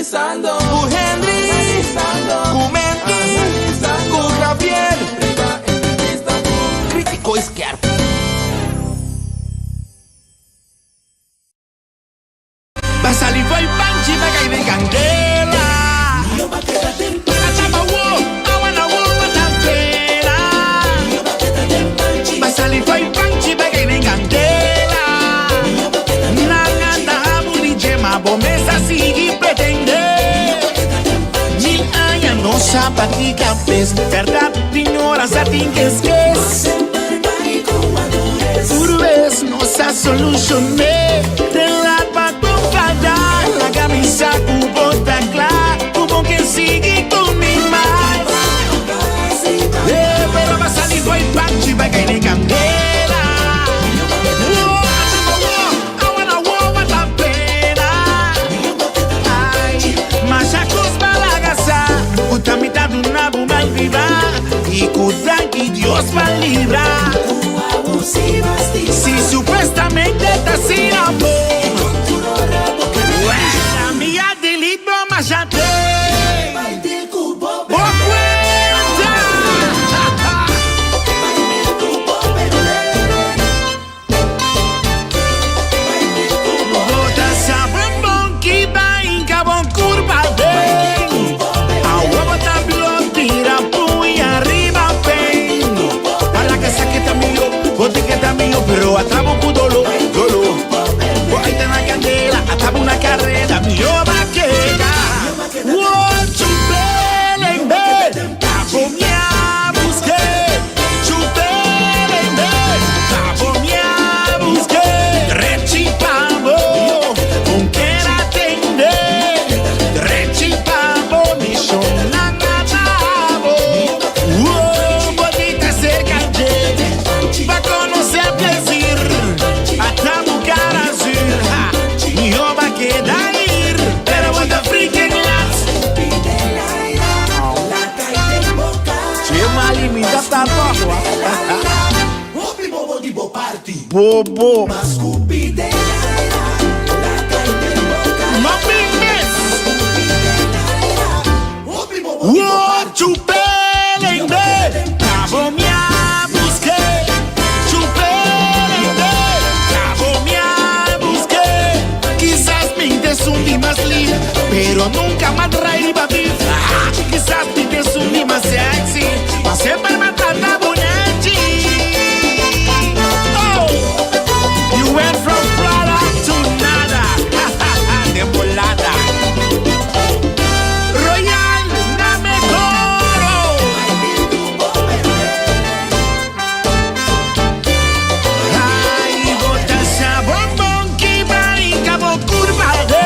analizando, Cu Henry, Cu Menti, Cu Javier, crítico izquierdo. Va a salir fue el panchi, va a caer en candela. Va a salir fue el panchi, va a caer en candela. Nanganda bunijema, bomesa sigue pretender. Mil años no sabe capes, verdad ignorancia tingues que es. Urbes no se solucioné, de la batalla, la camisa cubo está clara, cubo que sigue con mi más. Pero va a salir fue el panchi, va a caer en candela. Y cuidan que Dios va a librar. Si supuestamente te sin amor, la mía delito más ya te. Pero atabo con dolor, voy a tener candela, atabo una carrera, mi va que Bobo, pero nunca más traí babi. Quizás tienes un lima sexy, va siempre matar la bonechi. Oh, you went from Prada to nada, de volada. Royal, dame coro. Ay, botas a bombón que va y cabo curva de.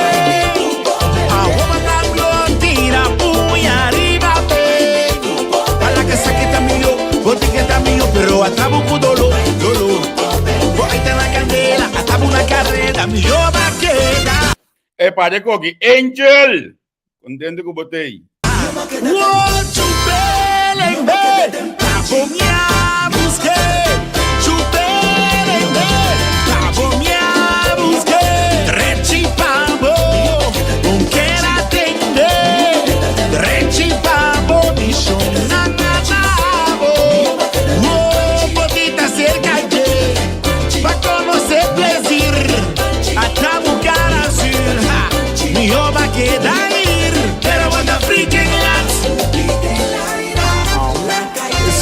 Pero atabo con dolor, voy a tener candela, atabo una carrera, mi yo va a quedar. Pare aqui, Angel! Contente com o botei.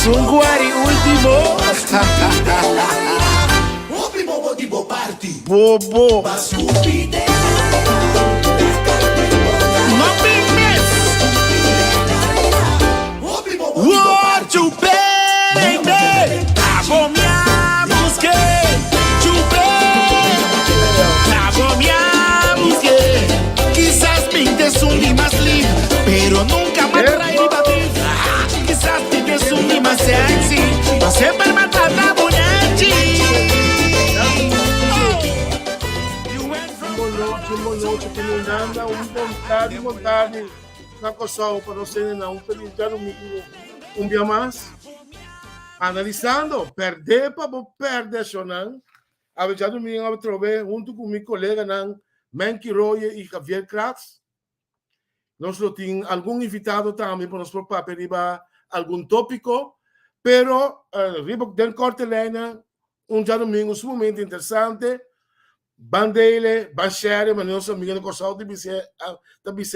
Un guari ultimo. Bobo. No big miss. What you baby? Abo minha busque. Chupe. Abo minha busque. Quizás pintes un lima sleeve, pero nunca más traí babi. Quizás pintes un lima sexy, va sempre matar la bonechi. vontade na Kosovo para você não perguntar um dia mais. Analisando, perder para perder, Shonan. Havia domingo a trover junto com meu colega Menki Roye e Javier Kratz. nós temos algum invitado também para nos propor algum tópico, pero riba den cortelena, dia domingo sumamente interessante, bandele, share, mas nosso amigo no Corsal também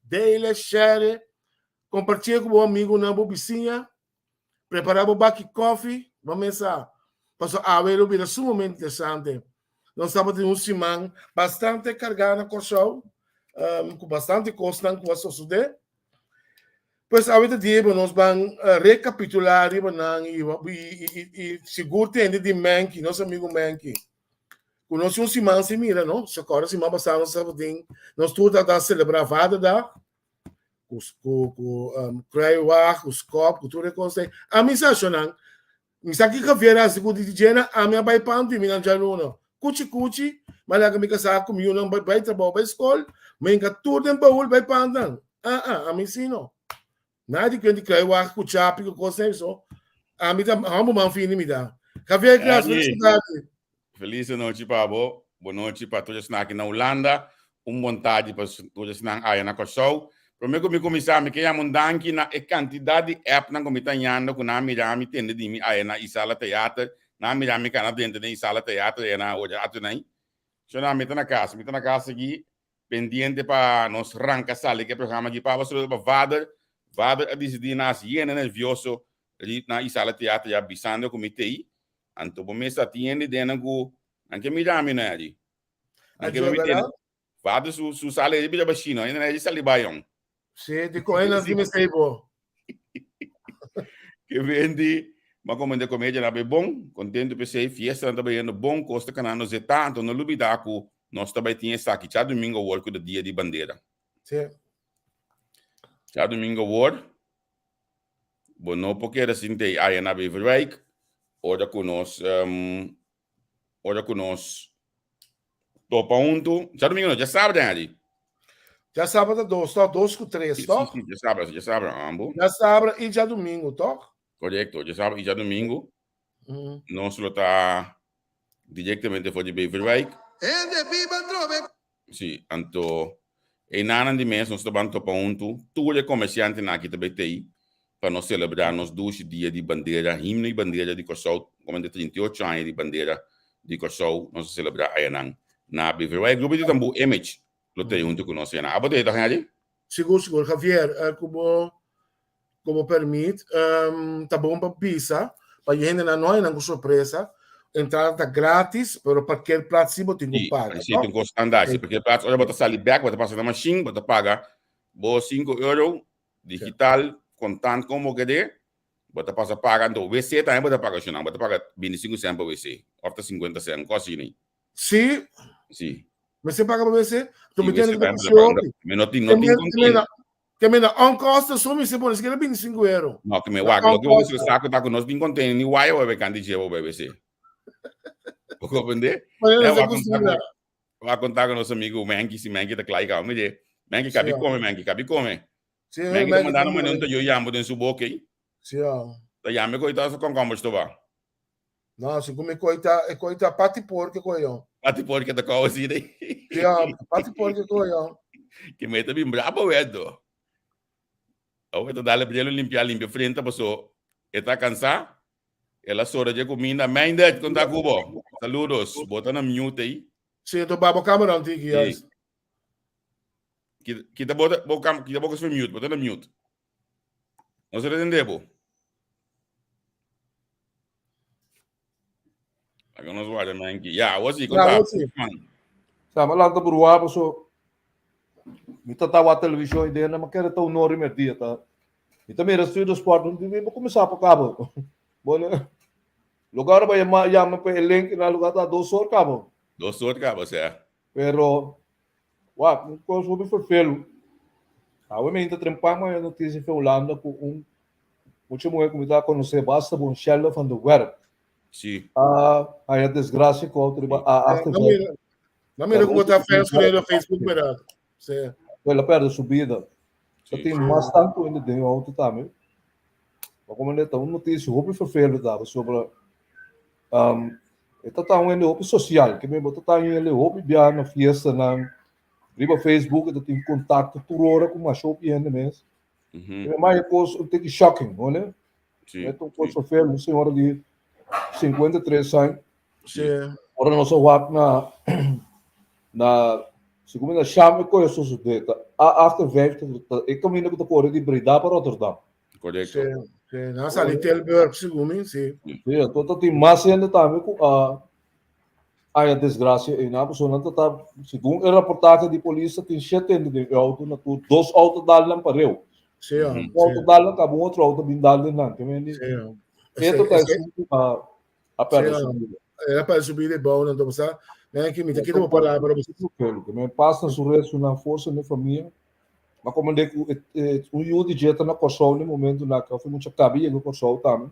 dele, share, compartilha com o amigo na bobicinha, preparar o back coffee, vamos lá, passou a ver o vídeo sumamente interessante. Nós estamos tendo semana bastante carregada na Corsal, com bastante coisa que vai suceder. Pois a vida de nós vamos recapitular e seguro tem de Menki, nosso amigo Menki. Conosco um semana se mira, não? Se agora semana passada nós sabemos nós tudo da celebravada da com Craiwa, com os copos, com tudo que a mensagem não. Mensagem que vier a segunda de Jena, a minha vai para onde minha jaluno. Cuchi, mas lá que me casar comigo não vai trabalhar para escola, mas que tudo em baú vai para onde? A mim sim não. Nada que eu diga eu acho que o chapi que coisa isso. A mim tá vamos fim me dá. Javier Graça, felicidade. Feliz noite para você. Boa noite para todos aqui na Holanda. Boa tarde para todos aí na Corsal. Primeiro me começar me queria mandar aqui na quantidade de app na comitânhando com na mirami tende de mim aí na sala teatro, na mirami cana dentro da sala teatro e na hoje ato nem. Só na meta na casa aqui pendiente para nos ranca sala que programa aqui para você para Vader a decidir nas hiena nervioso ali na sala teatro já bisando comitê anto bomesa tiene denango anche mirami na ali. Anche me tem Vader su sala de bila bachino ainda na sala baião. Sim, de correndo aqui me sei bom. Que vende, mas como de comédia lá bem bom, contente para ser fiesta também no bom, costa canano zeta, então no lubidaco, nós também tinha essa aqui, já domingo work do dia de bandeira. Sim. Já domingo work, bom não porque era assim tem aí na Beverwijk, ora com nós topa unto, já domingo não, já sábado ali. Já sábado 2 com 3, toc? Sim, já sábado, ambo. Já sábado e já domingo, toc? Correto, já sábado e já domingo. Nós lo tá diretamente fora de Beverwijk. Sim, então, e nada de mês nós estamos topa unto, tudo é comerciante na aqui também tem, para nós celebrar nos 2 dias de bandeira, himno e bandeira de Corsal, como de 38 anos de bandeira de Corsal, nós celebrar aí na Beverwijk. Grupo de Tambu Image. Lo tem junto com nós, Ana. Abo tá ali? Seguro. Javier, como permite, tá bom para pizza, para gente não é surpresa, entrada tá grátis, pero para aquele prato sim você tem que pagar. Sim, tem que andar, porque prato, olha, você sai back, você passa na machine, você paga, bo 5 euros, digital, contante como que de, você passa pagando, o WC também você paga, você paga 25 centavos para o WC, ou 50 centavos, quase assim. Sim. Sim. Você paga para você? Tu me tem que dar que me dá um custo só me se pode escrever 25 euros. Não, que me waga, lo que você saca tá com nós nem contém nem wire ou candy de o BBC. O que vender? Vai contar com nosso amigo Menki, se Menki tá claro que me dê. Menki cabe come. Menki tá mandando uma não eu amo dentro do boca aí. Sim. Tá amo coitado só com como estou vá. Não, se come coita pati porco coião. Pati porco da coisa aí. Sim, pati porco coião. Que me tá bem brabo Edo. Ou então dá-lhe para ele limpar frente, a pessoa está cansada, ela só de comida, mãe dele, quando está cubo. Saludos, bota na mute aí. Sim, eu tô babo câmera antiga aí. Kita bota sur mute, bota na mute. Não se entende, bo? Agora nós vamos ver aqui. Já, você conta. Sama lang ta buruwa so mita tawa televisão ideia na makera tau nori merdia tá. Mita mera studio sport não tive começar para cabo. Bom, lugar vai yama pa link na lugar tá 2 horas cabo. 2 horas cabo, certo? Pero não consigo for felo. Awe me inta trempar mas notícia foi Holanda com muito mulher que me dá conhecer basta bom Shell van der Werf. Sim. Aí a desgraça com Não me recuerdo a fans com ele no Facebook, verdade. Sim. Ela perde a subida. Só tem mais tanto ainda tem outro também. Mas como ele tá notícia, o foi feio da sobre está tá um ele social, que me botou tá ele hobby bia na fiesta na Riba Facebook, dat tem contato turora com uma show piano mesmo. Mas é coisa tem que shocking, olha. Sim. É um coisa feio, uma senhora de 53 anos. Sim. Ora nossa wap na segunda chama que eu sou sujeita. After 20, eu caminho com a cor de Breda para Rotterdam. Correcto. Sim. Sim. Nasa ali Telburg, segundo, sim. Sim, então tem mais ainda também com a desgraça e na pessoa não tá segundo a reportagem de polícia tem 7 anos de auto na tu 2 autos dalam para eu. Sim. Auto dalam acabou outro auto bin dalam não, que me Sim. Ito tá a perda. Era para subir de bom, não tô né, que me tá aqui vou parar para você. Que me passa su resto na força na família. Mas como é que o Yudi jeta na Kosovo no momento na que foi muito cabia no Kosovo também.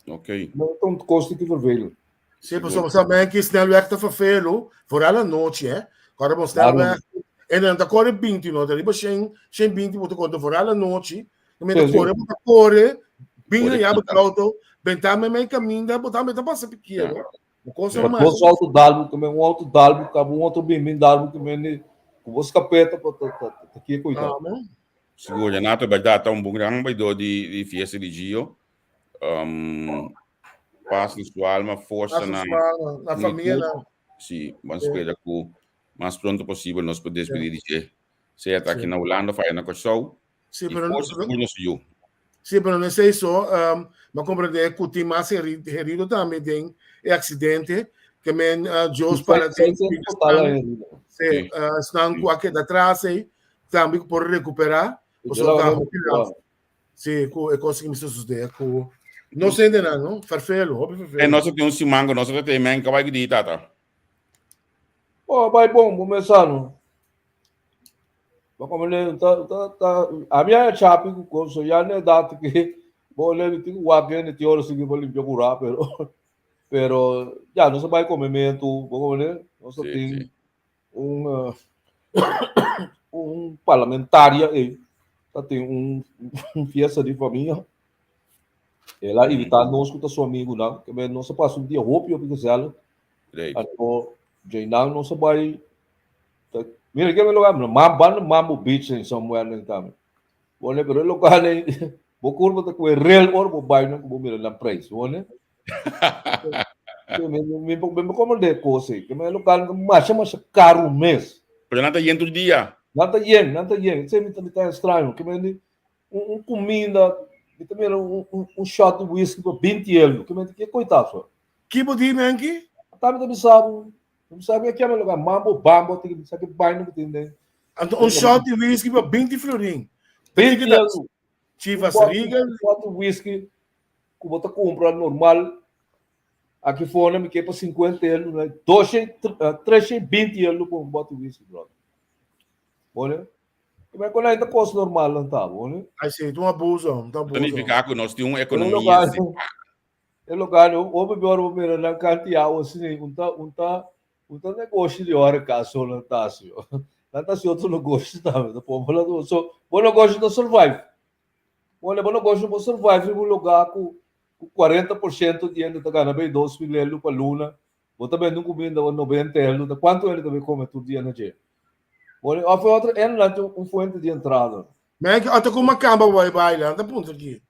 Ok. Então custa que vermelho. Sim, pessoal, sabe que snelweg te vervelen, vooral à noite, hè. Agora vamos snelweg. En dan corre 20, no, dali ba sem 20 moet corre vooral à noite. E me corre, bem já o auto, bentame me caminha, botar me tá passa pequeno. O coisa mais. Dois auto dalbo, também um auto dalbo, acabou um outro bem dalbo também com os capeta para aqui cuidado. Seguro, nato verdade tá bom grande vai do de fiesta de Gio. Paz na sua alma, força na família. Sim, vamos esperar que o mais pronto possível nós podemos despedir de você. Você está aqui na Holanda, faz na Kosovo. Sim, pero no sei. Sim, pero não sei só, mas compreender que o time mais herido também tem acidente, que men Jos para ter estão com aqui atrás também por recuperar, o soldado. Sim, é coisa que me sucede, não sei de nada, não? Farfelo, óbvio farfelo. É nós temos um simango, nós temos men que vai que tata. Oh, vai bom, começar não. Como a minha chapa com o já não é data que vou ler tem o alguém de hora seguir para limpar curar, pero já não se vai comer mento, vamos ler, nós tem parlamentária aí, tem fiesta de família. Ela evitar não escutar seu amigo não, que não se passa dia roupa porque se ela, já não se vai. Mira que me lugar, mambo beach in somewhere in time. Boleh pero lugar ni bukur mo ko real or mo buy no ko mira na price, boleh. Me como de coisa, que me lugar mais caro mês. Pero nada yendo dia. Nada yen. Você me tá estranho, que me comida, me também shot de whisky por 20 euros, que me que coitado. Que pode me aqui? Tá me sabe. Não sabe que é lugar mambo bambo tem que sabe banho que tem né. Então shot de whisky por 20 florim. 20 euros. Chivas Regal, shot de whisky que você compra normal aqui fora me que por 50 euros, né? 320 euros por um bote de whisky, brother. Olha. Mas quando ainda custa normal não tá, olha. Aí sim, tu abuso, tá abuso. Significa que nós temos uma economia. É lugar, o melhor o melhor na canteado assim, então negócio de hora caso não tá assim. Não tá assim outro negócio também, da povo lá do so, bom negócio do survive. Olha, bom negócio do survive no lugar com 40% de ainda tá ganhando bem 2 mil euros para luna. Você também não comendo 90 euros, quanto ele também come todo dia na dia. Olha, a outra é lá fonte de entrada. Mas até com uma cama vai bailar, tá ponto aqui.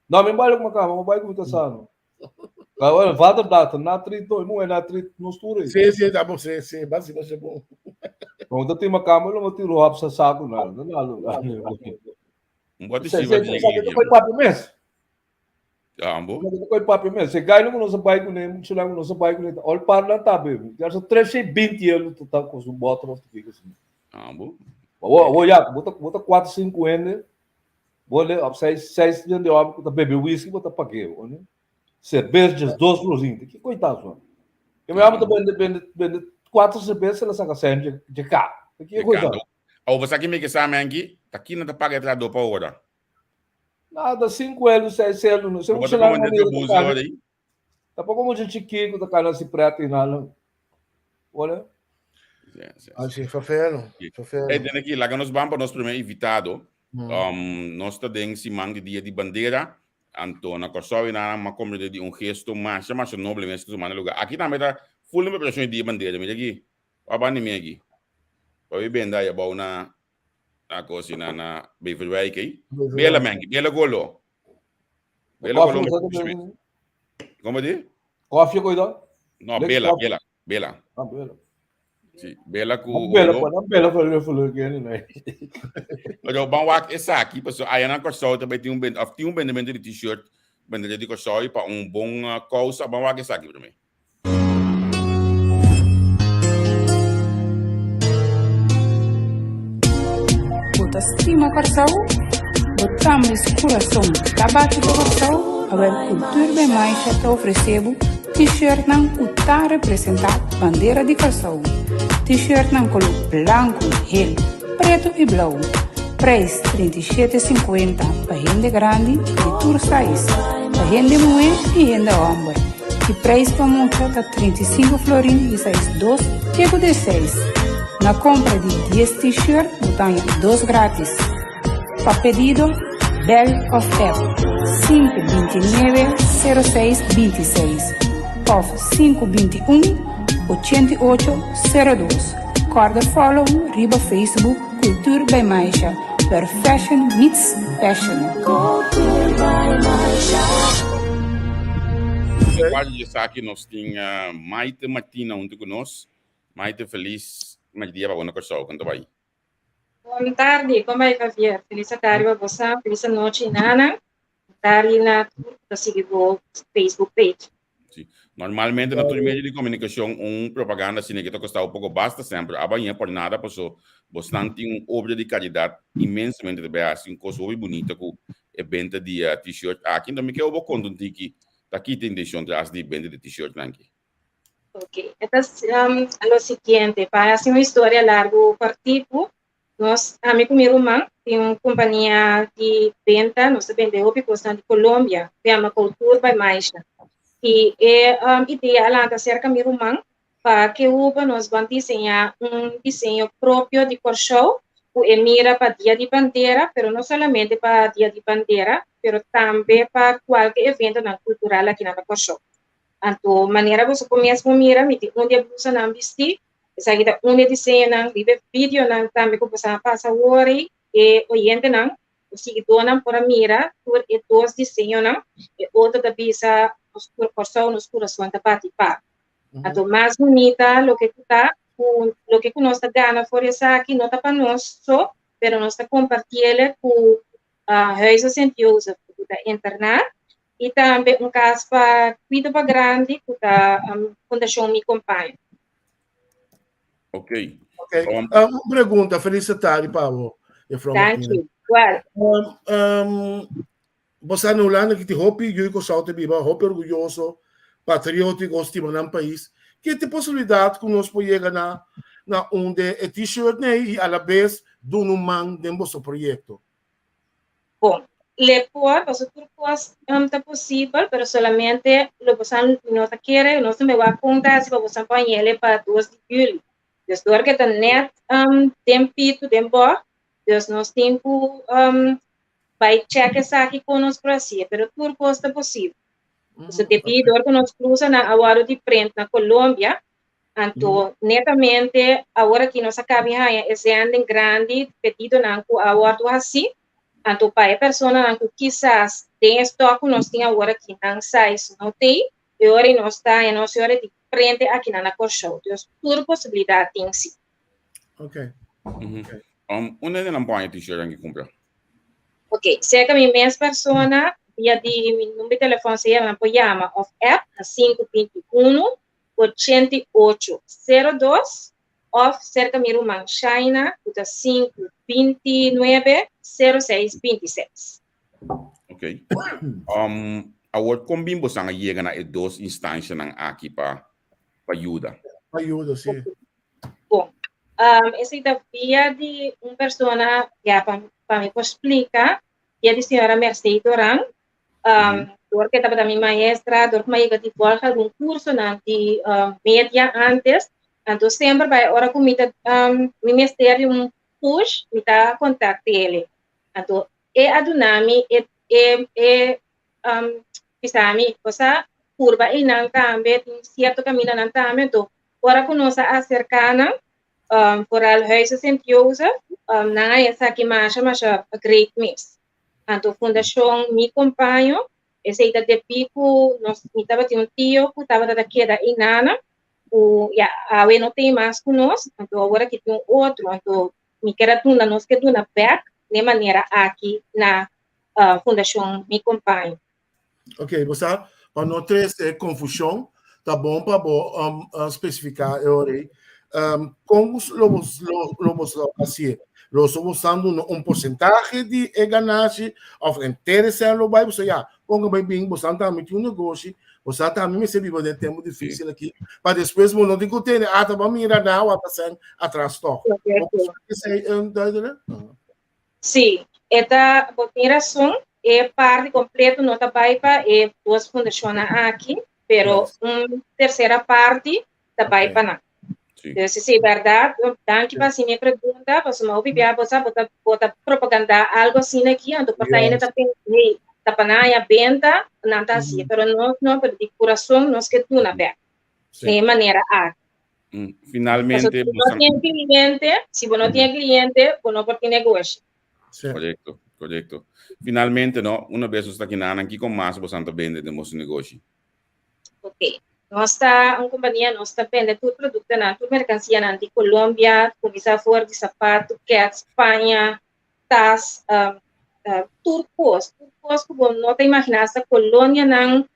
Não, me baila com uma cama, vai com sano. Agora, vada data, na trito, não é na trito, não estura. Sim, tá bom, sim, bastante é bom. Quando tem uma cama, eu não tiro o sa saco, não. Pode Você ser. foi papo mesmo? Ambo. Foi papo mesmo. Você ganha no nosso bike, né? Muito lá no nosso bike, né? Olha para lá, tá, bem. Já são 320 euros total com os botões que fica assim. Ambo. Olha, bota 4, 5 anos. Olha, 6 dias de homem, bota beber whisky, bota paguei, olha. Cervejas, 2 florinhos. Que coitado, mano. Eu me amo vende 4 cervejas, ela saca 100 de cá. Que coitado. Ou você aqui me que sabe aqui, aqui não tá paga atrás do para hora. Nada, 5 euros, 6 euros, não sei o que lá no meio. Tá pouco como de chiquinho, tá cara se preta e nada. Olha. Assim, fafelo. É dentro aqui, lá que nós vamos para nós primeiro invitado. Nós também se manda dia de bandeira. Antônio Kosovo na uma comunidade de gesto mais nobre nesse lugar. Aqui também tá full de pressão de bandeira, me aqui. Abane me aqui. Poi benda ya bau na cocina na Beverwijk, eh? Bela mangi, bela golo. Bela Coffee golo. ko sa ito. Como di? Coffee ko ito. No, Like bela, coffee. bela. Bela. Sì, bela ku Bela ulo. pa. Bela pa rin full again. Ojo, bang wak esa aqui, pessoal. Aí na corção também tem bend, of tem bendimento de t-shirt, bendimento de corção e para bom causa, bang wak esa aqui para mim. Bota estima coração, botamos coração, tabaco do coração, a ver cultura bem mais te oferecebo, t-shirt não está representado bandeira de coração, t-shirt não colo branco, hel, preto e blau, preço 37,50 para gente grande e tour size, para gente mulher e gente homem, e preço para mulher tá 35 florin e size 2, tipo de 6. Na compra de 10 t-shirts, botanha 2 grátis. Para pedido, Bell of App 529-0626 of 521-8802. Corda follow, riba Facebook, Cultura by Maisha, where fashion meets passion. Quase essa aqui nós tinha Maite Matina junto conosco. Maite feliz, mas dia para uma corção, quando vai. Boa tarde, como vai, Javier? Feliz tarde para você, feliz noite, Nana. Tarde na seguir Facebook page. Sim. Normalmente, na tua mídia de comunicação, propaganda assim que custa um pouco basta sempre, amanhã por nada, passou, você não tem obra de qualidade imensamente de bem, assim, coisa muito bonita com evento de t-shirt. Aqui também que eu vou contar que aqui tem deixão de as de venda de t-shirt aqui. Ok, então, lo seguinte, para assim uma história largo partido, nós, a minha irmã tem uma companhia de venda, nós vendemos para de Colômbia, que é uma cultura by Maisha. E a ideia lá da cerca minha irmã, para que nós vamos desenhar desenho próprio de corchão, o mira para dia de bandeira, mas não somente para dia de bandeira, mas também para qualquer evento cultural aqui na corchão. Então, maneira você começa a mirar, me tem onde a blusa não vestir, essa kita onde desenho não, vive vídeo não, também como você passa hora e oyente não, o seguidor não para mirar, por e dois desenhos não, e outro da bisa os coração, nos corações da participar. Então, mais bonita, lo que nós está ganhando for essa aqui, não está para nós só, mas nós está compartilhando com huizen en Jozef, da internet. E também caso para cuida para grande, da Fundação Me Acompanha. Ok. Ok. Uma pergunta, feliz tarde, Pablo. Thank you. Well, você na Holanda que te hopi, eu com saúde viva, hopi orgulhoso, patriótico, estima no país. Que tem possibilidade que nós podemos chegar na onde é t-shirt e a la vez do man de nosso projeto. bom, lepor, vosotros é possível, pero solamente lo que não quiere, não se me vai contar se você põe ele para 2 de julho. Desde que está net tempito, tempo, Deus nós tempo vai checar essa aqui com nós para si, pero tudo costa possível. Você devido que nós cruza na agora de frente na Colômbia, então netamente agora que nós acabamos esse ano grande pedido na agora assim, então para a pessoa que quizás tem estoque nós tem agora aqui não size não tem, e agora nós está em nossa hora de frente aqui na Corchão, então tudo possibilidade tem sim. Ok. Onde é não põe t-shirt que compra? Ok, se a minha mesma pessoa via de número de telefone se chama of app 521-8802 of cerca minha irmã China 529-0626. Ok. Agora como você chega na duas instâncias aqui para ajuda? Ajuda, sim. Bom, essa é via de uma pessoa que para me explicar, que é a senhora Mercedes Doran, porque estava da minha maestra, porque me de volta de curso de média antes, então sempre vai hora com ministério push, me dá contato ele. Então, a Dunami pisami, cosa curva e não também, tem certo caminho não também, então, hora com nós acercana, vooral huizen Sint-Jozef, na essa que mais a Great Miss. Então, a fundação me acompanha, esse aí de pico, nós estava um tio que estava daqui da Inana, a não tem mais conosco, então agora que tem outro, então me quero tunda, nós que tunda back, de maneira aqui na fundação me acompanha. Ok, você para não ter confusão, tá bom para especificar aí. Como vamos assim? Nós estamos usando um porcentagem de ganagem, ou interessante, vai você já, como bem, você também tem um negócio, você também me serviu de tempo difícil aqui, para depois não digo ter, tá bom, mira não, a passar atrás toc. Sim, esta razão é parte completa não está para duas fundações aqui, pero terceira parte está para não. Então, se é verdade, então que você me pergunta, você me ouve bem, você bota propaganda algo assim aqui, então por aí está pensando, está para a venda, não está assim, pero não por de coração, nós que tu na venda, de maneira Finalmente, se não tem cliente, se não tem cliente, não pode ter negócio. Correto. Finalmente, no, uma vez está aqui na aqui com mais você está vende de nosso negócio. Ok. Nós está uma companhia, nós está vendendo tudo produto na tudo mercancia na de Colômbia, camisa fora de sapato, cat, Espanha, tas, turcos, como não te imaginas a colônia não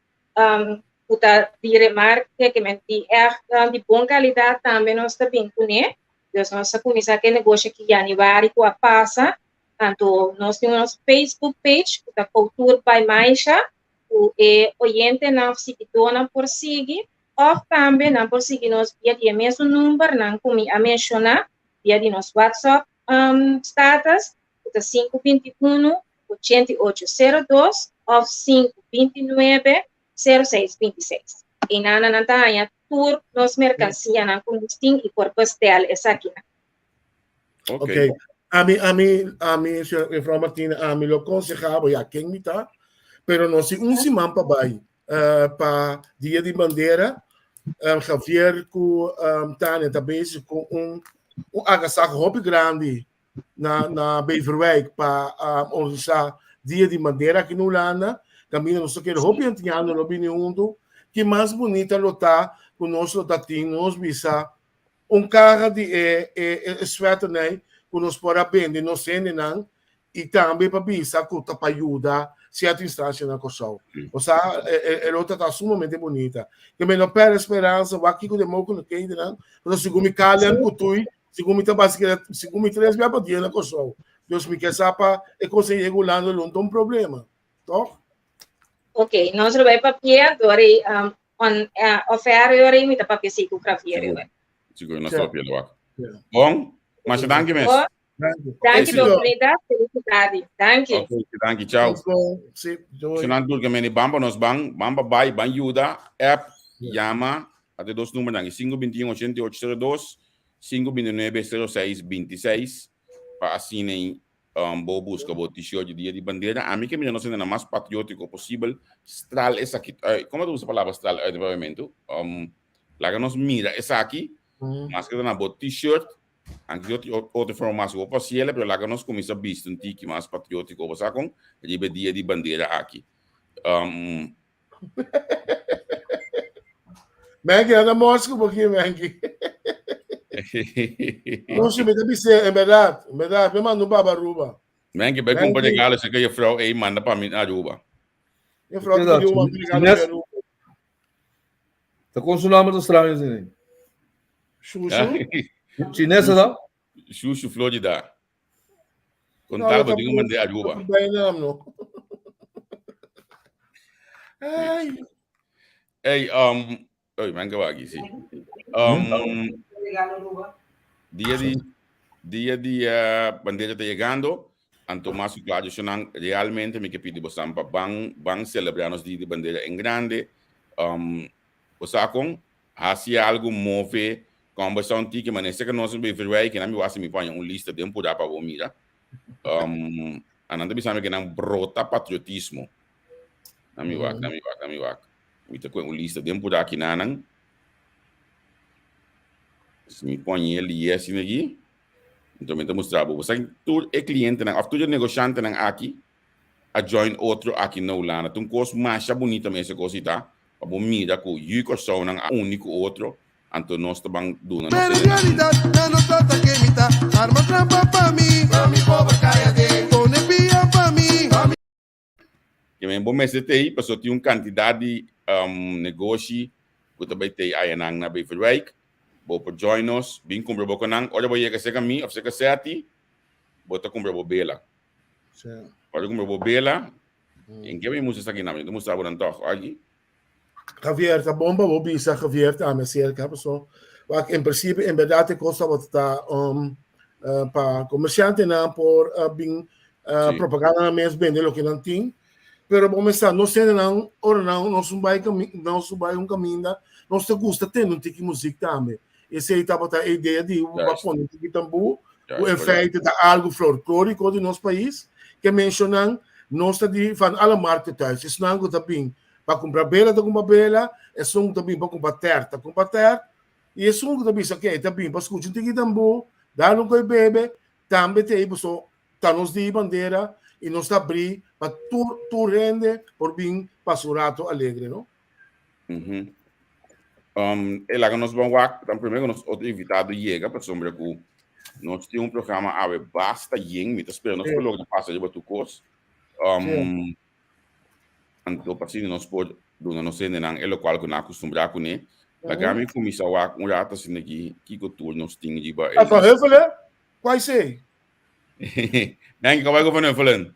puta dire marca que menti é de boa qualidade também nós está bem com né. Deus nossa camisa que negócio que já nivari com a passa, então nós temos Facebook page, da Cultura by Maisha. O oyente não se dona por seguir, ou também não por seguir nos via de mesmo número, não como a mencionar, via de nos WhatsApp status, 521-8802 ou 529-0626. E na Nantanha, tour nos mercancia, não como e por postel, essa aqui. Ok. A mim, Frau Martina, a mim lo aconsejava, já quem me está, pero não se semana para vai para dia de bandeira Javier com Tânia também com um agasaco hobby grande na Beverwijk para organizar dia de bandeira aqui no Holanda caminho nós queremos hobby antiano no mundo que mais bonita lotar com nós lotatinos visa carro de esfera né com nós para vender não sendo não e também para visa que para ajudar certa instância na Kosovo. Ou seja, a luta está sumamente bonita. Que me não perde esperança, o aqui que demora com quem não, mas segundo me calham por tu, segundo me trabalha, segundo me três para dia na Kosovo. Deus me quer sapa e conseguir regulando não tem problema, tá? Ok, nós vamos para pie agora oferta agora me dá para psicografia. Seguro na sua pele lá. Bom, mas danke mesmo. Danke pela oportunidade, felicidade. Danke. Ok, danke, tchau. Senang dul kami ni Bamba nos Bamba vai ajuda app llama até dois números aqui 521-8802 529-0626 para assim vou buscar o t-shirt de dia de bandeira a mim que me não sendo mais patriótico possível stral essa aqui como tu usa a palavra stral de pavimento lá que nos mira essa aqui mas que na bot t-shirt anche outra formação oficial pero lá que nós começa a vestir tiki mais patriótico você com de dia de bandeira aqui Maggie, anda mosca um pouquinho, Maggie. Não se me deve ser, é verdade, me manda babaruba. Maggie, vai comprar regalo, se que a frau aí manda para mim aruba. Eu frau que deu uma regalo Tá consulando os estranhos aí. Xuxu. Chinesa não? Xuxu Florida. Contava de uma de aruba. Bem não. Ai. Ei, oi, manga aqui, sim. Dia de bandeira está chegando. Antomas claro, realmente me que pedi você para bang celebrar os dias de bandeira em grande. Você com hacía algo move conversão que maneira que nós vamos ver que na minha me põe lista de por para o mira. Ananda bisa que não brota patriotismo. Na minha wak. Mita com lista de por aqui nanang. Se me põe ele assim aqui, então me mostrar para você. Tu é cliente, não, tu é negociante não aqui, a join outro aqui na Holanda. Tu coisa mais bonita mesmo coisa tá. A bom mira com o corção não único outro. Então nós estamos dando. Pero en realidad ya no trata que imitar. Arma trampa pa' mí pobre cállate. Pone vía pa' mí. Que me bom mês de aí, pessoa tem quantidade de negócio que também tem aí na Beverwijk. Vou para join nós, bem comprar boca não. Olha vou ir que seja mim, ou seja a ti, vou tá comprar bobela. Olha comprar bobela. Em que me mostra aqui na minha, mostra agora então aqui. Javier, tá bom, vou bisa Javier tá me cerca, pessoal. Em princípio, em verdade, custa what tá para comerciante não por bem propaganda mesmo vender o que não tem. Pero vamos estar, não sei não, ora não subai um caminho, não se gusta ter um tipo de música também. Esse aí estava a ideia de pôr um tipo de tambu, o efeito de algo folclórico do nosso país, que mencionam nós de van alle markten thuis. Is não está bem para comprar bela, tá comprar bela, é só um também para comprar terra, e é só um também ok, tá bem para escutar um tipo de tambu, dar um coi bebe, também tem pessoal, tá nos de bandeira e nós está abrir para tu rende por bem passurato alegre, não? É lá que nós vamos lá, então primeiro nós outro invitado chega para sombra que nós temos programa a basta yen, me tá esperando nós logo passa de botar coisa. Então assim nós pode dona não sei não é o qual que nós acostumar com né. La gami comissa wa um rata assim aqui que tu nós tem de ba. Ah, para eu falar? Quais sei? Nem que vai governar falando.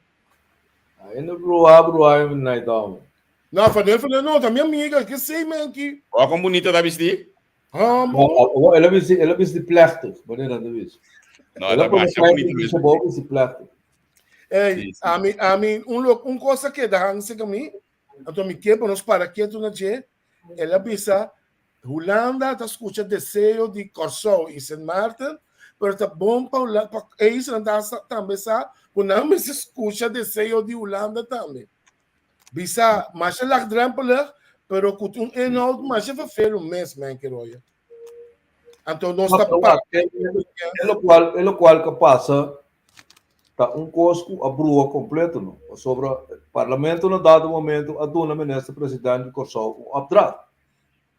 Ainda broa na então. Não, para eu falar não, da minha amiga, que sei man que. Ó como bonita da vestir. Ela viste plechtig, wanneer dat is. Não, ela vai ser bonita mesmo. Boven is plechtig. A mim, coisa que dá hanse a mim, então me quebra nos para que tu na je, ela bisa Holanda tá escuta desejo de Corso e Saint Martin, pero tá bom para eles andar também sa, quando não se escuta desejo de Holanda também. Bisa, mas ela drempelig, pero com um enorme, mas é feio mês, man, que roia. Então nós tá para é o qual que passa tá cosco a brua completo não sobre o parlamento no dado momento a dona ministra presidente Corso abdrat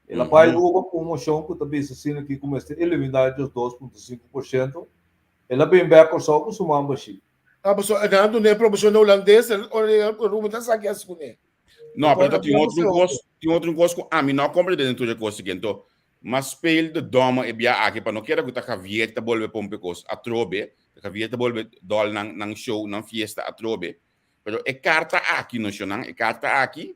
ela vai uma moção que também se assina aqui como este eliminar dos 2,5% ela bem bem Corso com suma baixi pessoal não é profissional holandês ou rumo tá aqui as coisas não pero tem outro cosco a mim não compreendo dentro de coisa que então mas speel de doma e bia aqui para não queira que tá cavieta bolve pompe cos a trobe Javier te volve dol nang show, nang fiesta a trobe. Pero e carta aqui no show, e carta aqui.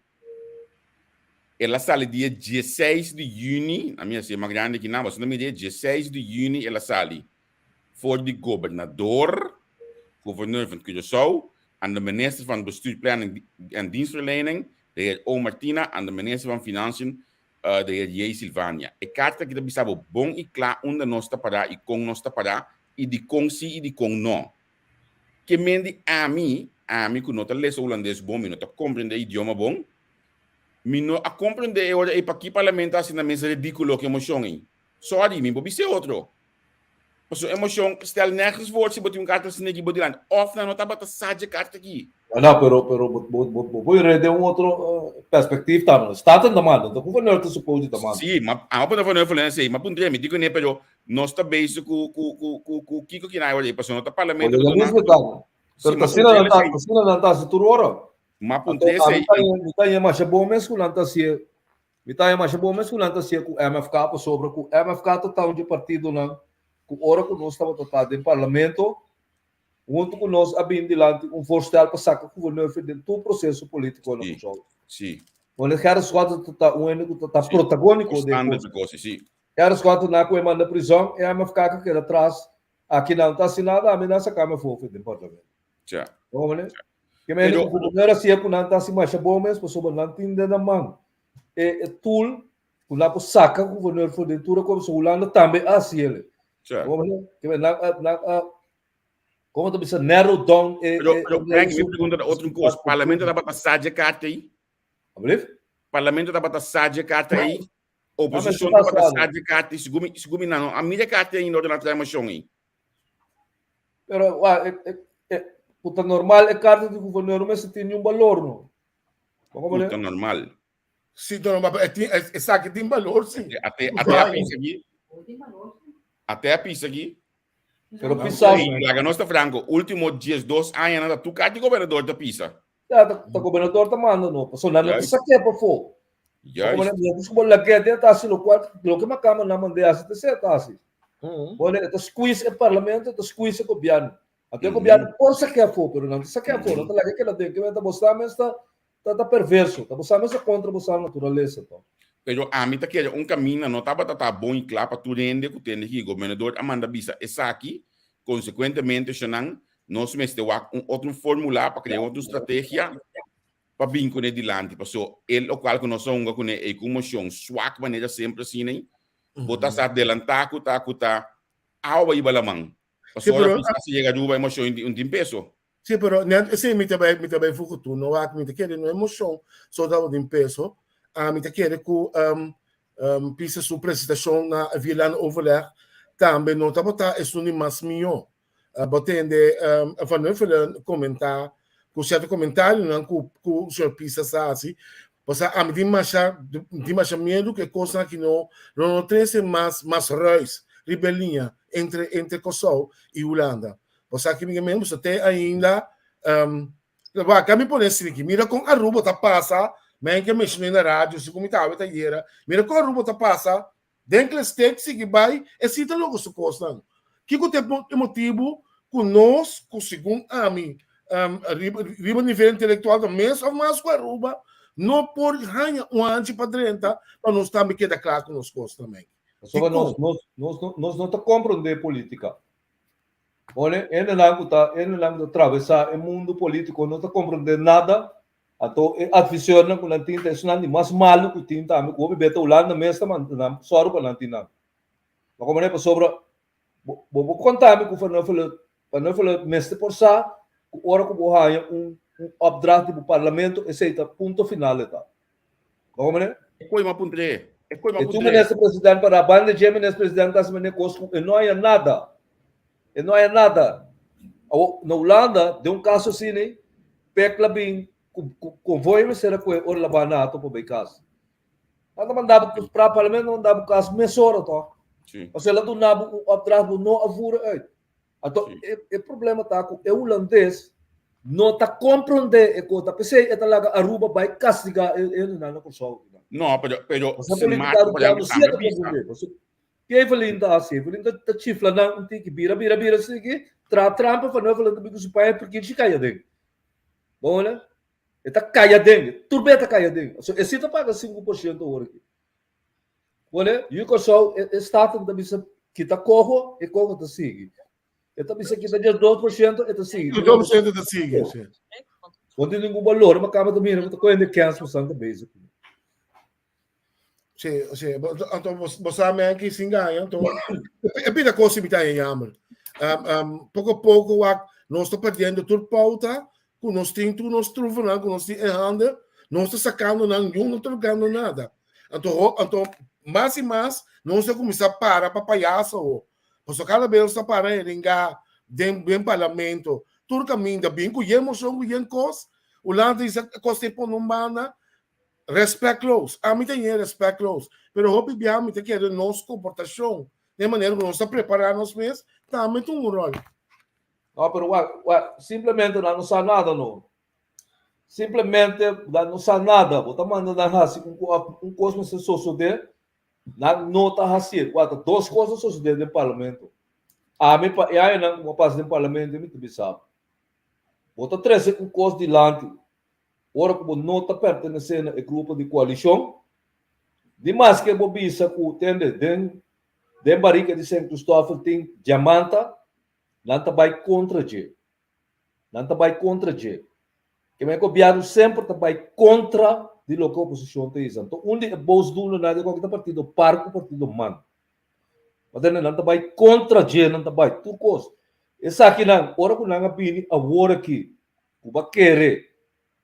Ela sale dia 16 de junho, a minha mais grande que não, mas no dia 16 de junho ela sale. Voor de governador, gouverneur van Curaçao, en de minister van Bestuur, Planning en Dienstverlening, de heer O. Martina, en de minister van Financiën, de heer J. Silvania. E carta que deve saber bom e claro onde nós está para e com nós está para e de com si e de com não. Que mende a mim que não está lendo holandês bom, não está compreendendo idioma bom, não a compreender agora e para que parlamento assim na mesa ridículo que emoção aí. Sorry, me vou ser outro. Mas a emoção stel nergens voor se botar carta assim aqui botar lá. Of não está bota sade carta aqui. Não, pero vou ir de outro perspectiva também. Está tendo demanda, então o governo está suposto de demanda. Sim, mas a opinião foi não falando assim, mas punto me digo nem pero nós está base com Kiko que não olha, passou no parlamento. Olha, mesmo tá. Pero assim não está se tudo hora. Mas punto é aí. Mitaya mais bom mesmo não está se. Mitaya mais bom mesmo não está se com MFK para sobre com MFK total de partido não. Com hora que nós estamos tratando em parlamento, junto com nós abrindo dilante voorstel para sacar o governo dentro do processo político no Congo. Sim. Quando os caras quatro tá único tá protagônico de coisa, sim. Caras quatro na coisa manda prisão é a MFK que atrás aqui não está assinada a ameaça que me foi dentro do parlamento. Já. Vamos né? Que me o governo assim que não está assim mais bom mesmo, sobre não tem de mão. É tool o lá para sacar o governo foi dentro como se Holanda também assim ele. Como tu bisa narrow down pero Frank me pergunta outro coisa, parlamento da bata sade carta aí? Abriu? Parlamento da bata sade carta aí? oposição mas para tá passar de carta segumi não a mídia carta ainda na transmissão aí. Pero puta normal é carta de governo, mas tem um valor, não? Puta normal. Sim, então, essa aqui tem valor, sim. Até a pizza aqui. Até a pizza aqui. Pero pisar, Laga nós tá franco, último dias 2 anos nada tu carta de governador da pizza. tá governador tá mandando, não. Passou na nossa que é para fo. Já. Como la que tá assim, lo que macama na mande assim, tá assim. Olha, tá squeeze o parlamento, tá squeeze o governo. Até o governo por se que for, pero não se que for, não tá lá que ela tem que tá mostrar, mas tá perverso, tá mostrando essa contra a natureza, então. Pero a mim tá que caminho não tava tá bom e claro para tu rende que tem aqui governador Amanda Bisa essa aqui consequentemente senão nós mesmo outro formular para criar outra estratégia para vir com ele dilante passou ele o qual que nós somos com ele com moção swak maneira sempre assim né botar se adelantar cuta awa e balamang passou a pista se chega a emoção um peso. Sim, pero sim, me também foco tu, não há que me querer no emoção, só dá um peso. Me querer que pisa sua apresentação na Vilana Overleg também não tá botar isso nem mais melhor. Botende van Nuffelen comentar, com certo comentário não com o senhor pisa assim, você a mim mais medo que coisa que não tem mais reis, ribelinha entre Kosovo e Holanda. Você aqui mesmo você tem ainda vai cá me pôr assim aqui, mira com a Aruba tá passa, mas que mencionei na rádio, se comentava tá era, mira com a Aruba tá passa, dentro do state que vai, é cita logo su costa. Que tem motivo com nós, com segundo a mim, riba nível intelectual também, só mais com a Aruba, não por ganhar antes para dentro, para nós também queda claro com nós costas também. Só nós não tá compreender política. Olha, ele não tá atravessar o mundo político, não tá compreender nada. Então, a visão com a tinta é nada mais malo que tinta, a minha beta Holanda mesmo, mas só para não tinta. Mas como é para sobre, vou contar com o não falar mestre por sa, hora que vou ganhar updraft do parlamento, esse é o ponto final tá. Como é? Coi uma ponto de. E tu ministro presidente para a banda de ministro presidente das manecos, não há nada. E não há nada. Na Holanda, de caso assim, né? Pekla bem, convoio me será que o labanato para bem caso. Nada mandava para o parlamento, não mandava caso mesora, tá? Sim. Ou seja, lá do nabo atrás do não avura. Então, o problema tá com o holandês não tá compreender e coisa. Pensei que lá Aruba vai castigar ele na Kosovo. Não, pero se mata para o cielo que é valinda assim, valinda tá chifla não tem que vira assim que trampa para não falar do bico pai porque te caia dentro. Bom, né? Está caia dentro, turbeta caia dentro. So, esse tá paga 5% hora aqui. Bom, né? E o Kosovo está também que tá corro e corro tá sigue. E também se que tá 2% e tá sigue. 2% tá sigue, sim. Quando tem nenhum valor, mas acaba também não tá coisa de 15% da base. Sim, então você aqui se ganha, então é bem a coisa que está em Yammer. Pouco a pouco nós estamos perdendo tudo pauta, com nós temos nós truvando, com nós temos errando, nós estamos sacando nenhum, não estamos ganhando nada. Então mais e mais nós estamos começando a parar para palhaço, porque cada vez está parando em bem parlamento, tudo caminho bem com emoção, com coisa, o lado diz a coisa por não banda. Respect close. A mim tem respect close. Pero o bibiá me tem que ter nossa comportação. De maneira que nós estamos preparando nós mesmos, também tem um rol. Não, pero simplesmente não sabe nada, não. Simplesmente não sabe nada. Você manda dar assim, coisa se suceder, não está assim. Duas coisas sucederem no parlamento. A mim, aí não passa no parlamento, eu me sabe. Você traz coisa de lante. Ora como não está pertencendo ao grupo de coalição, demais que o bisa que tende den barrica de São Cristóvão tem diamanta, não está vai contra G, não está vai contra G. Que me copiaram sempre está vai contra de local oposição tem isso. Então onde é bons do na de qualquer partido parco partido man, mas não está vai contra G, não está vai tu coisa. Essa aqui não, ora que não apini a hora aqui, o baquere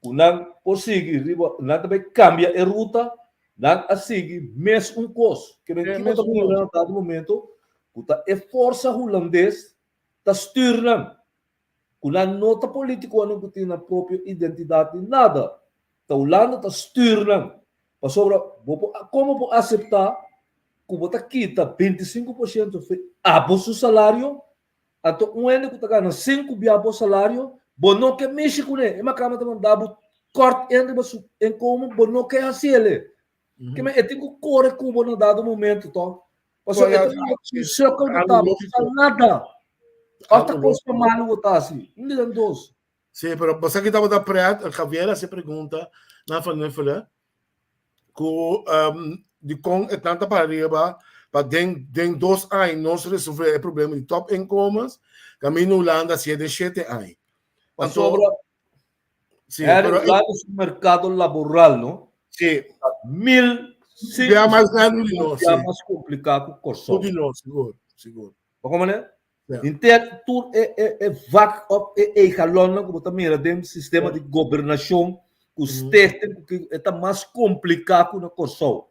não consegue, não também cambia a ruta Dan asigi mes cos. Que ben mes kimo ta mira na dado momento, kuta e força holandês ta sturen. Kunan nota político ano kuti na própria identidade nada. Ta Holanda ta sturen. Pa sobra, como po aceitar como ta kita 25% abo su salário, ato um ano que ta gana 5 biabo salário, bono que mexe com ele, ema kama ta mandabo corte entre basu em como bono que asile. Que me etingo core cubo no dado momento, to. Paso ito na circle do tabo, nada. Outra coisa malo botar assim, não dá dois. Sim, pero você que estava da preto, a Javiera se pergunta, na falei, que de com é tanta para arriba, para den 2 anos nós resolver o problema de top incomes, caminho Holanda 7 anos. Então, sim, pero lá no mercado laboral, não? Sim. 1.005 é mais grande de nós. É mais complicado que o corso. De nós, seguro. Como é? Então, tudo é vac op é galona como também tem sistema de governação que os que é mais complicado no corso.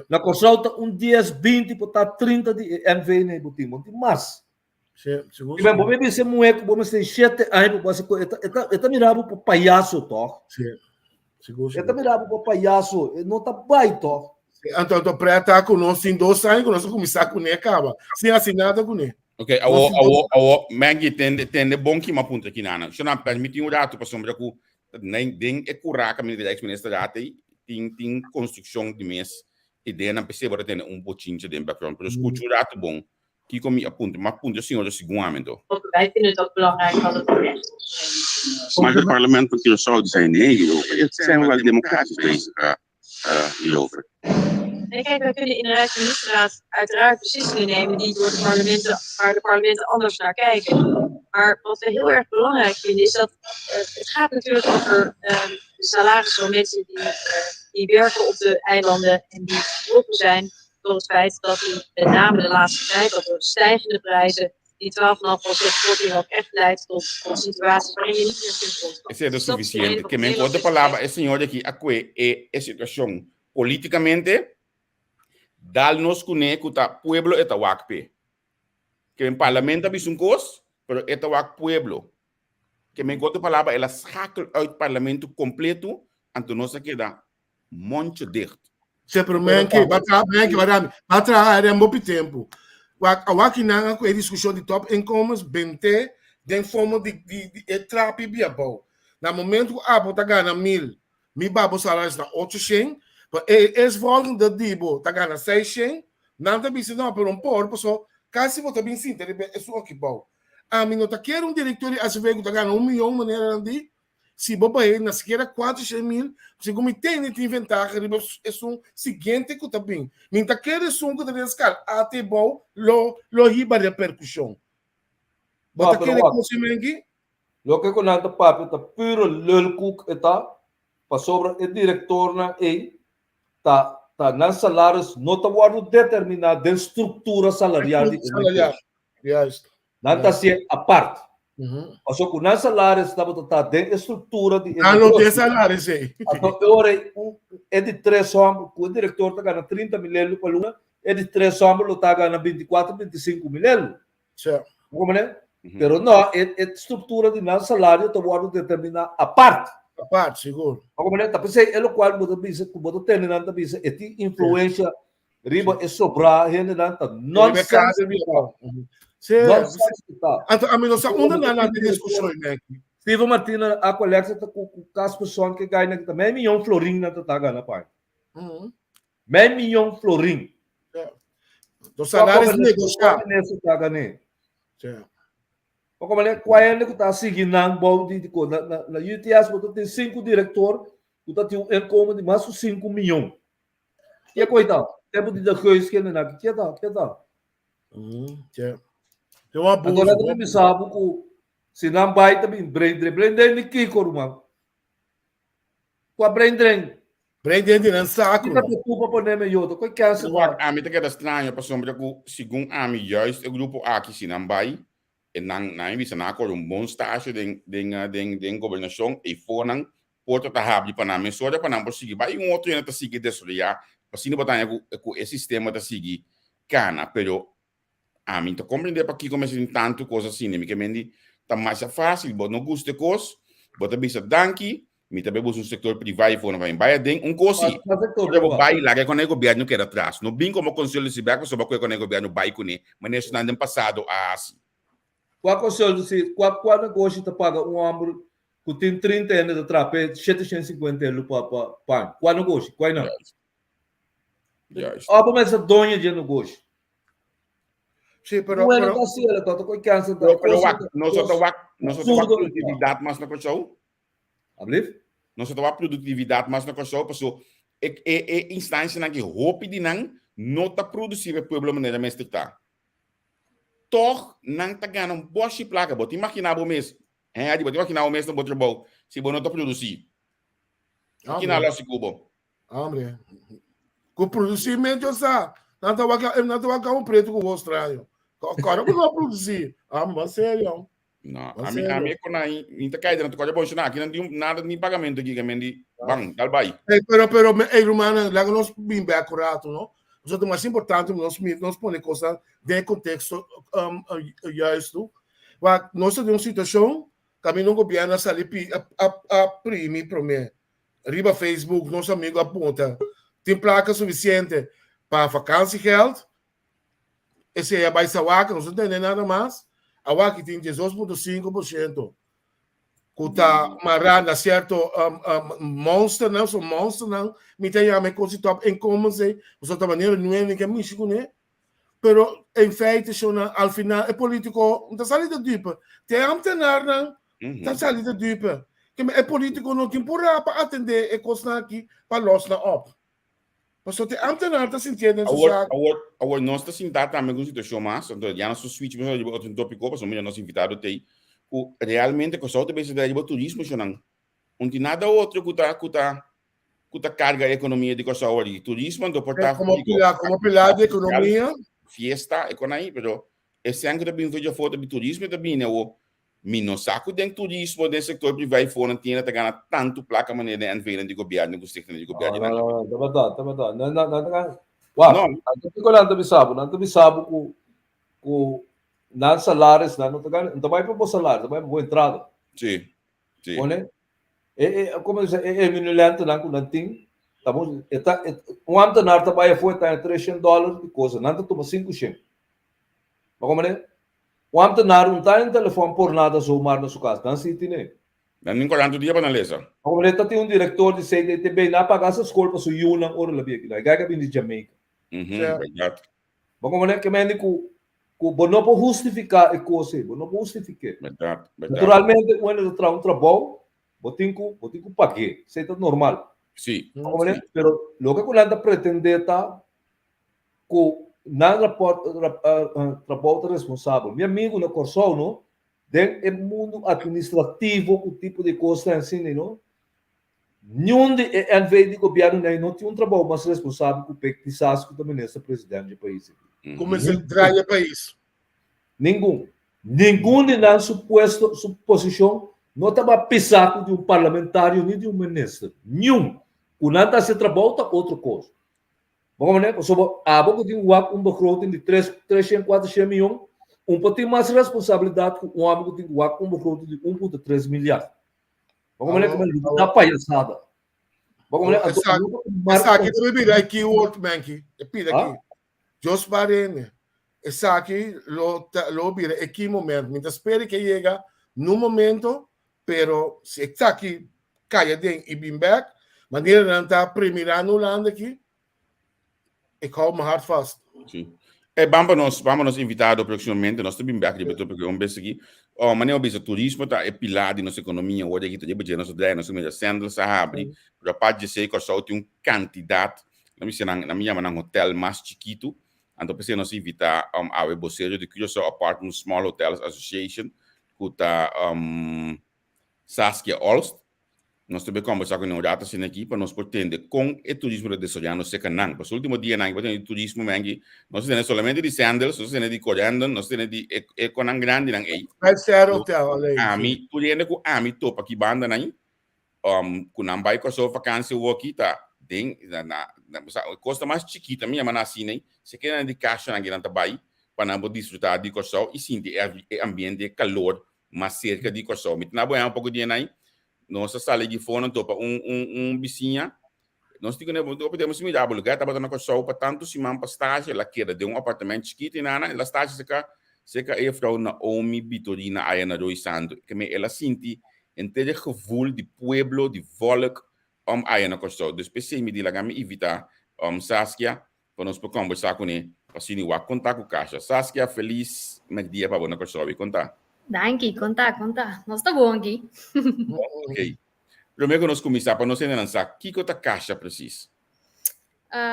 Na corso tá 10, 20, tá 30 de NV nem botimos, tem mais. Seguro. E bem, vamos ver se moeco, vamos ter 7 anos para você, é mirado para palhaço, toh. Sim. Seguro. É mirado para palhaço, não tá baito. Então, tô preta conosco em 2 anos, conosco começar com ele acaba. Sem assinada com ele. Ok, Maggie tende bom que uma ponta aqui nana. Se não permite um dato para sombra que nem den é curar caminho de ex-ministro data tem construção de mês e de na perceba tem botinho de background, pero escuto o dato bom que comi apunte, maar apunte senhor segundo. Wij vinden het ook belangrijk dat het recht is. Maar het parlement van Curaçao zijn nee hierover. Het zijn we wel democratisch bezig hierover. Nee, kijk, wij kunnen in de Rijksministerraad uiteraard beslissingen nemen die door waar de parlementen anders naar kijken. Maar wat we heel erg belangrijk vinden is dat het gaat natuurlijk over de salarissen van mensen die werken op de eilanden en die getroffen zijn door het feit dat die met name de laatste tijd, dat door de stijgende prijzen, die 12,5% korting ook echt leidt tot situaties waarin je niet meer kunt kosten. Isso é suficiente. Que me encontre palavra é senhor aqui aqui é situação politicamente dá-nos conhecer que o pueblo é tawakpe. Que o parlamento é um coisa, pero é tawak pueblo. Que me encontre palavra ela schakel uit o parlamento completo, então nós aqui dá monte dicht. Sempre que vai trabalhar um bom tempo. Aqui não é discussão de top incomes, bente, de forma de trapi biabou. No momento que a bota ganha 1.000, mi babo salário na 800, es volgende dibo tá ganha 600, não tá bem não por por só, caso você bem sim, é só que bom. A mim não tá quer diretor a se ver que tá ganha 1 milhão maneira de se boba ele na sequer 400.000, se como tem de inventar, é seguinte que tá bem. Mim tá quer som que deve escal até bom lo riba de percussão. Bota quer consumir aqui? Lo que con anta papi tá puro lulcook eta pa sobra o diretor na tá na salários não tá guardo determinado de estrutura salarial de Yes. não tá se a parte. Passou com nas salários estava tá de estrutura de não tem salário sei. Agora é de 3 homens, o diretor tá ganhando 30 mil por ano, é de 3 homens tá ganhando 24, 25 mil. Certo. Como é? Pero não, é estrutura de não salário tá guardo determinar a parte. A parte, seguro. Como é? Tá pensei, é o qual você bisa, você tem nada bisa, é de influência riba é sobrar, gente não tá nonsense. Então, a mim não sabe onde não tem discussão aqui. Steve Martina, a colega tá com as pessoas que ganham aqui também, milhão florim na tá ganhando, pai. Meio milhão florim. Dos salários negociados. Nesse tá ganhando. Certo. Como é qual é que está seguindo na UTS, você tem 5 diretores, você tem income de mais de 5 milhões. E é coitado, tempo de dar coisas que não é que tá. Tem uma agora também sabe que se não vai também Brandon de que coruma. Com a Brandon de lançar que tu para poner melhor, com que essa. A mim tá que é estranho, para sombra que segundo a mim juist o grupo aqui se não vai e não visa na com bom estágio de governação e foram porto tá rápido para nós, só para não seguir, vai outro ainda tá seguir desse dia, assim não botar com esse sistema tá seguir, cana, pero a mim tá compreender para que começa em tanto coisa assim, né, que mendi tá mais fácil, but não custa coisa, bota bisa danki, me também busca um setor privado e vai embora tem coisa, vai lá que quando o governo quer atrás, não bem como conselho de ciber, só para quando o governo vai com ele, mas nesse ano passado assim. Qual conselho se qual negócio tá paga homem que tem 30 anos de trape 750 euros para qual negócio, qual não? Ó, mas a dona de negócio. Sim, pero Bueno, assim, ela tá com câncer da nós só produtividade mais na coisa. Ablief? Nós só produtividade mais na coisa, pessoal. Instância na que roupa de não tá produzindo problema na domestica. Toch não tá ganhando boa placa, bot imaginar o mês. É, bot imaginar o mês no botrbal, se não tá produzir. Aqui na loja cubo. Hombre. Com produzimento já não tá um preto com o Austrália. Cara, não produzir. Mas sério. Não, a minha quando aí tá caindo, não tá bom chorar, aqui não tem nada nem pagamento aqui, que mendi, bang, dal vai. Pero romana, lá nós bem accurato, não? O mais importante nós põe coisa de contexto justo. Nós temos uma situação que não governo sair a primi para mim. Riba Facebook, nosso amigo aponta, tem placa suficiente para vacância geld. Esse é a baixa vaca, não tem nada mais. A vaca tem 18,5%. Que está marrando certo monstro, não são monstros, não. Me tem a minha coisa top em como se, de outra maneira, não é ninguém místico, né? Pero, em feito, ao final, é político, não está salido de dupe. Tem a antenar, não? Está salido de dupe. É político, não tem por para atender a coisa aqui, para los na op. Mas só tem a antenar, está sentindo essa saca. Agora, nós estamos sentados também com a situação mais, então, já nosso switch, mas outro tópico, mas o nosso invitado tem realmente com só também se dá de turismo não tem nada outro que tá carga a economia de coisa hoje turismo do portar como pilar de economia fiesta economia pero esse ano também vejo foto de turismo também né o mino saco de turismo do setor privado fora tinha tá ganhando tanto placa maneira de enviar de governo do setor de governo tá verdade não não sabe com não salários, não vai para o salário, vai para a entrada. Sim. Olha, como eu disse, minulento não tem, estamos, um antenar trabalha foi tá $300 de coisa, não toma 500. Mas como é? Um antenar não tá em telefone por nada só mar na sua casa, não se tem. Não nem 40 dias para analisar. Como é? Tá tem um diretor de CDTB na pagar essas coisas para o Yunnan ou lá bem aqui, gaga bem de Jamaica. Verdade. Mas como é que me digo não pode justificar a coisa, não pode justificar. Verdade. Naturalmente, quando eu trabalho um trabalho, eu tenho que pagar, isso é normal. Sim. Mas o que ela pretende é que nada trabalho responsável. Meu amigo no Corsol, não? Tem o mundo administrativo, o tipo de coisa assim, não? Nenhum em vez de governo não tem um trabalho mais responsável que o PEC que também é o presidente do país. Como se trai o país? Nenhum de na suposição não estava pisado de um parlamentário nem de um ministro. Nenhum. O nada se trabalha outra coisa. Vamos ver, sobre a boca de um begroting de 300 milhões, pouquinho mais responsabilidade que um homem que tem um begroting de 1,3 milhar. Vamos ver como ele dá palhaçada. Vamos ver. Essa aqui também vira aqui o outro banco. Pira aqui. Jos Barene. Essa aqui lo vira aqui momento. Mientras espere que llega no momento, pero se está aqui caia den e bem back, maneira não está primeira no land aqui. Ik hou mijn hart vast. Sim. Vamos invitado proximamente, nós estamos bem aqui, porque um beijo aqui. Maneira de turismo tá é pilar de nossa economia, hoje aqui também porque nós temos nossa sandal sabe, para parte ser que só tem quantidade, na minha um hotel mais chiquito, então pensei nós invitar a vocês de que só Apartment Small Hotels Association, que tá Saskia Olst. Nós também conversamos com o data sem aqui para nós pretender com o turismo de Soriano se canang. Para o último dia nang, para o turismo mangi, nós temos somente de sandals, nós temos de corando, nós temos de econang grande nang aí. Vai ser hotel ali. Ami, tu lembra com ami topa aqui banda nang? kunang bay ko so vakansie wo kita ding na costa mais chiquita minha mana assim nem se quer de caixa na grande bay para não desfrutar de costa e sim de ambiente de calor mas cerca de costa mit na boa pouco de aí nossa sala de fone topa vizinha nós podemos me dar lugar tá botando costa para tanto se man pastage la queda de apartamento chiquito nana la stage seca e vrouw Naomi Bitorina Ayana Roisando que me ela sinti en het gevoel die pueblo die volk Ayana Costa dus PC me la gami invita Saskia para nos conversar com ele assim o contar com caixa Saskia feliz met dia para bona Costa vi contar Danke, conta. Nós tá bom aqui. ok primeiro nós começar para nós lançar que cota caixa precis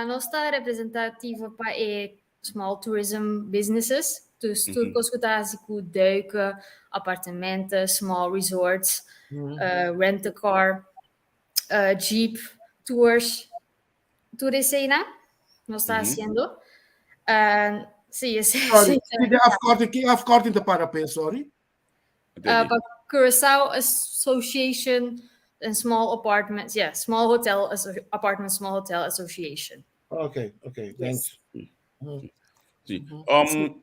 Nós tá representativo para small tourism businesses. Dus turcos que tá assim com duiken, apartamentos, small resorts, rent a car, jeep tours, tudo isso aí, né? Nós tá fazendo. Sim. Sorry, que afkorting te parapen, sorry? Para Curaçao Association and Small Apartments, Small Hotel Apartment Small Hotel Association. Okay, thanks. Sim.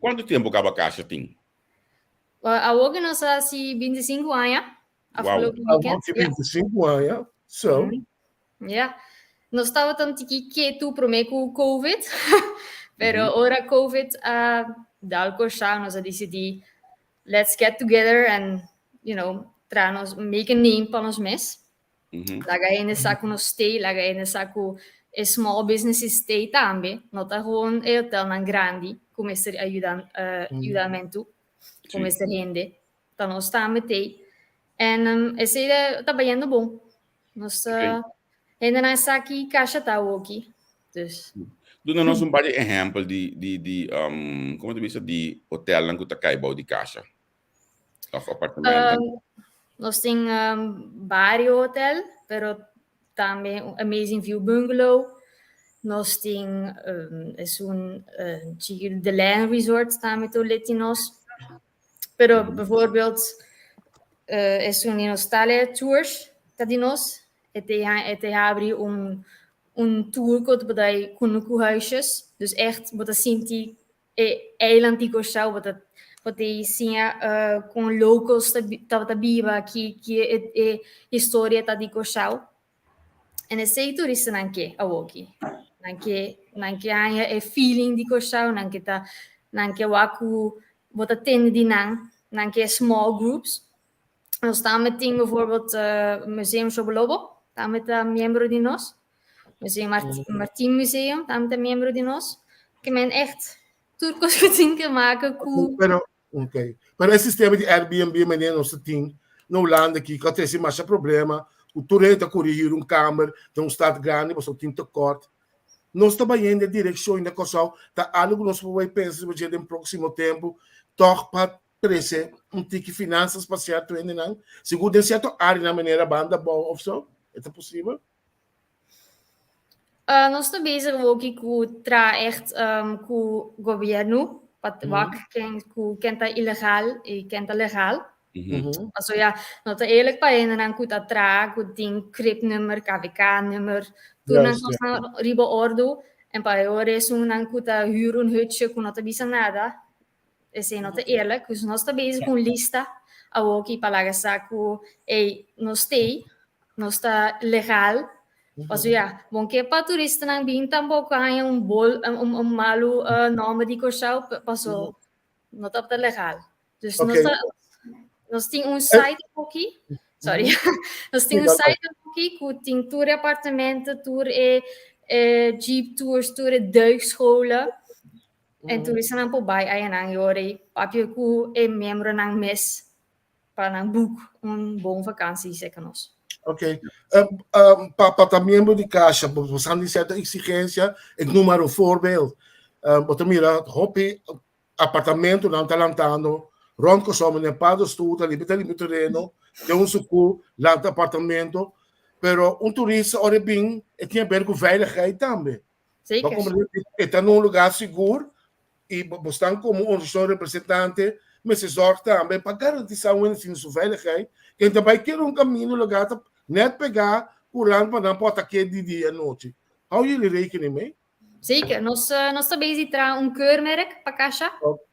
Quanto tempo cada caixa tem? Agora nós há 25 anos. Afgelopen Wow. weekend. 25 anos, so. Nós estava tanto que tu prometo com o COVID, pero ora COVID dal Curaçao nós decidi let's get together and try nos make a name para nos mes. Laga ainda saco nos stay, laga ainda saco small businesses stay também, não tá gewoon hotel na grande, como esse ajudamento, como esse rende, tá nós também tem, e esse tá bem bom, nós ainda não sabe que caixa tá aqui, dus. Dá-nos um bom exemplo de como tu disse, de hotel lá que tu caiba de caixa, of apartamento. Nós temos vários hotéis, pero também Amazing View Bungalow. Nós temos The Land Resort também to letinos. Pero bijvoorbeeld Nostalgia Tours dat nós te abrir tour que bedai com huisjes. Dus echt wat sinti eiland die Curaçao wat die sia com locals tá biba que é história tá de Curaçao. En esse turista nanke awoki. Nanke aya feeling di Curaçao, nanke waku wat attende di nanke small groups. Nós estamos bijvoorbeeld Museum Sobolobo, tá met membro de nós. Museum Martin Museum, tá met membro de nós. Que men echt turcos que tem que maken com Pero esse sistema de Airbnb menino nós tem no Holanda que acontece mais problema. O turista corrigir câmera, tem estado grande, mas tem corte. Nós trabalhando em direção da Curaçao, tá algo nós vamos pensar no próximo tempo, toch para crescer tique finanças para certo ainda não. Segundo em certa área na maneira banda bom ou só, é possível? Nós estamos bezig ook com echt com o governo, wat kent illegaal e kent legal. Also nós eerlijk bij en dan kunt dat com ding CRIP-nummer, KVK-nummer, toen dan kost riba ordo en bij ore dan kunt huur een hutje, kun dat bisa nada. Is não te eerlijk, dus nós estamos bezig com lista, ook para saco nós está legal. Also bom que para turista não bem tampouco há malu nome de Curaçao, passou não está legal. Dus nós temos site aqui, sorry, nós temos site aqui que tem tour apartamento, tour jeep tours, tour duikscholen. En toeristen não po bij ayan jori, papje ku membro ng mes para boek bom vakantie zeker nós. Ok. Para membro de caixa, você tem certa exigência, eu número um voorbeeld. Você mira, hopi apartamento não está lantando, rond consumo nem para estudo, ali terreno, tem suco, lanta apartamento, pero turista ora bem, tem a ver com veiligheid também. Zeker. Está num lugar seguro e você está como representante, mas se zorga também para garantizar uma veiligheid. Quem também quer caminho lugar net pegar, curando para não pode aqui de dia e noite. Hou jullie rekening mee? Zeker. Nós também existe um keurmerk para caixa.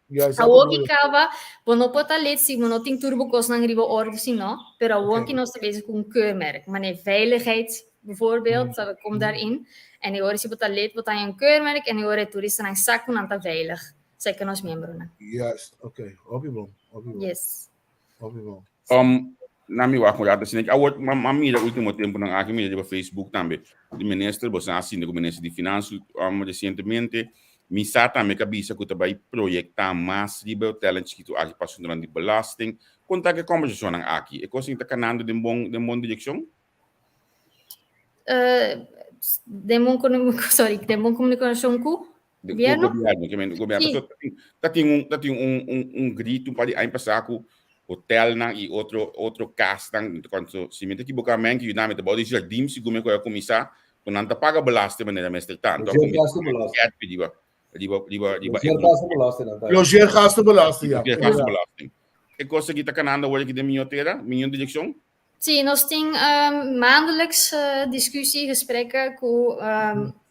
Juist, A dat woki bedoel ik. kava, não pode ler se não tem turbo kos na gribo orde sim, não. Pero a woki nós também bezig com keurmerk. Maar nee, veiligheid bijvoorbeeld, dat komt daarin. En die horen se botar ler, botar een keurmerk en die horen toeristen aan zak en aan veilig. Zeker nos membros, né? Juist, oké. Obvio. Yes. Obvio. Na mi wako yata sinek awot mamira último tempo na aqui mídia de Facebook também do ministro você assim do ministro de finanças recentemente me sata me cabeça que também projetar mais riba talent que tu aqui passando durante belasting conta que conversação aqui e coisa está canando de bom direção De bom comunicação com governo que governo tá tem grito para aí passar com hotel na e outro castan quando se mete que boca men que dá me body jardim se como é começar quando não paga belasting maneira mestre tanto Logeer gastenbelasting, ja. E coisa que está canando hoje que de minha direção Sim, nós temos maandelijks discussie, gesprekken com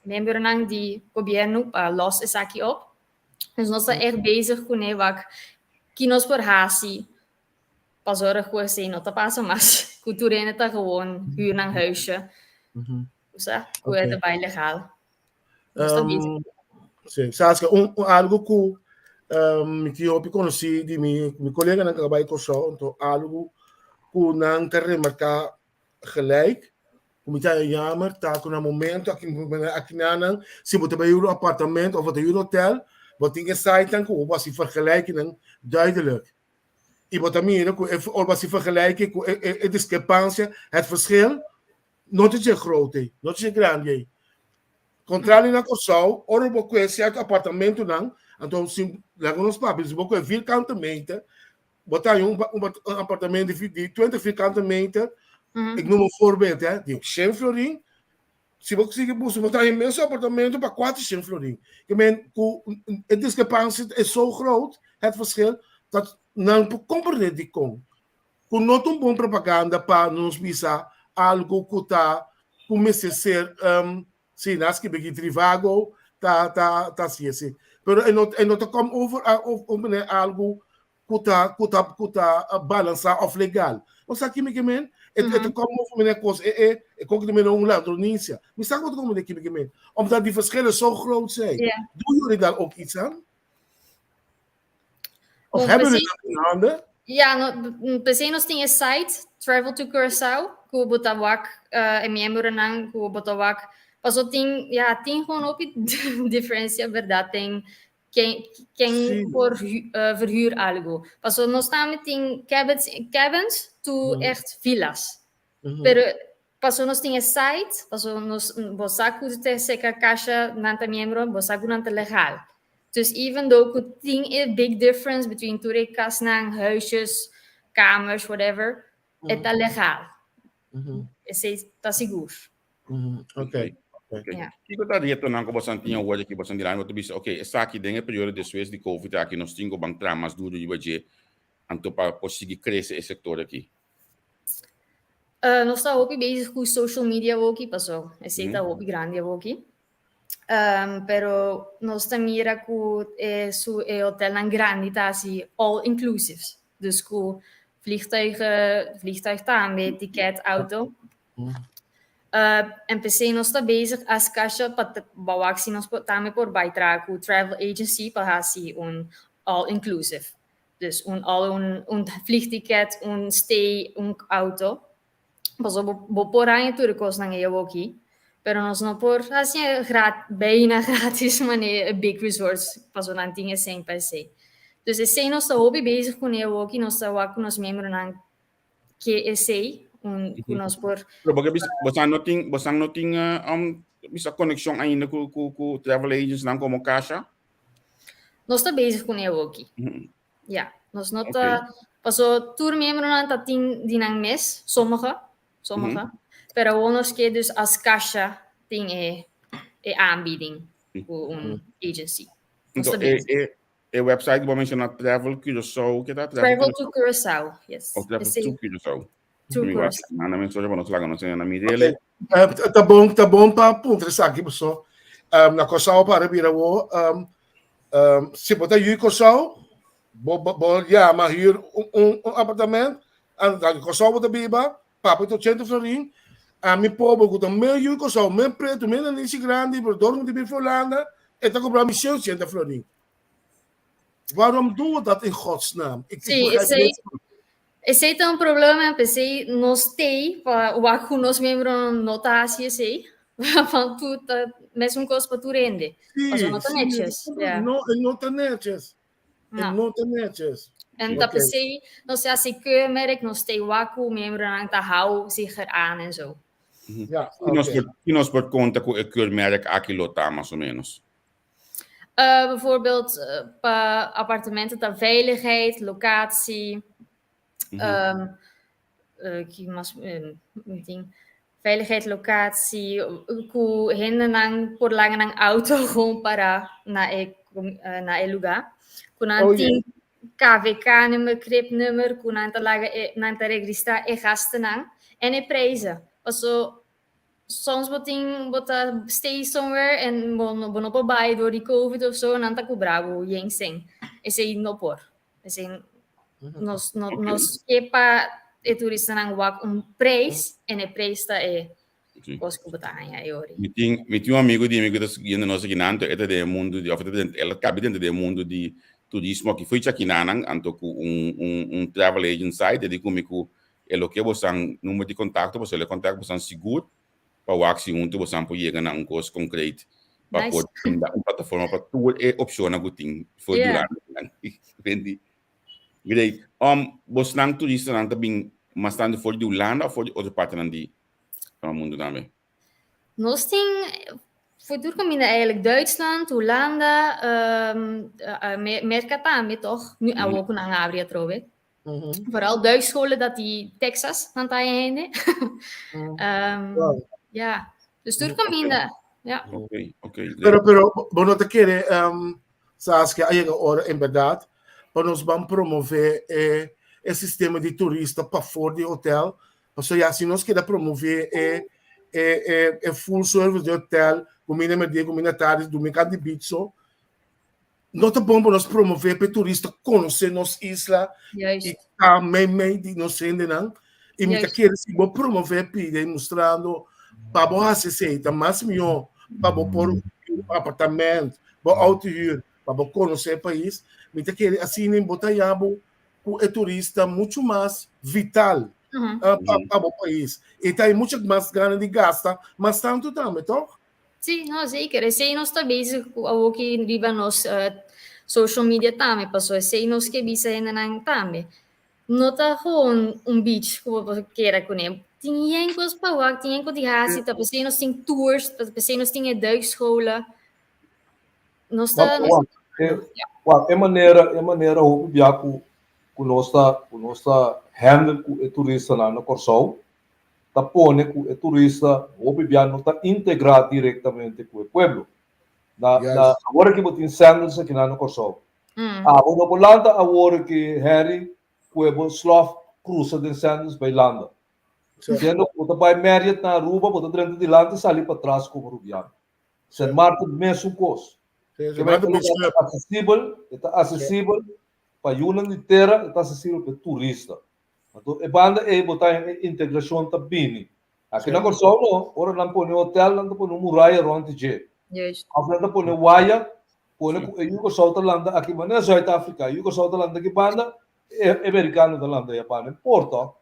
membros die governo los is aqui op. Dus nós estamos echt bezig com wat que nós por hasi pas zorg voor zijn not passa mas cultura está gewoon huur een huisje. Dus hoe het erbij legal. Sim, Saskia, algo que eu conheci de meu colega na trabalho com o então algo que não quer remarcar gelijk. Como está jammer, está com um momento aqui na se você bij jullie appartement of bij jullie hotel, wat dingen site dan ko was die vergelijking duidelijk. Je moet dan was die vergelijking de discrepantie, het verschil, nooit is groot, nooit is grande. Controle na Curaçao, ora bo conhece certo apartamento não, então se lá nos papéis, se você vierkante meter, botar um apartamento de 20 vierkante meter, ik noem een voorbeeld, hè, die 100 florin. Se você conseguir botar um imenso apartamento para 400 florin. Ik meen, a discrepantie is zo groot, het verschil, dat não compreende die com. Com not een bom propaganda para nos visar algo que está começa a ser sim, acho que bem trivago tá assim. Pero eu não como over algo que tá balançar of legal. Mas aqui me quemen, é como over uma coisa, é como que me não ladronícia. Me sabe wat como que me quemen? Omdat die verschillen zo groot zijn. Doen jullie daar ook iets aan? Of hebben jullie dat in handen? Ja, PC nós tem site Travel to Curaçao, que botawak membro nang que botawak. Paso tem gewoon ook diferença, verdade, tem quem por verhuur algo. Paso nós também tem cabins to echt villas. Pero paso nós tem site, paso nós bosaku te seca caixa nanta membro, bosaku nanta legal. Dus even though could think a big difference between turekas nang huisjes, kamers, whatever, het is legal. Está seguro. Ok. E que tá dito não que você tinha hoje aqui você dirá no tudo ok essa aqui dentro do período de suas de covid aqui nós temos bang tramas duro de hoje anto para conseguir crescer esse setor aqui. Nós estamos ook bezig com social media ook, paso. Está ook grande ook. Pero nós mira que su hotel nan grande tá assim all inclusive. Dus com vliegtuig também, ticket, auto. En PC nós está bezig as caixa para bawak si nós também por bijdragen com travel agency para assim all inclusive. Dus vliegticket, stay, auto. Pas op por aí tudo coisa nan eu aqui. Pero nós não por assim bijna gratis, maar big resorts pas não tinha sem PC. Dus esse nós está hobby bezig com eu aqui, nós está com os membros nan que esse nós por. Porque você não tinha bisa conexão ainda com travel agents nan como caixa? Nós está bezig com eu aqui. Ja, nós não tá passou tour membro nan tá die nan mes, sommige. Pero ons que dus als caixa tem aanbieding voor een agency. Então, é website que vou mencionar Travel Curaçao, que tá Travel to Curaçao, yes. Travel to Curaçao. Mi True was Corazon. na namin soja pa no slaga no sa na mi dele. Tá bom para interessar aqui, pessoal. Na Corsal para Birawo, se botar aí Corsal, mas hier apartamento, na Corsal bota biba, papo to 100 florin, a mi povo com meio Corsal, meio preto, meio nesse grande, por dormir de Bifolanda, e tá comprando 100 florin. Waarom doen we dat in godsnaam? Sim, esse aí tem um problema, pensei, nós tem, para o acu nós membros notácia, sei, para tu, mesmo coisa para tu rende. Mas não tá netjes. Não tá netjes. Não tá netjes. En dat pensei, nós assim que merk, nós tem o acu membro aan te hou zich eraan en zo. Ja, E nós por conta com o keurmerk aquilo tá mais ou menos. Bijvoorbeeld appartementen, de veiligheid, locatie. Veiligheid, locatie, ku hinder nang por lang ng auto gewoon para na e lugar. Kuna ting KVK nummer, CRIP nummer, kuna nang te registra e gasten nang en e prijzen. Also soms wat stay somewhere en bon op bij door die COVID of zo, en dan tak bravo jensing. Is ei no por. Is ei nos kepa e turista nang wak prijs en e prijs ta e cos ku betanya e ori. Mi tinha amigo da seguindo nosso guinanto é de mundo de ela cabe dentro do mundo de turismo que foi aqui nanang anto com travel agent site de comigo elo que você número de contato você le contato você seguro para o axi junto você pode chegar na coisa concreto para poder dar uma plataforma para tudo é opção na gutin foi durante vendi great você não turista não também mas tanto for de Holanda ou for de outra parte van het mundo também. Nós tem futuro caminho eigenlijk Duitsland, Hollanda, Amerika também toch? Nu ook naar Gabriel trouwens. Vooral Duits scholen dat die Texas aan het einde. Ja, dus door caminho. Ja. Okay. Pero bueno te quiere sabes que hay ahora en verdad para nos van promover el sistema de turista para fora de hotel. O sea, si nos queda promover full service de hotel, comida media, comida tarde, domingo de bicho. Não tá bom para nós promover para turista conhecer nossa isla e também de nós ainda não. E me querer se vou promover para mostrando para boa receita, mas melhor para pôr apartamento, para autohuur, para conhecer o país. Me querer assim nem botar o turista muito mais vital. Para o país. E tem muito mais ganas de gastar, mas tanto também, toch? Sim, não, zeker. E sei nós tá bezig ook in riba nos social media também, passou. Sei nós que bisa ainda não também. Não tá gewoon beach como queira com ele. Tinha coisas para lá, tinha coisas de raça, tá pensei nós tem tours, tá pensei nós tem duikscholen. Nós tá é maneira o biaco conosco handle com o turista na Corsol, tá pone com o turista o biano tá integrar diretamente com o pueblo. Agora que botin sandals aqui na Corsol. O no Holanda agora que Harry pueblo Slav cruza de sandals bailando. Sendo que o vai Marriott na Aruba, bota dentro de lá e sai para trás como rubiano. Saint Martin mesmo coisa. Está acessível para a União inteira, está acessível para turista. Então, a banda é botar em integração também. Aqui na Corsol, não. Ora, não põe hotel, não põe muralha around the Agora, não põe waia, põe o Corsol da Landa, aqui, mas não é Zuid-África. O Corsol da Landa, que banda, é americano da Landa, Japão. Porto,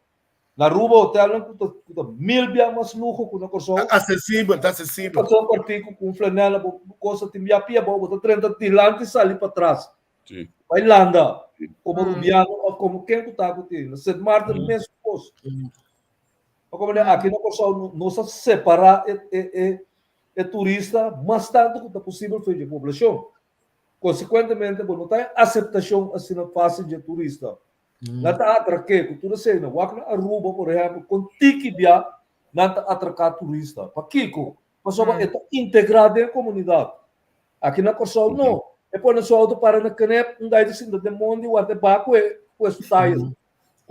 na Aruba, hotel, não puta 1000 bia mais luxo com na Corsol. Acessível. Passou um partido com flanela, coisa, tem minha pia, bota 30 de lá e sai para trás. Bailando. Como rubiano ou como quem está contigo. Saint Martin mesmo coisa. Como aqui na Corsol não se separar é turista, mas tanto quanto possível foi de população. Consequentemente, não tem aceitação assim na fase de turista. Não está atraque, cultura cena. Wakna Aruba, por exemplo, com tiki bia, não está atracar turista. Para Kiko, mas só está integrado em comunidade. Aqui na Corsol não. E poi non so auto para na canep, un dai di sinda de mondi, guarda ba que os tais.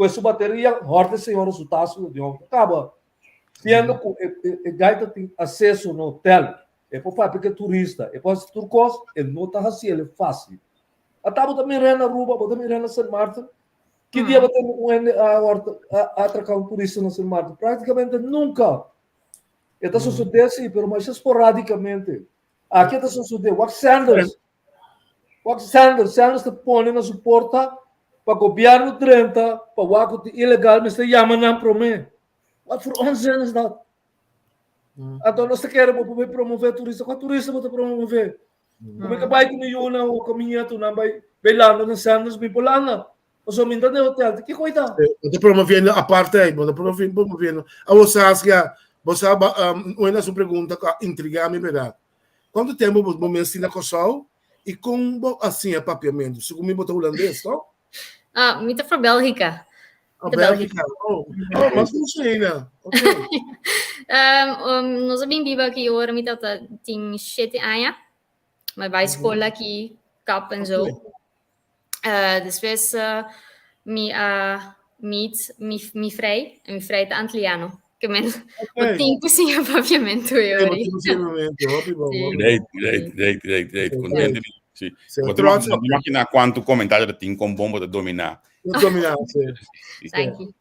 com essa bateria, horta senhor resultado de ontem. Acaba. Sendo que o gaita tem acesso no hotel, é para fazer porque turista, é para se turcos, ele não está assim, ele é fácil. Até você também rena Aruba, você também rena São Martin. Que dia você tem a atracar um turista no São Martin? Praticamente nunca. Está sucedendo assim, mas esporadicamente. Aqui está sucedendo. Sanders te põe na sua porta para o governo 30, para o ato ilegal, mas te chama não para mim. What for 11 anos dat? Então nós queremos promover turista, qual turista você promover? Como é que vai com Yuna ou caminho tu não vai lá no Sanders bipolana? Ou só minta no hotel, que coisa? Você promovendo a parte aí, você promovendo. A você acha você uma sua pergunta que intriga-me, verdade? Quanto tempo você me ensina com o e como assim é papiamento? Segundo me botou holandês, não? Muito para Bélgica. Bélgica. Mas não sei, né? Nós sabemos viver aqui agora, muito tem 7 anos, mas vai escola aqui, cap en zo. Depois, me vrij, en me vrij te Antliano. Que menos, o tempo sim é papiamento, eu Great. Contente. Sim. Vou imaginar quanto comentário tem com bomba de dominar. Dominar, sim. Thank you.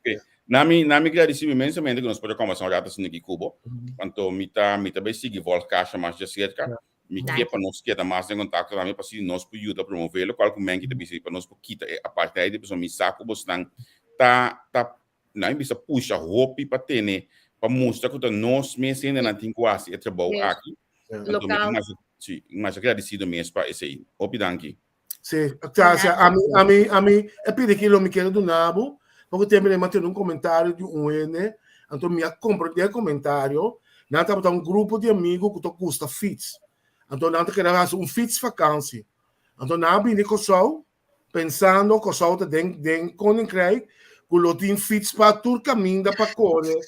Na minha agradecimento imensamente que nós podemos conversar já assim aqui Cuba. Quanto me tá bem seguir volta caixa mais de cerca. Me quer para nós que mais em contato também para se nós poder ajudar a promover qual que que também para nós quita a parte aí depois me saco bastante tá não bisa puxa roupa para ter né para mostrar que nós mesmo ainda não tem quase trabalho aqui. Local. Sim, mas agradecido mesmo para esse aí. Obrigado. Sim, a mim é pedir que eu me quero do nabo, porque também manter um comentário de N, então me compartilhar comentário, não tá botar um grupo de amigos que custa fits. Então não tá querendo fazer fits vacância. Então não vim com sol, pensando que o sol tem koninkrijk, que o tem fits para tur caminho para correr,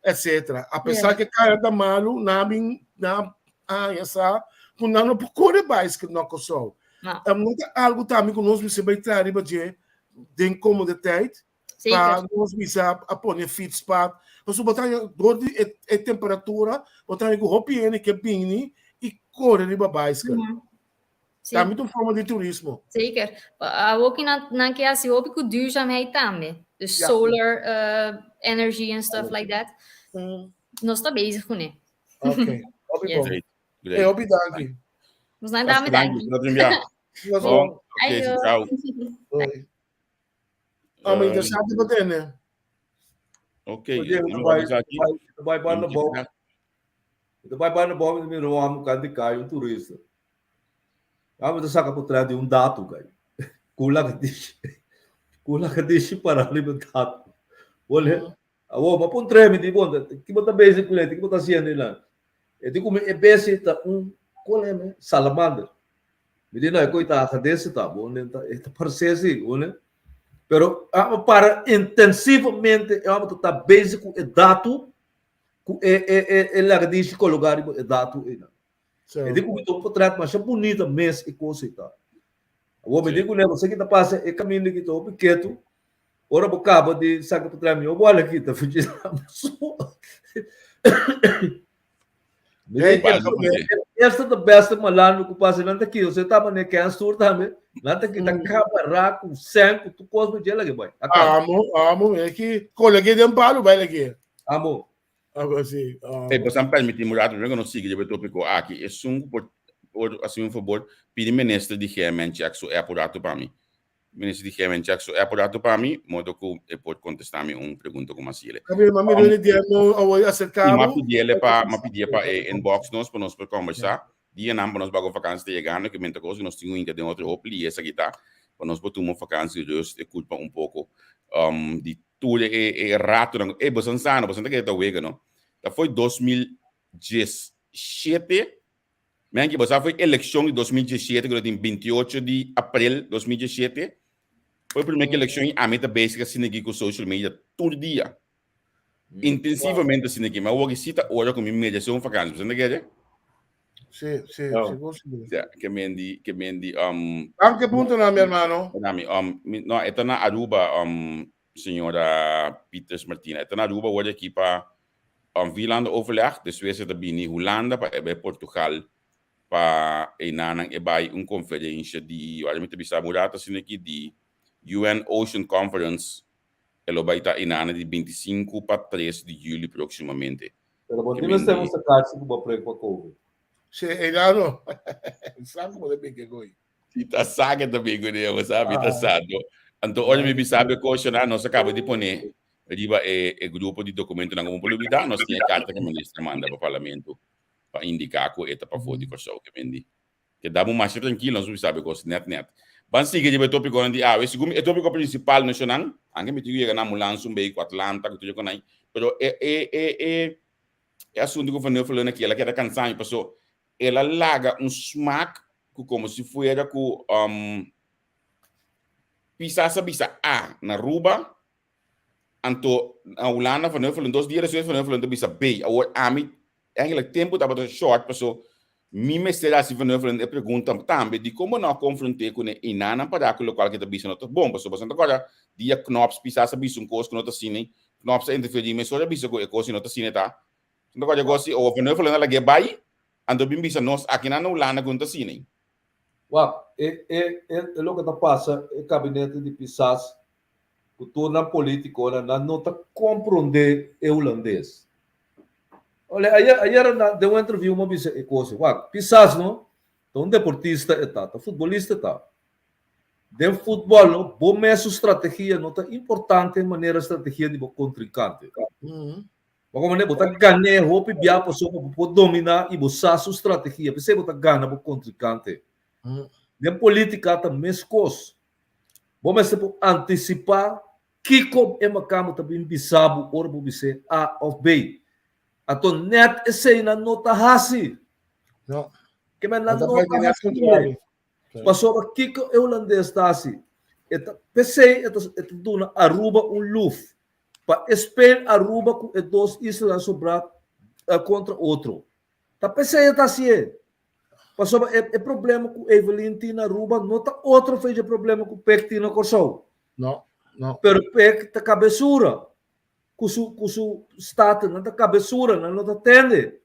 etc. Apesar que cara da malo, não vim essa que não por correr bicycle não com sol. Algo também que nós você vai trazer para de comodidade para nós bisa a pôr fits para você botar dor de temperatura botar com roupa que bini e correr riba bicycle. É muito forma de turismo. Zeker. Ook na que assim hoop com duurzaamheid também. Dus solar energy and stuff like that. Nós está bezig com né. Ok. Great. Obrigado. Nós não dá Dank. Bom, ok, tchau. Mas interessante para ter, né? Ok. Vai banda bom. Vai banda bom, me roa um bocado de caio, um turista. Mas saca por trás de um dado, cara. Kula que diz para ali o dado. Olha, mas põe treme de bom, que botar base com ele, que botar ciência lá. Eu digo, é base tá qual é, salamander. Me diz, não, coitado, desse tá bom, né? Tá parece assim, né? Pero para intensivamente, eu amo que tá básico é dado, é lá que diz que o lugar é dado, eu digo que estou por trás, mas é bonita mesmo e coisa e tal. Eu me digo, né, você que tá passando, é caminho que estou pequeno, ora por cabo de saca por trás, eu vou aqui, tá fugindo. Esta é a besta malandro que passa não aqui, você tá mas que ansur também, não tá aqui tá cabra com sangue, tu cosmo de lá que vai. Amo, é que colega de amparo vai aqui. Amo. Assim. Por exemplo, permitir mudar, eu não sei que eu tópico aqui, é assim um favor, pedir ministro de Germente que é apurado para mim. Ministro de Germente que é apurado para mim, modo que pode contestar-me uma pergunta como assim. Mas ele dia não acercar. Mas pedir para inbox nós para nós conversar. Dia não para nós bago vacância de chegando, que muita coisa nós temos ainda de outro opli e essa aqui tá. Para nós botar uma vacância de culpa um pouco de tudo é rato, é bastante que tá wega não. Da foi 2017. Mas que foi eleição de 2017, que tem 28 de abril de 2017. Foi a primeira eleição a meta básica assim aqui com social media todo dia. Intensivamente assim aqui, mas hoje cita hora com minha mediação vacância, você não quer? Sim, consegui. Que mendi ¿A qué punto no, mi hermano? No, esta na Aruba senhora Peters Martinez. Então, na Aruba, hoje aqui para Wieland overleg, dus we zitten binnen Holanda, bij Portugal, para Enanang bij een conferentie die, waar we te bisa murata sineki die UN Ocean Conference, elo bij ta Enanang di 25 para 3 de julho proximamente. Pero bom, nós temos a carta que vou pregar para Covid. Sim, Enano. Sabe como é que goi? Kita sakit também, guri, sabe? Kita sado. Então, hoje me sabe questionar, nós acabamos de poner riba o grupo de documento na comunidade, nós tínhamos carta que o ministro manda para o parlamento para indicar que é para foder com o que vendi. Que dá mais tranquilo, nós sabe que net. Mas se que o tópico onde esse o tópico principal nacional, anche me digo na mulança bem com Atlanta, que tudo com aí, pero é assunto que eu falei naquela que era cansado, passou ela larga smack como se fuera com pisasa bisa na Aruba. Anto na Holanda van Neufelen 2 dias depois van Neufelen bisa B. Eigenlijk tempo estava short, passou me será se van Neufelen e pergunta também de como não confrontei com Inana para aquele local que está bisa not bom, passou bastante agora dia knops pisasa bisa coisa que não está cine, knops interferir me só bisa com coisa não está cine tá. Então agora gosto o van Neufelen ela get by, ando bem bisa nós aqui na Holanda com tá cine. Uau, o que está passando é gabinete de pisas. Torna político não está compreender o holandês. Olha, ayer deu uma entrevista uma coisa, pisas não, então deportista está, futebolista está. De futebol não, bom mesmo estratégia não está importante maneira estratégia de contrincante. Como maneira botar ganhar roupa e a pessoa para dominar e botar sua estratégia, você botar ganhar para contrincante. De política está mesmo coisa. Vamos antecipar que como é uma cama também bisabo ou você A ou B. Então net esse na nota hasi. Não. Que mas na nota hasi. Passou aqui que o holandês está assim. Eta PC eta duna Aruba luft para espelhar Aruba com dois islas sobrar contra outro. Tá PC está assim. Passou é problema com Evelyn na Aruba, não tá outro fez problema com Pecti na Corsol. Não. Pero Pecti tá cabeçura. Com su status, não tá cabeçura, não tá tende.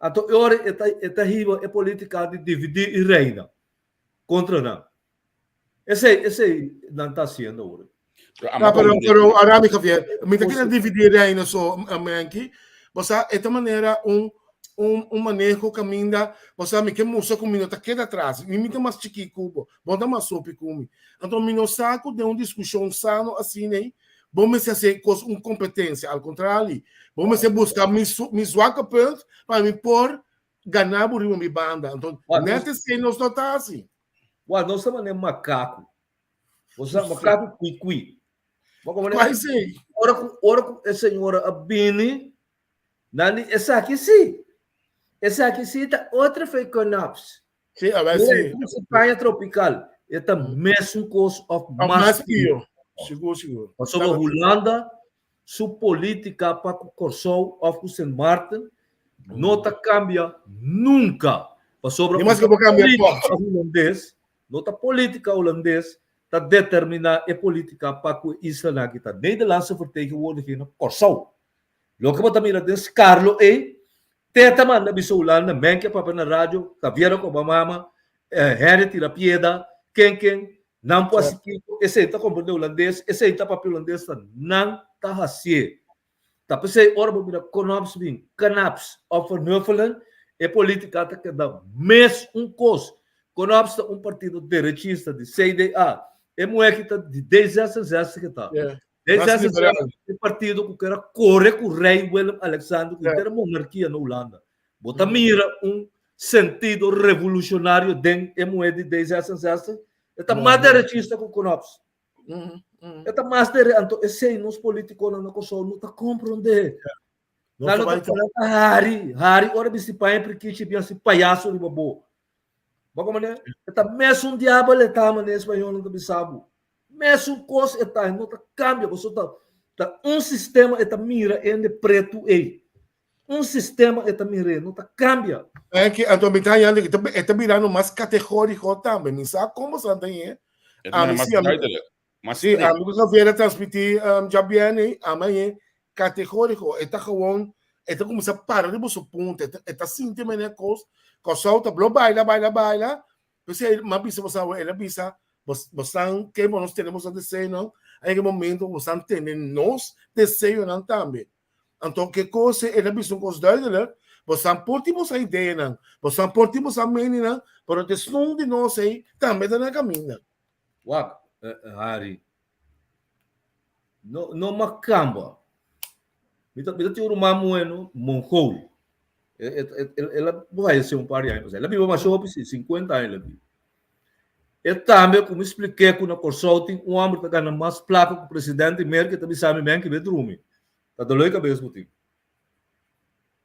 Então, agora é riba é política de dividir e reina. Contra não. Esse não tá sendo agora. Pero Arami Javier, me tá querendo dividir e reina só aqui. Você esta maneira manejo caminha, você me que moça comigo tá queda atrás, me tem mais chiqui cubo, bom dar mais sopa comigo. Então me no saco de uma discussão sano assim, né? Vamos ser com competência, ao contrário, vamos buscar me suaca ponto para me pôr ganhar por uma banda. Então, neta se nós não tá assim. Nós estamos nem macaco. Você macaco cui. Mas sim. Ora com a senhora Abini, nani essa aqui sim. Essa aqui cita outra foi Conaps. Sim, a ver se Espanha tropical. É também mesmo coisa of mais pior. Seguro. Sobre a Holanda, sua política para o Corsol of St. Martin não tá cambia nunca. Sobre a política holandês, não tá política holandês tá determinar a política para o Israel aqui tá. Nederlandse vertegenwoordiging no Corsol. Logo que também desse Carlo Teta man na bisulan na menke pa na radyo, kaviera ko mama, Harry tira pieda, ken não pode seguir esse está compreendendo holandês, esse está papel holandês não tá hasie. Tá pensei ora bobina Conaps bem, Canaps of Neufelen é política que dá mes cos. Conaps é partido direitista de CDA, é moeda que tá de 10 anos que tá. Esse é o partido que era corre com o rei Willem Alexander, que era monarquia na Holanda. Bota mira sentido revolucionário dentro da moeda de 10 anos. Está mais direitista que o Conaps. Está mais direitista. Então, esse nos políticos não está compreendendo. Não está falando Harry, ora se pai porque tinha esse palhaço de bobo. Mas como é? Está mesmo diabo ele está em espanhol não sabe. Mesmo coisa está não está cambia, você tá sistema está mira de preto sistema está mira não está cambia. É que a tua metade está virando mais categórico também, não sabe como se tem Mas Sim, a minha governo transmitir já bem amanhã categórico, está gewoon, está começa a parar de você ponto, está sentindo né coisa, solta, blá baila, você mas bisa você ela bisa, você que nós temos a desejo não, em que momento você entende nós desejo não também, então que coisa ela bisa um coisa duidelijk, você portimos a ideia não, você portimos a mente não, para o destino de nós aí também está na caminho. Wak, Hari, no macamba. Mita tinha uma moeno Mongol. Ela vai ser par de anos. Ela vive mais ou 50 anos. E também, como expliquei com a consulting, homem que está ganhando mais placa que o presidente Merkel também sabe bem que vai dormir. Está dolendo a cabeça, motivo.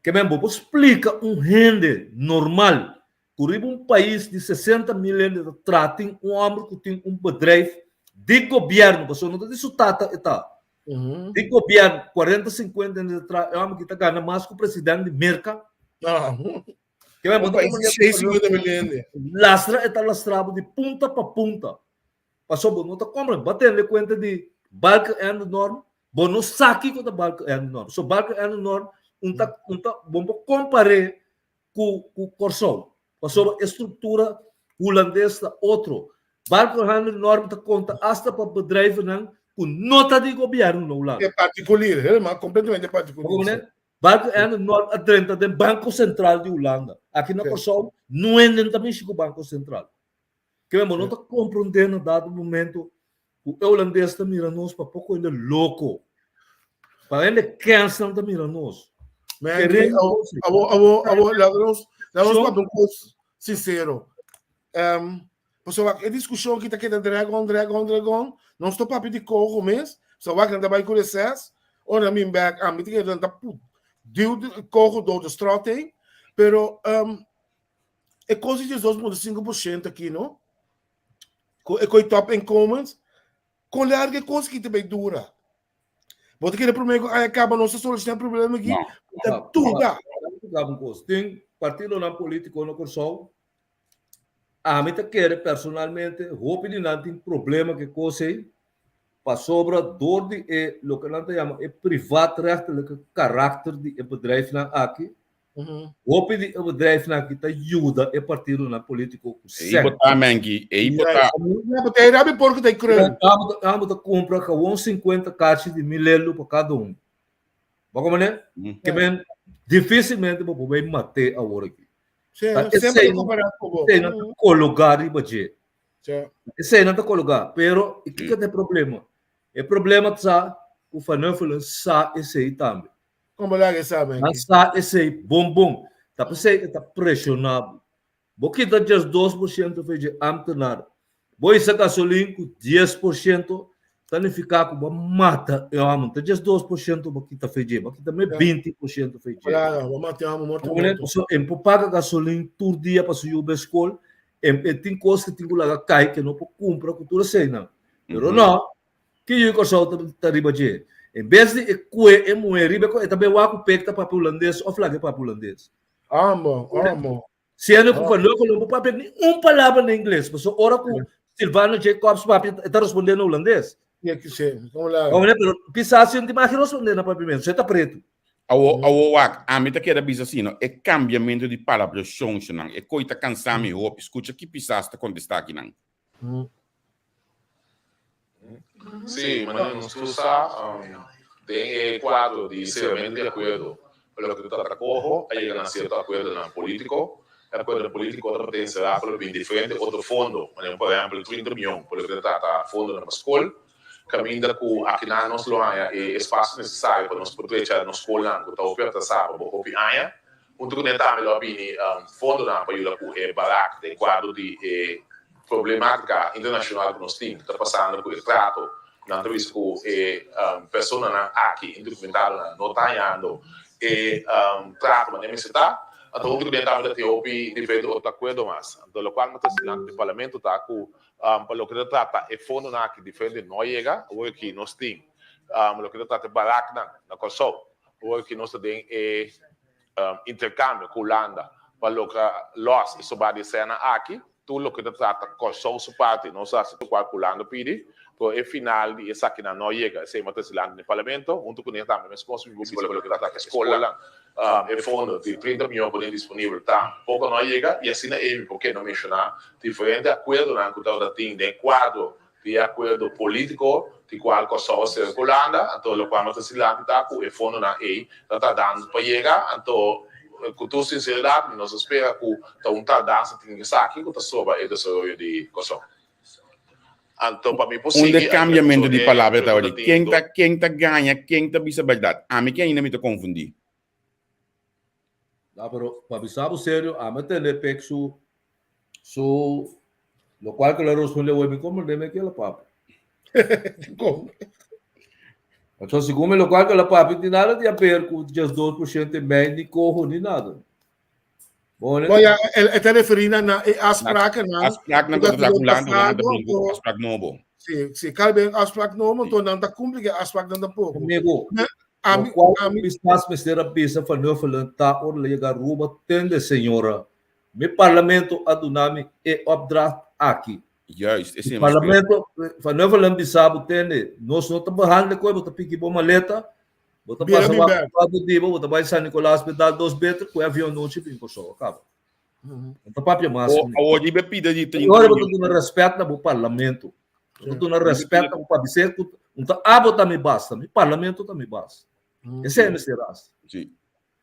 Que bem, vou explicar gente normal. Curiba país de 60 milhões de tratem homem que tem bedrijf de governo, você não está de sutata eta. De governo 40, 50 anos de tratem homem que está ganhando mais que o presidente de Merkel. Que bem, Um país de 50 milhões. Lastra está lastrado de ponta para ponta. Passou bom, não está comprando, batendo conta de Balkan and Norm, bom não saque com a Balkan and Norm. So Balkan and Norm, bom comparar com o Corsol. Passou a estrutura holandesa outro. Balkan and Norm está conta hasta para bedrijven com nota de governo no Holanda. É particular, mas completamente particular. Balkan and Norm adrenta do Banco Central de Holanda. Aqui na Corsol não é nem também o Banco Central. Que mesmo não está compreendendo dado momento o holandês está mirando nós para pouco ele louco. Para ele cansa está mirando nós. Nós para um curso sincero. Pessoal, a discussão que está aqui da Dragon, não estou para pedir corro mesmo. Só vai cantar vai com licença. Ora, mim back, me tem que cantar corro do straat, pero é coisa de 2,5% aqui, não? É com top incomes, com larga coisa que também dura. Você quer primeiro acaba nossa solução problema aqui? Tudo. Tem partido na política no Corsol. A mim quer personalmente, opinião não tem problema que coisa para sobra dor de o que nós chamamos é privado rechtelijk caráter de bedrijf na aqui. Hoop die het bedrijf na kita ajuda e partido na político. E botar mengi, e botar. Botar porque tem crânio. Vamos comprar com 50 caixas de milelo para cada um. Vamos né? Que bem dificilmente vou poder matar a hora aqui. Sempre comparar com você. Não colocar e budget. Esse não está colocar, pero o que é o problema? O problema está o fanafel sa esse aí também. Como lá que sabe? Está esse bom. Tá pensando está pressionado. Porque está just 2% de amtenar. Boa essa gasolina com 10%, significa que mata eu amo. Está just 2% porque está feijão, porque também 20% feijão. Claro, vamos matar amo morto. So em paga gasolina todo dia para subir a escola, tem coisas que tem que lá cai que não pode comprar cultura cena. Pero não, que eu gosto de riba de em vez de que moer riba é também o aco pecta para holandês ou flag para holandês. Amo. Se é no que falou com o papel nem palavra em inglês, mas ora com Silvano Jacobs papel está respondendo holandês. É que sei, como lá. Como é, pero pisar não tem mais responder na papel mesmo, você está preto. A mim tá querendo dizer assim, é cambiamento de palavras choncho não, é coisa cansar me roupa, escuta que pisaste contestar aqui não. Sí, mas nos usa tem quadro de seriamente de acordo. Pelo que está cojo, aí ganha certo acordo na político, acordo político pertencerá para bem diferente outro fundo, por exemplo, 30 milhões, pelo que está fundo na escola, caminha com aqui na nós lá é espaço necessário para nós proteger nos escola, que está oferta sabe, o que há, que neta melhor bem fundo na para ir com é barato de quadro de problemática internacional que nós temos, está passando com o trato, na entrevista com pessoa aqui, documentada, não está indo, trato, mas nem se está, então o documentário da TOP depende de outra coisa, mas, então, o qual o parlamento está com, para o que trata, é fundo aqui, diferente, não chega, o que nós temos, o que trata, barato, na Kosovo, o que nós temos é intercâmbio com a Holanda, para o que nós, e sobre a cena aqui, tudo o que trata Kosovo, sua parte, não sei se qual Holanda pede, que é final de essa que não chega, se mata se lá no parlamento, junto com ele também, mas consumir pelo que está a escola, é fundo de 30 milhões por disponível, tá? Pouco não chega, e assim é porque não mencionar diferente acordo na que está de quadro de acordo político, de qual cosa circulando, então o qual mata se lá que está com o fundo na está dando para chegar, então com toda sinceridade, nós esperamos que a vontade dança tenha que estar aqui, que está sobre o desenvolvimento de cosa. Então, para mim, de cambiamento de palavra, tá, quem tá ganha, quem tá bisa verdade. A mim, quem ainda me tá confundir. Pero, para avisar sério, a mim tem pexo, lo qual que la responde hoje, como deme que ela papo. Então, segundo lo qual que ela papo, não tem nada de a ver com os 2% mais, nem corro, nem nada. Bom, ele está referindo a aspraca, não? Aspraca não está calculando, não está brincando, aspraca novo. Sim, cabe bem aspraca novo, então não está cumprindo, aspraca não está pouco. Amigo, a mim estás me ser a pista para não falar, tá, ou ligar rouba, tende senhora. Me parlamento adunami e opdracht aqui. Juist, é parlamento, para não falar bisabo, tende, nós não estamos barrando coisa, bota pique bom maleta, bota passa para o dia, bota vai San Nicolás, pedal 2 metros, com o avião não chega, só acaba. Então, papo é mais. Hoje, me pide de 30 agora, eu não respeito o parlamento. Eu não respeito o parlamento. Então, a bota me basta, o parlamento também basta. Esse é o serás. Sim.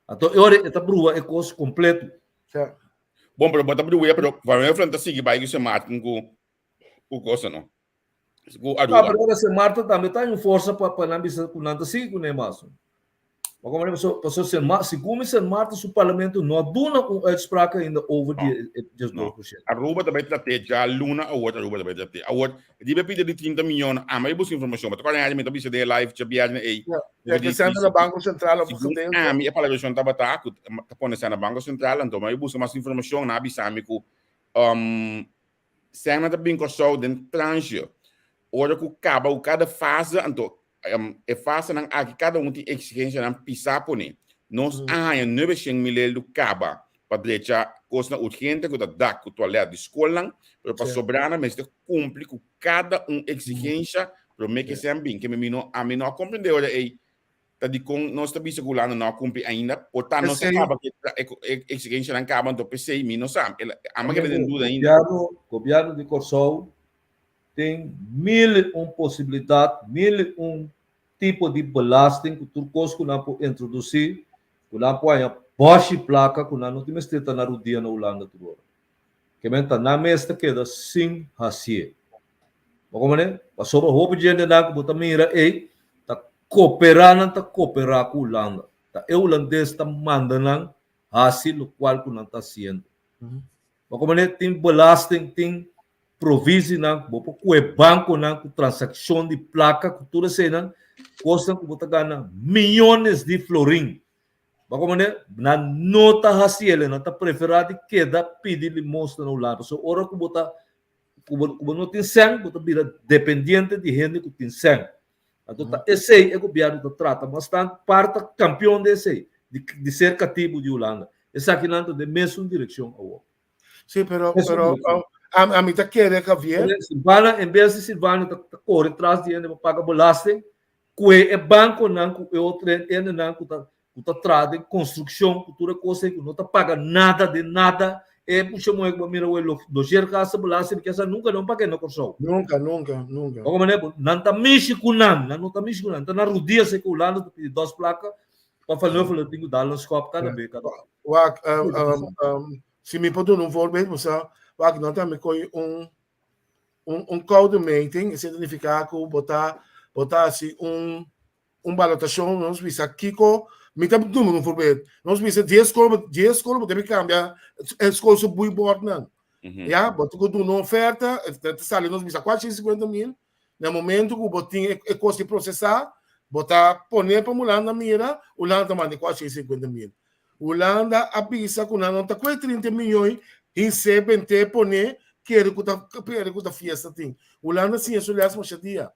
Então, agora, esta brua é coisa completa. Bom, pero bota brua, pero para mim, frente a seguir, vai que se mata com coisa, não. Agora, se Marta também tem força para não bisa com nada assim, com nem mais. Como é que se começa Marta, o parlamento não duna uitspraak ainda over die 2%. Aruba também está tendo, já Luna, a outra Aruba também está tendo. A outra, die bepide de 30 milhões, mas eu busco informação, mas agora a gente bisa de live, já viagem aí. É que sendo na Banco Central, a minha palavra estava tá pondo na Banco Central, então eu busco mais informação na bisamico. Se ainda bem que só den tranche, ora que acaba o cada fase, então é fácil não aqui cada tem exigência não pisar por nem nós há 900 mil do caba para deixar coisa urgente que dá com toalete de escola para sobrar mas tem cumprir com cada exigência para me que seja bem que a mim não compreender olha aí tá de com nós está bisegurando não cumprir ainda portanto não se acaba que exigência não acaba então pensei mim não sabe a mais que tem dúvida ainda governo de Corsol tem 1001 possibilidade, 1001 tipo de belasting que tu conosco não pode introduzir, que não pode a baixa placa, que não tem mais na rodia na Holanda tudo. Que menta na mesa queda sem hasie. Como né? Passou para roupa de gente que bota mira aí, tá cooperando com Holanda. Tá holandês tá mandando hasil o qual que não tá sendo. Como né? Tem belasting, tem provisão, com o banco, com transação de placa, com tudo isso, custa que você ganha milhões de florim. Como na nota racial, na preferida que dá pedir limosna no lado. So, ora que você não tem sangue, você vira dependente de gente que tem sangue. Então, esse é o governo que trata, mas está parte campeão desse, de ser cativo de Holanda. Esse aqui não tem a mesma direção. Sim, pero a mim está querendo que havia. Silvana, em vez de Silvana, está correndo atrás de ele para pagar bolagem, que é banco não, que é outro ele não, que está atrás de construção, cultura coisa que não está pagando nada de nada. É puxa muito para mira o dossier casa bolagem que essa nunca não paga no corso. Nunca. Como não está mexendo com nada, não está mexendo com nada. Está na rodia circulando, está pedindo 2 placas para fazer o tenho que dar no scope cada vez. Se me pode não for mesmo, sabe? Porque nós também com code meeting, significa que botar assim balotação, nós visa aqui com me tá tudo não for bem. Nós visa 10 escola, deve cambiar a escola sobre boi board não. Já, botou com uma oferta, sale nós visa 450 mil. No momento que o botinho é custo de processar, botar poner para Holanda na mira, Holanda manda 450 mil. Holanda avisa que não está com 30 milhões recebente pone quer que a fiesta tem. Holanda sim é só aliás uma chadia.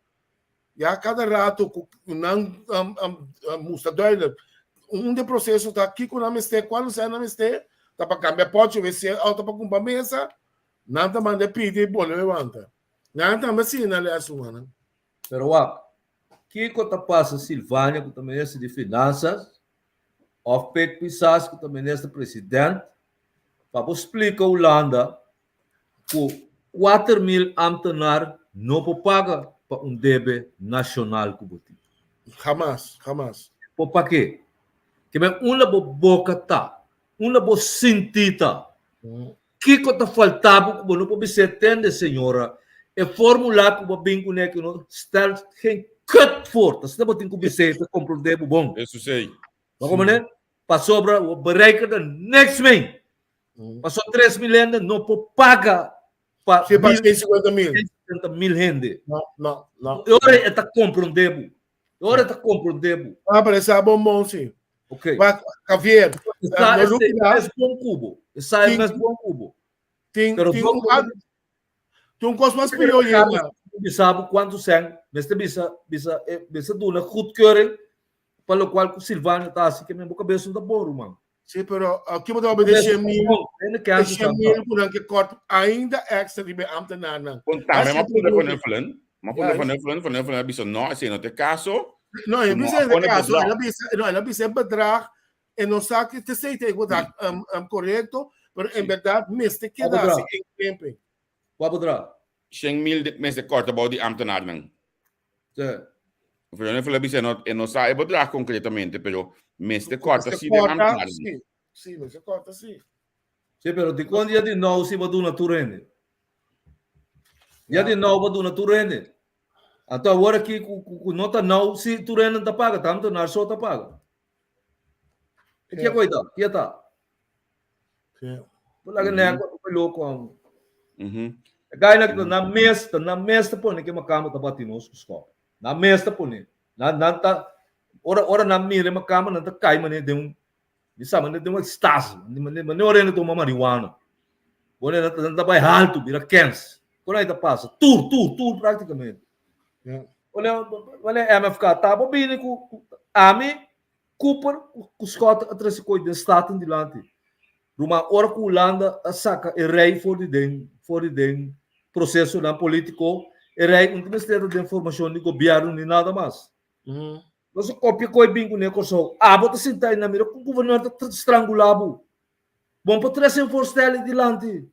Já cada rato não musta doido. De processo está aqui com a meste quando sai na meste tá para cambiar pode ver se auto para comprar mesa nada manda pedir bom levanta. Nada mas sim aliás humana. Pero Kiko tá passa Silvânia, que também é de finanças, of Pek Pisas, que também é presidente, para explicar a Holanda que 4.000 ambtenaar não pode pagar para débito nacional que botem. Jamás. Para quê? Que é uma boca tá, uma boa sentita. Kiko tá faltava que não pode ser tende, senhora. É formular que o bingo né que não está geen kut voor. Dat is wat in kubisete compreender bom. Isso sei. Maar como né? Passou para o bereiken de niks mee. Passou 3 milhões não pode pagar para 50 mil. 50 mil gente. Não. Agora está compreender. Agora está compreender. Parece bom sim. Ok. Javier, Essa é bom cubo. Essa é bom cubo. Tem um costo mais pior. Sabe quanto são? Nesta bisa duna goedkeuring, para o qual o Silvânia está assim que mesmo cabeça da boro, mano. Sim, pero aqui vou dar uma de 100 mil por que corta ainda extra de ambtenaar não. Contame, mas por Neufelen, bisa não, assim, não tem caso. Não, eu pensei no caso, ela bisa bedrag e não sabe que te sei que está correto, mas em verdade, mesmo que dá assim em tempo. Qual bedrag? 100 mil mensen kort about die ambtenaar não. Sim. Voor jou even bisa não sabe bedrag concretamente, pero mensen kort assim de ambtenaar. Sim, mas corta sim. Sim, pero de quando dia de novo se vai do naturene. Dia de novo do naturene. Então agora aqui com nota não se turene não paga, tanto na só tá paga. O que é coisa? Que tá? Sim. Por lá que nem louco. Gaya na mesa pone que macama tá batendo os custos. Na mesa pone. Na ora na mira macama não tá cai mané de bisa mané de estase. Mané ora não toma marihuana. Pone não tá vai alto, vira cans. Quando aí tá passa, tour praticamente. Olha MFK tá bobine com ami Cooper os cota atrás de coisa de staten dilante. Uma hora que Holanda saca e rei for den processo na político e rei não tem estado de informação de governo nem nada mais. Nós copia coi bingo ne corso. Bota sentar na mira com o governador tá estrangulado. Bom para trazer forstel dilante.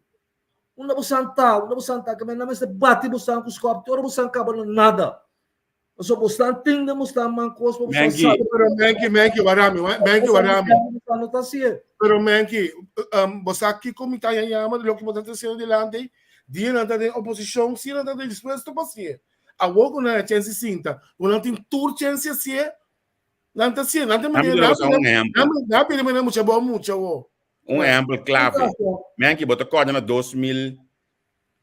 Una busanta que não mais bate busanta com os copos, ora busanta acaba nada. Nós busanta tem de mostrar mancos para Menki warami. Pero Menki, você aqui como está yama lo que você está dilante, dia nada de oposição, se nada de disposto para ser. A wogo na chance cinta, não tem tour chance ser. Não tá ser, não tem maneira muito bom. Exemplo clave. Menki bota coordenador 2000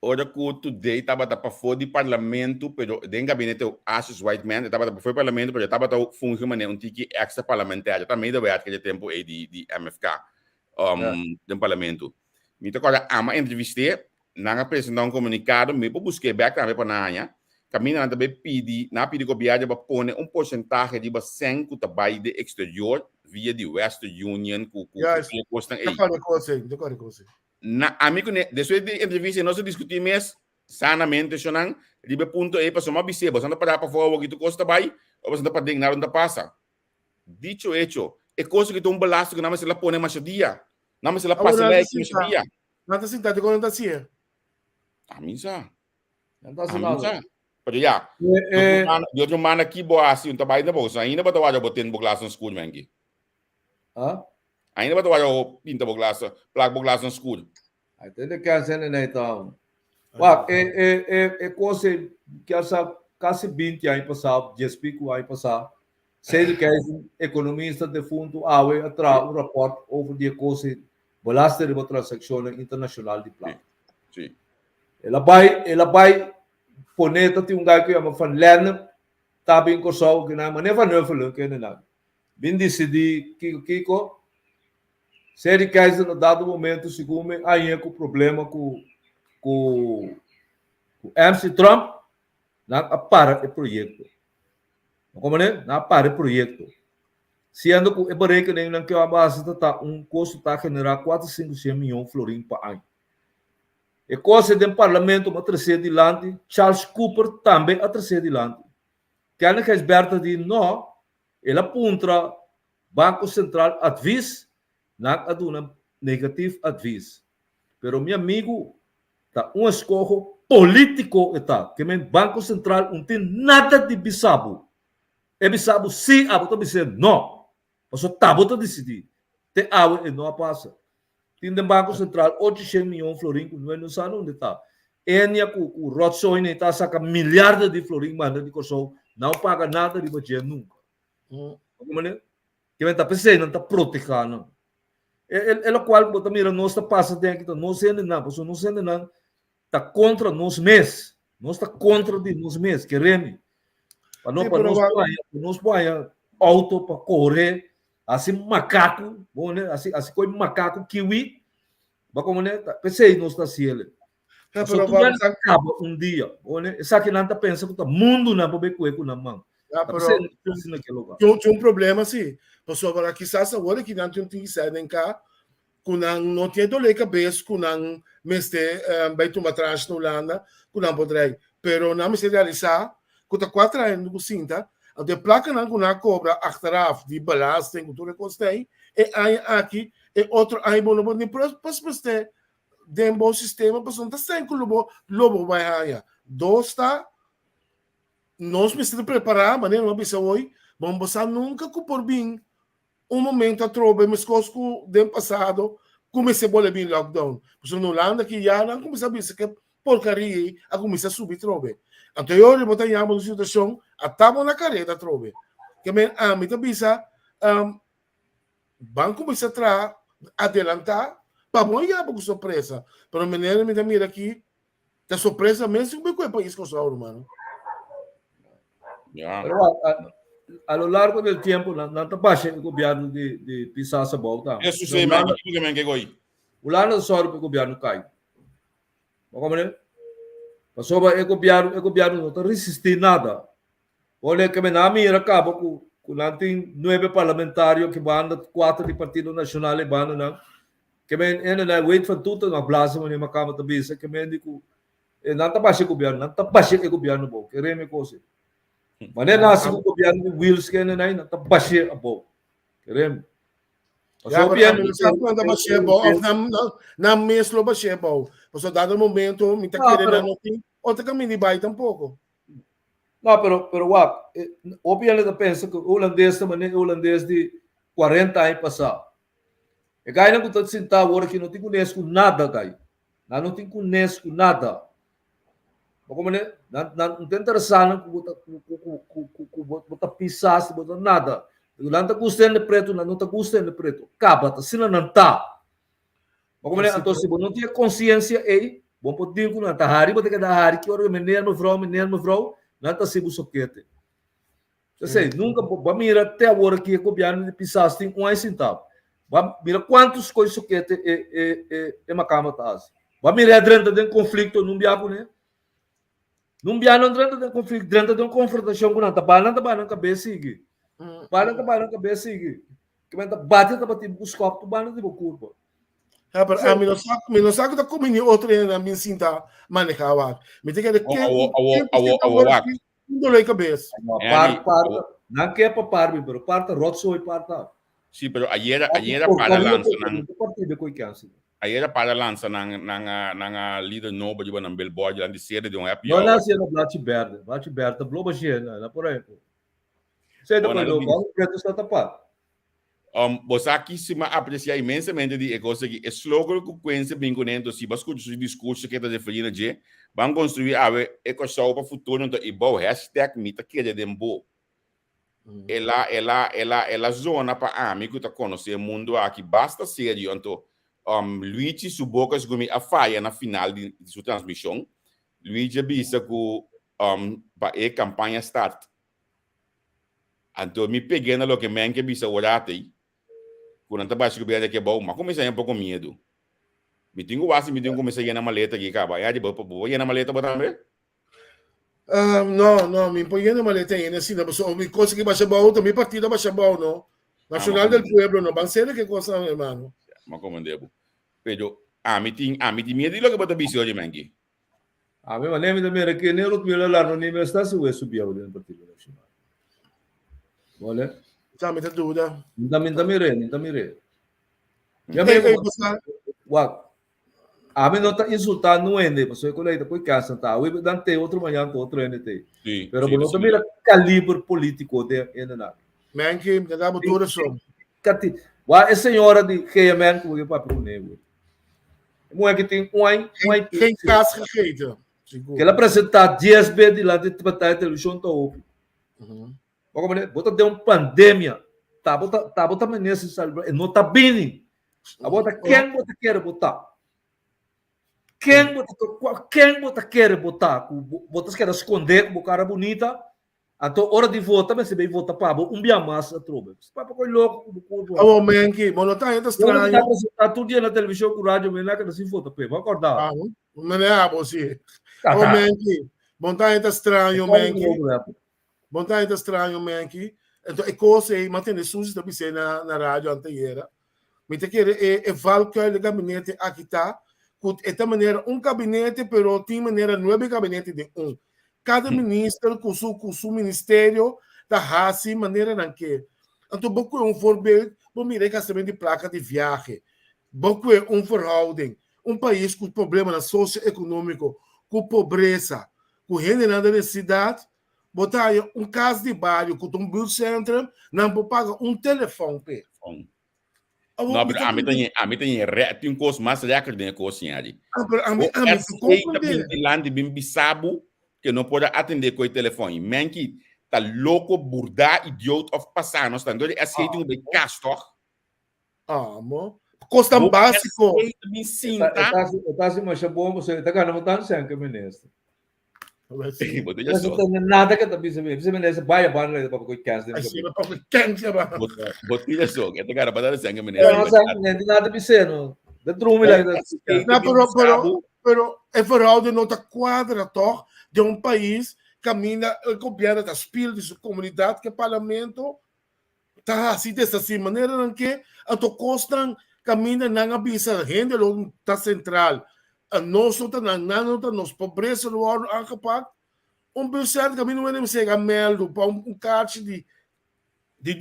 ora que today estava para fora do parlamento, pero den gabinete Ashes Whiteman, estava para fora do parlamento, pero estava para fungir um tiki extra parlamentar. Também deve haver aquele tempo aí de MFK do parlamento. Me agora ama entrevista, na apresentar comunicado, me busquei back também para naia. Caminho também pedi, na pedi governo para pôr porcentagem de 100 que trabalha de exterior via de Western Union que custam aí. Na amigo depois de entrevista nós discutimos sanamente sonang libe ponto aí para somar bise bastante para fora o que tu custa vai ou bastante para dignar onde passa. Dicho hecho, é coisa que tu balasto que não mais ela põe mais dia, não mais ela passa lá que mais dia. Não tá sentado quando tá assim. Amisa. Não tá sentado. Pero já. Eu mano aqui boa assim um trabalho da bolsa ainda para trabalhar botando boglass no escuro mengi. Ainda vai trabalhar pinta boglaça, placa boglaça no escuro. Aí tem que fazer então. É coisa que essa quase 20 anos passado, 10 pico anos passado, sei que é economista de fundo, atrás um rapport over die coisa, belasting de transação internacional de plata. Sim. Ela vai poner dat um gajo que chama Van Lerne, tá bem com só que na maneira van Neufelen que não. Bem decidi Kiko série que no dado momento segundo aí com problema com MC Trump na para o projeto. Como né? Na para o projeto. Sendo que o barreiro que nem que a base tá custo tá generar 400 milhões florins por ano. E coisa do parlamento a trazer adiante, Charles Cooper também a trazer adiante. Kaya que Berta di no, ela puntra Banco Central advies, nag aduna negative advies. Pero mi amigo, tá escojo político eta, que men Banco Central não tem nada de bisabo. É bisabo sim, a botar dizer não. Passo tá botar decidir. Te água e não passa. Tem de Banco Central 800 milhões de florins, não sabe onde está. Enia com o Rotsoi nem está saca milhares de florins, manda de coção, não paga nada de budget nunca. Como né? Que men tá pensando, não tá protegendo. É o qual botar mira nós está passando aqui, não sendo nada, passo não sendo nada. Está contra nós mesmos. Nós está contra de nós mesmos, queremos. Para nós põe auto para correr, assim macaco, bom, né? Assim como macaco kiwi, mas como né? Pensei nós está cielo. Só tu já acaba dia, bom, né? Essa que não está pensando que o mundo não vai ver com na mão. Tinha problema assim. Pessoal, agora quizás agora que não tem que sair nem cá, quando não tinha dor de cabeça, quando meste vai tomar atrás na Holanda, quando não poderia. Pero não me se realizar, quando 4 anos no cinta, de placa não quando cobra achteraf de belasting, quando tudo costei, e aí aqui e outro aí bom não nem para você de bom sistema, para não tá sem lobo vai aí. Dosta nós precisamos preparar, mas não bisa hoje, vamos passar nunca que por bem momento a trobe, mas cosco do passado comecei a bolar bem lockdown. Porque na Holanda que já não começa a ver que porcaria a começar a subir trobe. Anterior eu botei uma situação a tava na careta trobe. Que men a mim também banco começa a adelantar para bom já com surpresa. Para o menino me mira aqui, da surpresa mesmo que é país com o mano. Pero a lo largo del tiempo, não está baixando o governo de pisar essa volta. Isso sim, mas que goi. O Holanda só o governo cai. Como é? Passou o governo não está resistindo nada. Olha que na minha acaba com não tem 9 parlamentários que vão 4 de Partido Nacional e vão não. Que men na wait van tudo na blasa mo ni makama tabisa que men dico não está baixando o governo, não está baixando o governo bom. Queremos coisa. Mas nem nasce o governo de Wills que não está baixando a bom. Queremos. Já quando a baixar bom, na mesmo baixar bom. Porque dado momento me está querendo não tem outra caminho vai tampouco. Não, pero obviamente pensa que o holandês também é holandês de 40 anos passado. E gai não está sentado agora que não tem conhecido nada, gai. Não tem conhecido nada. Como né? Não tem interessante que botar pisasse, botar nada. Não está gostando de preto, não está gostando de preto. Acaba, assim não está. Como né? Então, se você não tem consciência aí, bom poder que não está hari, botar que está hari, que hora menino vrou, não está se buscando. Eu sei, nunca vamos mirar até agora que o governo de pisasse tem 1 centavo. Mira quantos coisas que é uma cama tá. Vamos mirar dentro de um conflito não biapo né? Não biano dentro de um conflito, dentro de uma confrontação com nada, bala cabeça aqui. Bala cabeça aqui. Que vai bate os copos, tu bala de curva. A mim não sabe da como outro na minha cinta manejar. Me tem que não dói cabeça. Parta, não quer para parme, pero parta rotsoi parta. Sí, pero ayer para lança nang líder novo de nang billboard lang di série de happy hour. Não nasce no Bate Berta, bloba chena, na por aí. Sei do que preto está tapado. Você aqui se aprecia imensamente de coisa que slogan que conhece bem conhecendo se você escuta o discurso que está defendendo de, vão construir a ecossol para futuro então e bom hashtag mita que é de boa. Ela zona para amigo tá conhecer o mundo aqui basta sério então Luigi Subocas gumi a falha na final de sua transmissão Luigi bisa que para a campanha start então me peguei na lo que men que bisa orate quando tá baixo que bem que é bom mas comecei um pouco medo me tenho comecei na maleta aqui cara já de boa na maleta botar também. No, mi põe na maleta ainda assim, mi coisa que baixa bom, também partida baixa bom, não. Nacional del Pueblo, não, van ser que coisa, hermano. Mas como devo. Pero mi medo lo que bota bisio de mangi. A mim, mas nem me que nem o que lá no nível está subir o Partido Nacional. Olha, Sabe, tá dúvida. minta mire. Já Ei, mesmo, Busta, a mim não está insultando não é, né? Você colhe depois casa, tá? O dan tem outro manhã, outro NT. Sim, Pero sim, não sim. também é calibre político de ainda. Menki, me dá tudo som. Cati, a senhora de KMN que eu para pro nego. Não é que tem Quem casca feita. que ela apresentar 10 vezes lá de batalha televisão tá open. Como né? Bota de uma pandemia. Tá bota nesse salva, não tá bem. A bota quem bota quer botar. Quem bota quer botar, bota quer esconder com cara bonita. Então, hora de votar, mas se bem vota para um dia mais a tropa. Para coi louco do corpo. Oh, Menki, mas não tá ainda estranho. Não apresentar todo dia na televisão com o rádio, mas lá que não se vota, vai acordar. Mas não é você. Oh, Menki, não tá ainda estranho, Menki. Não tá ainda estranho, Menki. Então, é coisa aí, mantendo SUS também sei na rádio anterior. Mas tem que é vale que o gabinete aqui tá. É de maneira gabinete, pero tem maneira 9 gabinete de Cada ministro com seu ministério da raça, maneira não que. Então, pouco é voorbeeld, vamos mirar casamento de placa de viagem. Pouco é verhouding. País com problema socioeconômico, com pobreza, com generando necessidade, botar caso de bairro, com buurtcentrum, não pode pagar telefone. Não, a mim tem coisa mais legal de coisa ali. A mim tem lá de Bimbisabo que não pode atender com o telefone. Men que tá louco, burda, idiota, of passar, nós estamos dois aceitam de castor. Amor. Custa básico. Tá assim, mas é bom você tá ganhando tanto sem que ministro. Não tem nada que tá pensando. Você ministro vai para lá para coi casa. Assim, para quem vai. Botilha só, que cara para dar sem que ministro. Não tem nada pensando. Da drume lá. Não, pero é fraude não tá quadra de país caminha copiada das pilas de sua comunidade que o parlamento tá assim dessa maneira em que a to costan caminha não avisa gente lo tá central a nós tá nos pobreza lo acabar certo caminho não é ser meldo para caixa de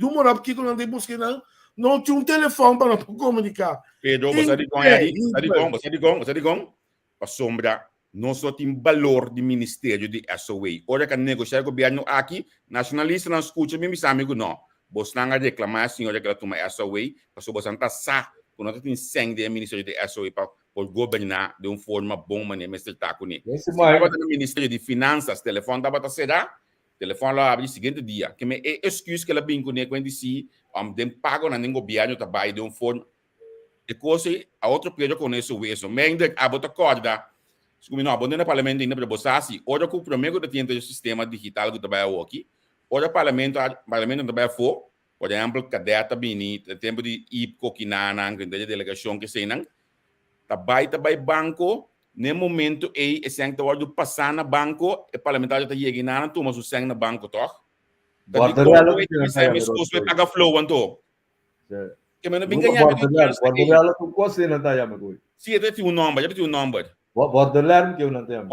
número aqui que não tem busca não tinha telefone para comunicar. Pedro, você diz a sombra não só tem valor do Ministério de SOE. Ora que negociar com o governo aqui, nacionalista não escuta, me amigo não. Você não reclamar, senhora, que ela toma SOE, porque você não está sá, quando você tem sangue do Ministério de SOE para governar de uma forma boa, maneira, mas ele está com ele. Se você no Ministério de Finanças, telefone dá para será, telefone lá abre o seguinte dia, que me é excuse que ela vem com ele, quando se tem pago na governo trabalho de uma forma. E coisa, a outra período com isso, mas a bota corda, se não abandona o parlamento ainda para você assim, ora que o primeiro que tem o sistema digital que trabalha aqui, ora o parlamento trabalha fora, por exemplo, cadeta bini, tempo de IPCO que na delegação que sei não, trabalha banco, no momento aí, esse ano do passar na banco, o parlamentário está chegando na turma o sangue na banco, toh? Guardarela que paga flow então. Que menos bem ganhar. Guardarela com quase não tá yama coi. Sim, já tem um número. Guardarela que eu não tenho.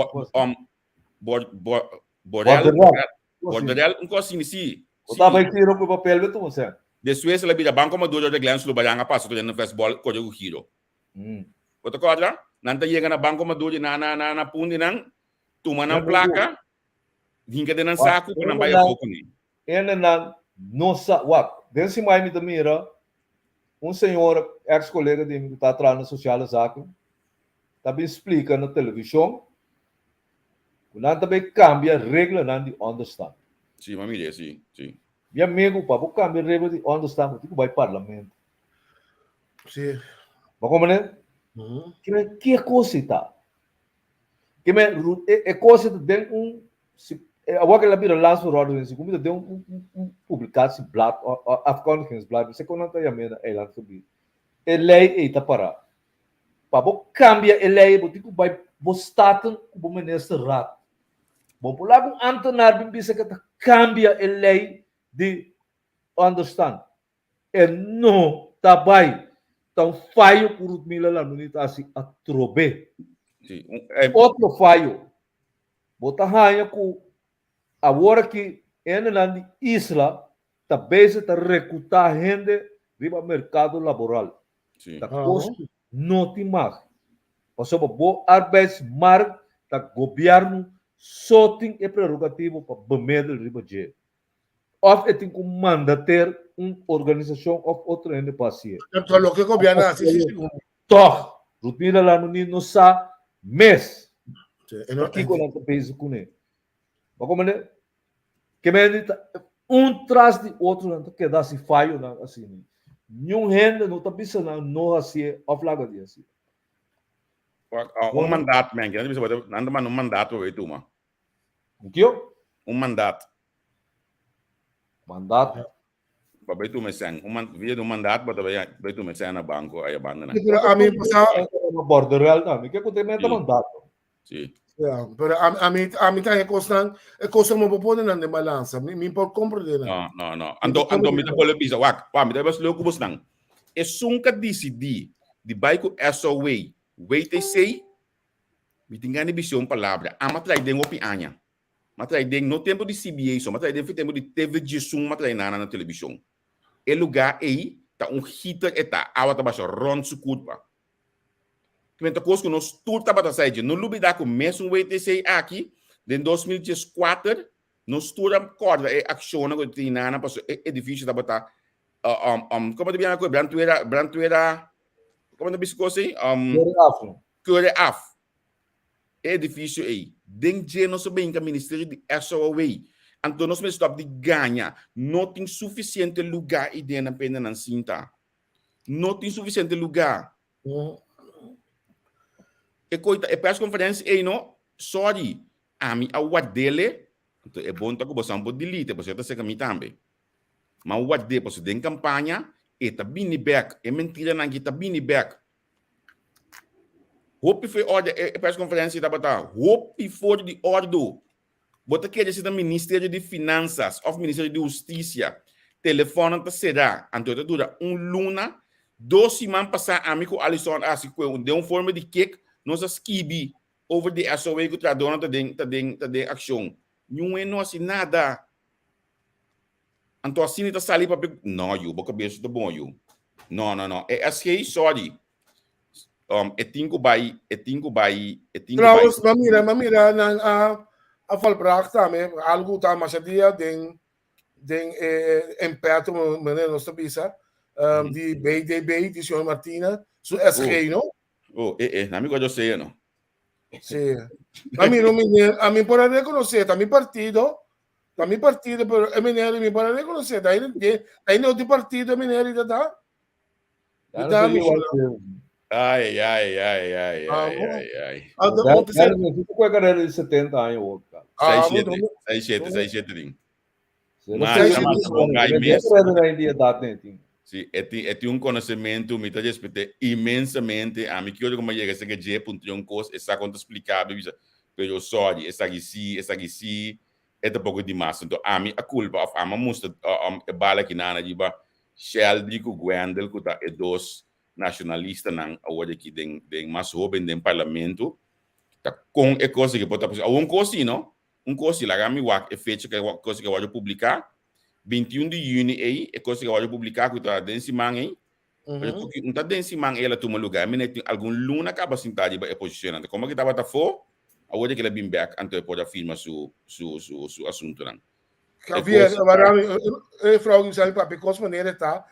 Borderel um coisinha sim. O tá vai tirar o papel do você. De Suécia la vida banco ma dojo de glans lu bayanga passo to no festival ko jogo hiro. Outra coisa, nanta chega na banco ma dojo na pundi nang tuma na placa, vinca de nan saco que não vai a pouco nem. Ena na nossa, desse mais me mira, senhor ex-colega de mim que está atrás na social saco, também explica na televisão, quando também cambia a regra não de understand. Sim, mamília, sim. Meu amigo, para cambiar a regra de understand, tipo vai parlamento. Sim. Mas como né? Que coisa está? Que é coisa de agora que ela vira lá por ordem, se como deu publicado se blad, Afghanistan blad, você quando está chamando é lá subir. É lei está para cambia a lei, tipo vai bostaten o ministro rat. Bom, por lá com Antonar bem bisa que cambia a lei de understand. E não tá bem. Então falho por o mila lá não está assim a trobe. Outro falho. Bota raia com agora que é na isla talvez está recrutar gente riba mercado laboral. Sim. Da custo não tem mais. Passou para o arbeidsmarkt, da governo só tem a prerrogativa para bemedel riba de. Of tem como mandatar uma organização ou outra ainda passeia. Então, lo que governo assim, Toch, rotina lá no sa mês. não Aqui quando a pensa com ele. Mas como né? Que um traz de outro não que dá se falho na assim. Nenhum renda não está pensando não assim aflaga de assim. Mandato, man. Anda man mandato aí tu, mano. O que eu? Mandato. Mandato. Para tu me sang. Via do mandato, para vai tu me sang na banco aí banda na. A mim passava no borderel não, que eu tenho mandato. Sim. Pero a mim tá recostando, é coisa mo popone na de balança. Me por compreender. No. Ando me tá pole pisa. Me tá bas louco bus nang. É sunca decidi de baiko SOA. Wait they say. Me tinha ni visão palavra. Ama trai den opi anya. Matrai den no tempo de CBA so, matrai den tempo de TV sum matrai na televisão. E lugar aí tá hitter eta awa tá baixo ron su curva. Quando conosco nós tudo tá batendo sair, não lubida com mesmo WTC aqui, em 2014, nós tudo acorda é ação na que na passou é difícil tá botar como de bem a coisa brantuera como de biscoito assim cure af é difícil aí dentro nós bem que ministério de SOA então nós mesmo stop de ganha não tem suficiente lugar aí dentro na pena na cinta não tem suficiente lugar e press conferência aí não sorry a mim a wadele então é bom tá com você um pouco delete você tá secando também mas o wadele você tem campanha e tá bini back é mentira não que tá bini back hope foi ordem é press conferência tá botar hope for de ordem bota que esse da Ministério de Finanças ou Ministério de Justiça telefone tá será então dura luna 2 semanas passar amigo Alisson assim que deu forma de cake nossa skibi over the SOA que tradona tá de ação não assim nada então assim tá sali para não eu boca beijo do bom eu não é assim sorry é tingo by Trouwens, mamira na a volbracht também algo tá mais dia den emperto meneer nos tabisa die BDB die João Martina so SG não na amigo eu sei não sim a mim por reconhecer tá mi partido pero é mineiro me para reconhecer daí no outro partido é mineiro tá ai Você com a galera de 70 anos, cara. 6 din. Mas sim, é um conhecimento me respeita imensamente a mim que eu como chega esse que ponto um coisa essa conta explicar pero sorry essa aqui é um pouco demais então a mim a culpa a mim mostra bala que nana diba Shell digo Gwendel que tá dos nacionalista não agora que tem mais jovem do parlamento tá com é coisa que pode fazer um coisa não lá me é feito que coisa que eu vou publicar 21 de junho aí é coisa que eu vou publicar que tá dentro de manhã porque não tá dentro de manhã ela toma lugar mas tem algum luna acaba sentar é posicionando como que tava tá for agora que ela bem back então pode afirmar su assunto não havia agora frau que sabe para porque maneira tá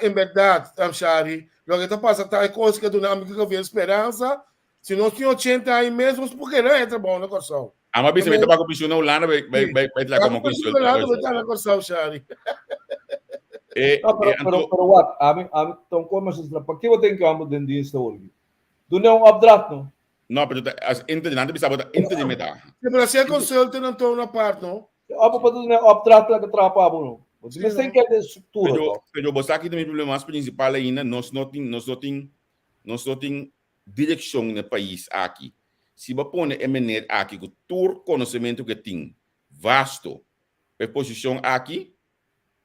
em verdade Shari lo que está passando tá é coisa que do nome que havia esperança se nós tinha 80 aí mesmo porque não entra bom na corção a mas você vai com piscina Holanda vai lá como coisa vai na corção Shari pero what a mim então como se para que eu tenho que amo dentro disso hoje do não updraft não pero entendendo bisa botar entendimento pero se consulta não tô na parte não para do não updraft lá que trapa bom você tem que ter estrutura pero você aqui tem problema principal ainda nós não tem direção no país aqui se você põe MNR aqui com todo conhecimento que tem vasto a posição aqui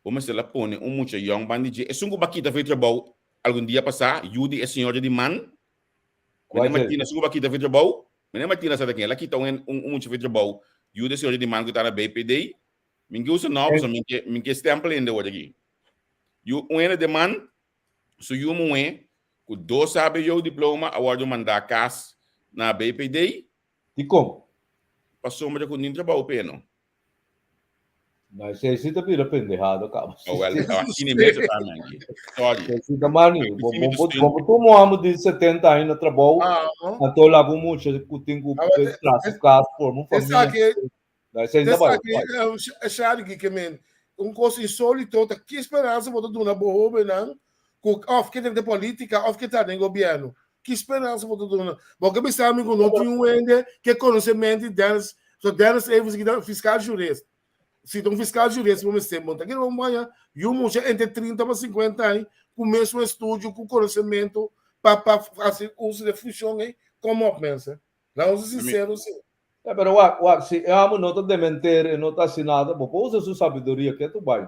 vamos se lá põe muito young bandit é sungo bakita foi trabalho algum dia passar Judy é senhora de man mas Martina sungo bakita foi trabalho mas Martina sabe quem ela aqui tá muito foi trabalho Judy é senhora de man que tá na BPD Mingi usa novos, mingi stempel in de word aqui. You ene de man, so you moe, ku do sabe yo diploma, award mandar cas na BPD. E como? Passou mas com ninho trabalho peno. Mas se você tá vira pendejado, cara. Well, aqui nem mesmo para mim. Sorry. Se tá mani, vamos tomar de 70 anos na trabalho. Então lá com muito que tem que traçar caso por uma família. É chato que men coisa insólito, que esperança vou dar na boa, não? Of que tem de política, of que tá no governo. Que esperança vou dar? Porque me sabe que não tem ainda que conhecimento deles, só deles é fiscal jurista. Se um fiscal jurista, vamos ser monta, que não vai, eu mucho entre 30 a 50 anos, começo um estúdio com conhecimento para fazer uso de função como pensa. Não, sincero, sim. Pero si no te de mentir, no te hace nada, vos usa su sabiduría que tu vai.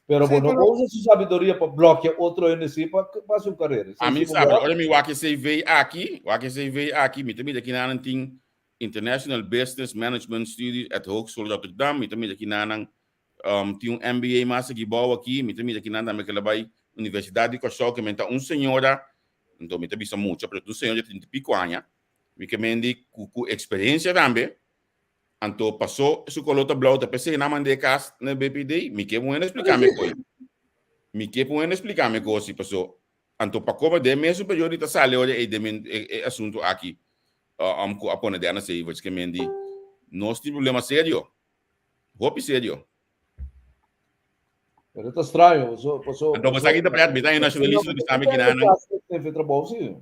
Pero vos no usa su sabiduría para bloquear otro en sí para su carreira. A mim sabe, olha me o que você veio aqui, me também aqui na tem International Business Management Studies at Hogeschool Rotterdam, me também aqui na tem MBA massa que boa aqui, me também aqui na aquela vai Universidade de Cochó que menta senhora, então me também são muito, pero senhora de 30 pico anos. Me kemendi com experiência também. Então passou su colota blauta, pensei na mande cas na BPD, me que bueno explicar-me coisa. Me que bueno explicar-me coisa se passou. Então para como de meu superior está sale olha é assunto aqui. Com a pone de ana sei, vou que mendi. Nós temos problema sério. Hope sério. Pero está estranho, então você aqui tá perto, me tá nacionalista do sabe que não. Tem trabalho sim.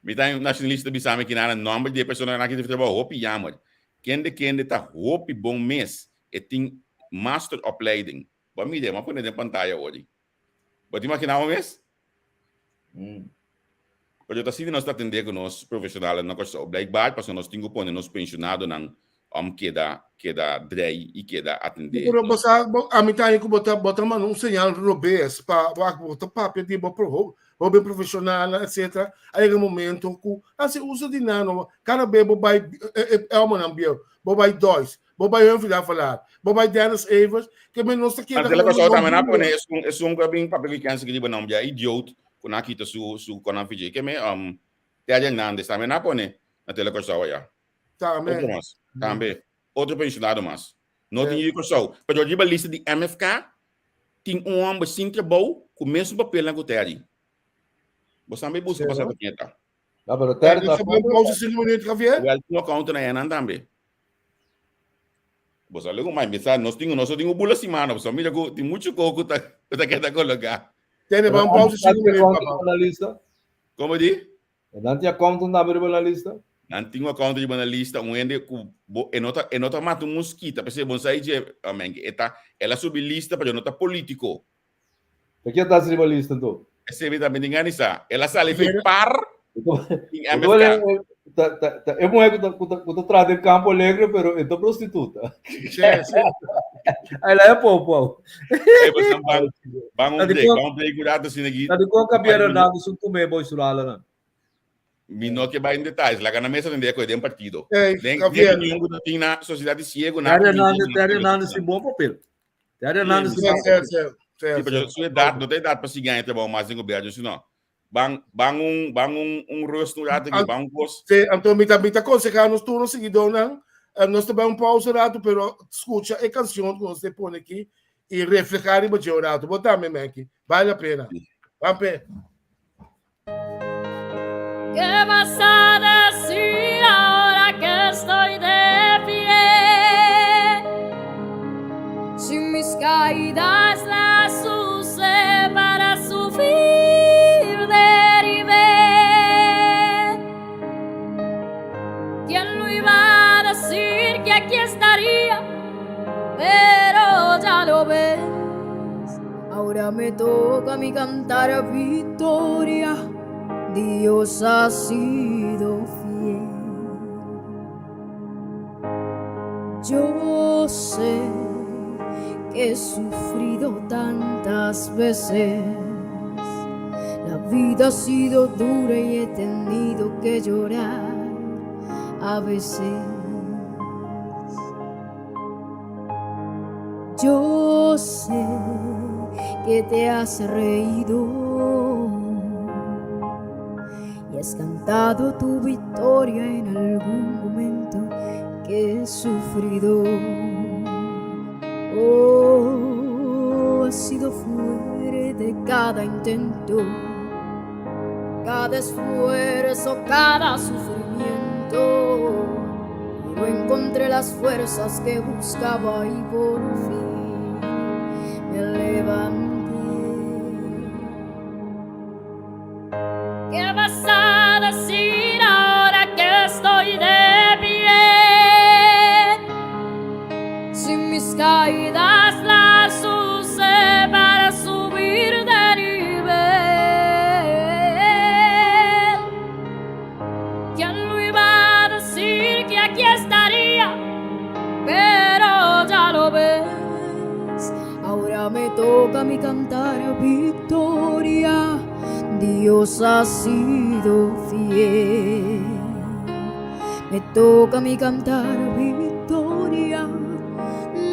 Me dá nacionalista de sabe que nada nome de pessoa na que deve trabalhar hope jammer. Quem tá hope bom mês e tem master opleiding. Ba me dê, mas põe na pantalla hoje. Pode imaginar um mês? Porque tá assim nós tá atender com nós profissionais na coisa blijkbaar para nós temos pôr nós pensionado não queda drei e queda atender. Pero basta a mim tá aí que botar um sinal robês para botar papel de pro hobby profissional, etc. Aí no momento que assim uso de nano, cada bebo vai uma ambio, vai dois, vai um filho falar, vai Dennis Evers, que menos tá aqui. Mas ela pessoa também não pone é bem papel que cansa que de não é idiota, com aqui tá su com a fiji que me tem nada também não pone na tela pessoa já. Também outro pensionado mas não tem que só, para eu lista de MFK tem homem sem trabalho com o mesmo papel na goteri. Você também busca passar por aqui, tá? Pero ter tá bom pausa 5 minutos, Javier? O último conta na Enan também. Você logo mais mensagem, nós temos bula semana, você mira que tem muito coco tá quer colocar. Tem bom pausa 5 minutos na lista. Como diz? Não tinha conta na lista. Não tinha conta na lista, ende com enota mata mosquita, porque bom sai de ela sob lista para nota político. Por que tá na lista então? Esse vida me engana isso. Ela sale foi par. É mulher que traz de Campo Alegre, pero é prostituta. Ela é pau. Vamos play curado assim aqui. Tá de qual cabelo nada, isso tu me boy sulala não. Me não que vai em detalhes, lá na mesa tem de um partido. Tem nenhum que tem na sociedade ciego na. Tem nada esse bom papel. Tem nada esse certo. Sua idade, não tem idade para se ganhar trabalho mais em governo, senão. Bang rosto no rato aqui, bang post. Então, me tá aconselhando nos turnos seguidos, não? Nós também pausa rato, pero escuta a canção que você põe aqui e refletir e bater o rato. Botar mesmo aqui. Vale a pena. Vamos ver. ¿Qué vas a decir ahora que estoy de pie? Si mis caídas las usé para subir, derivé. ¿Quién lo iba a decir que aquí estaría? Pero ya lo ves. Ahora me toca a mí cantar victoria. Dios ha sido fiel. Yo sé que he sufrido tantas veces. La vida ha sido dura y he tenido que llorar a veces. Yo sé que te has reído y has cantado tu victoria en algún momento que he sufrido. Oh, ha sido fuerte cada intento, cada esfuerzo, cada sufrimiento, pero encontré las fuerzas que buscaba y por fin me levanté. ¿Qué vas a decir ahora que estoy de pie? Si mis caídas las usé para subir de nivel, ¿Quién lo iba a decir que aquí estaría? Pero ya lo ves. ahora me toca a mí cantar victoria. Dios ha sido fiel. Me toca a mí cantar victoria.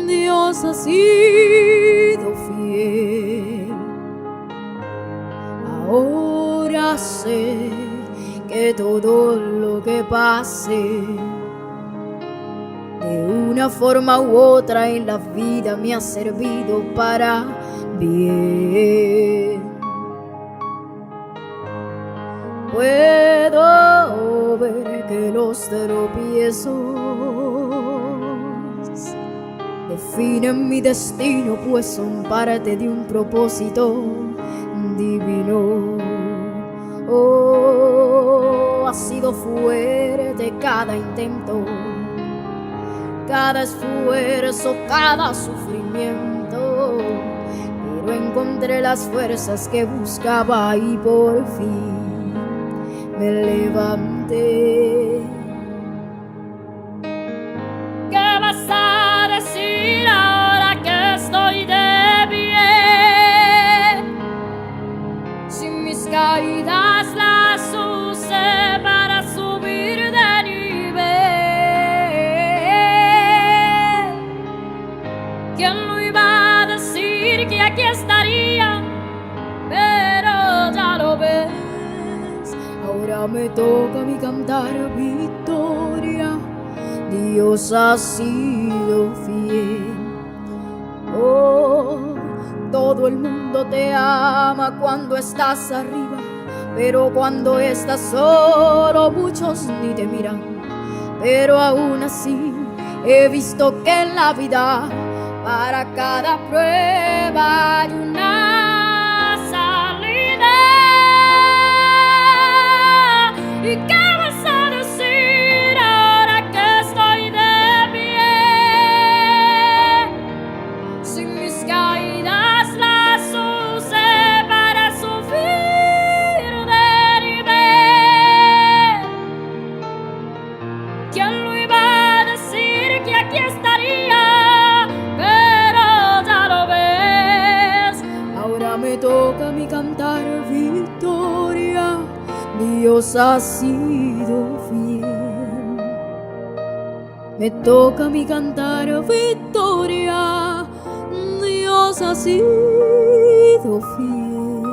Dios ha sido fiel. Ahora sé que todo lo que pase, de una forma u otra en la vida, me ha servido para bien. Puedo ver que los tropiezos definen mi destino, pues son parte de un propósito divino. Oh, ha sido fuerte cada intento, cada esfuerzo, cada sufrimiento, pero encontré las fuerzas que buscaba y por fin me levanté. ¿Qué vas a decir ahora que estoy de pie? Si mis caídas las usé para subir de nivel, ¿Quién lo iba a decir que aquí estaría? Pero ya lo ves. ahora me toca a mí cantar victoria. Dios ha sido fiel. Oh, todo el mundo te ama cuando estás arriba, pero cuando estás solo muchos ni te miran. Pero aún así he visto que en la vida para cada prueba hay una salida. ¿Y qué vas a decir ahora que estoy de pie? Si mis caídas las usé para subir de nivel, ¿quién lo iba a decir que aquí estaría? Pero ya lo ves. Ahora me toca a mí cantar victoria. Dios ha sido fiel. Me toca a mí cantar victoria. Dios ha sido fiel.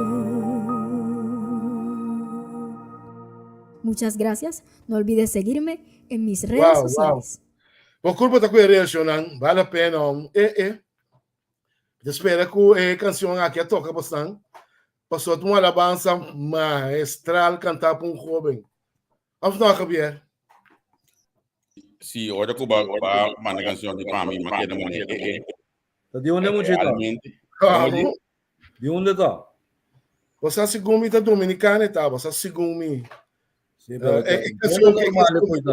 Muchas gracias. No olvides seguirme en mis redes sociales. Por culpa da tua reação, vale a pena. Espero que a canção aqui toca bastante. Passou uma alabança maestral cantar para jovem. Vamos lá, Javier. Sí, ahora que va a mandar canción de para mí, me queda muy De onde é Muchita? De onde está? Você segumi tá dominicana, tá? Você segumi. Sim, canção que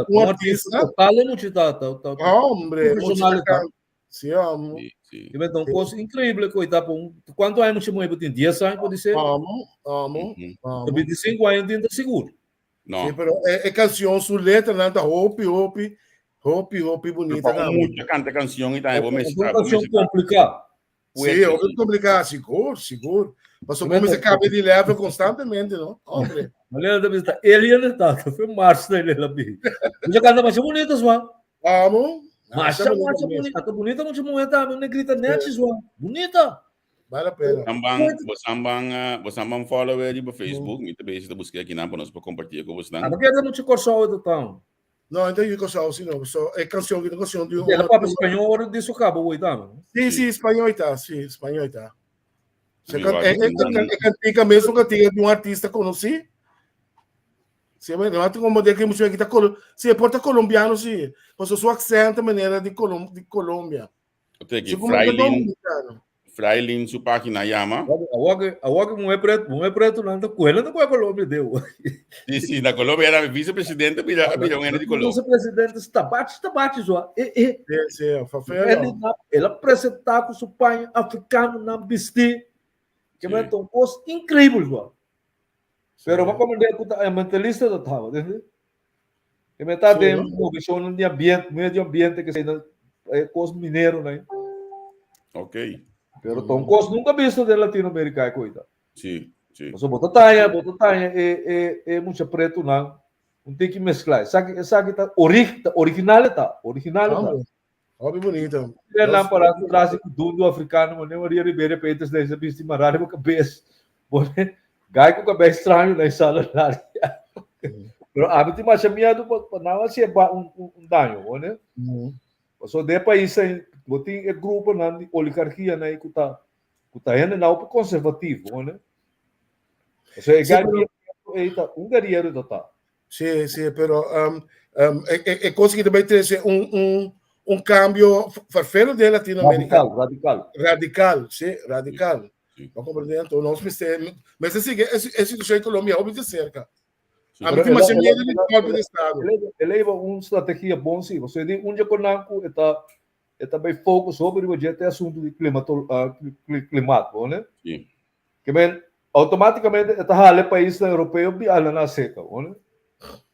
um artista total é Muchita, hombre, sim, homem. Então, coisa incrível, coitado. Quanto anos você morreu? Tem 10 anos, pode ser? Amo. 25 anos, ainda seguro. No. Sí, pero es canción, su letra, nada, hopi, bonita. Mucha canta canción y también es una canción complicada. Sí, es complicada, seguro. Mas como se cabe de level constantemente, não? Hombre. Olha, ele está, foi março dele lá bem. Já canta mais bonita, só. Amo. Mas essa a é moça bonita, tá bonita, não te moeda, não negrita net, João. Bonita. Vale a pena. Você não follow ele no Facebook, me também está buscando aqui para nós para compartilhar com você. Ah, porque não te cortou o tão. Não, então eu gosto assim, não. É canção de um. Ela para espanhol, agora disso acabou, oitavo. Sim, espanhol está, sim, espanhol está. Sim, É cantiga mesmo, cantiga de um artista conhecido. Sim, mas não é como de que música aqui está se é porta colombiano, sim. Mas o seu acento, maneira de Colômbia. Eu tenho aqui Frailin, sua página Yama. Agora não é preto, não. Coelho não é Colômbia, deu. Sim, na Colômbia era vice-presidente, pira de Colômbia. Vice-presidente está bate, João. Sim, ele apresentar com o pai africano na vestir, que é um curso incrível, João. Pero vamos comentar que é mentalista do tal, entendeu? Que me está dando uma visão de ambiente, meio ambiente que é curso mineiro, né? Ok. Pero tom curso nunca visto de latino-americano, coisa. Sim, sim. Mas bota taia, é muito preto não. Não tem que mesclar. Sabe tá original tá. Óbvio bonito. É lá para trás do africano, mas não Maria Ribeira Peitas dessa vista marada com cabeça. Gai com cabeça estranho na sala lá. Pero a mim mais medo para não se um dano, né? Só de país aí, botem grupo na oligarquia na que tá ainda conservativo, né? Você ganha guerreiro total. Sim, pero é conseguir também ter um cambio farfelo de Latinoamérica. Radical. Não compreendo. Então, nós mas assim, essa situação em Colômbia é óbvio de cerca. A mim mais medo de golpe de Estado. Ele é uma estratégia bom, sim. Você diz, onde Conanco está bem foco sobre o assunto de climático, né? Sim. Que bem, automaticamente está o país europeu biala na seca, né?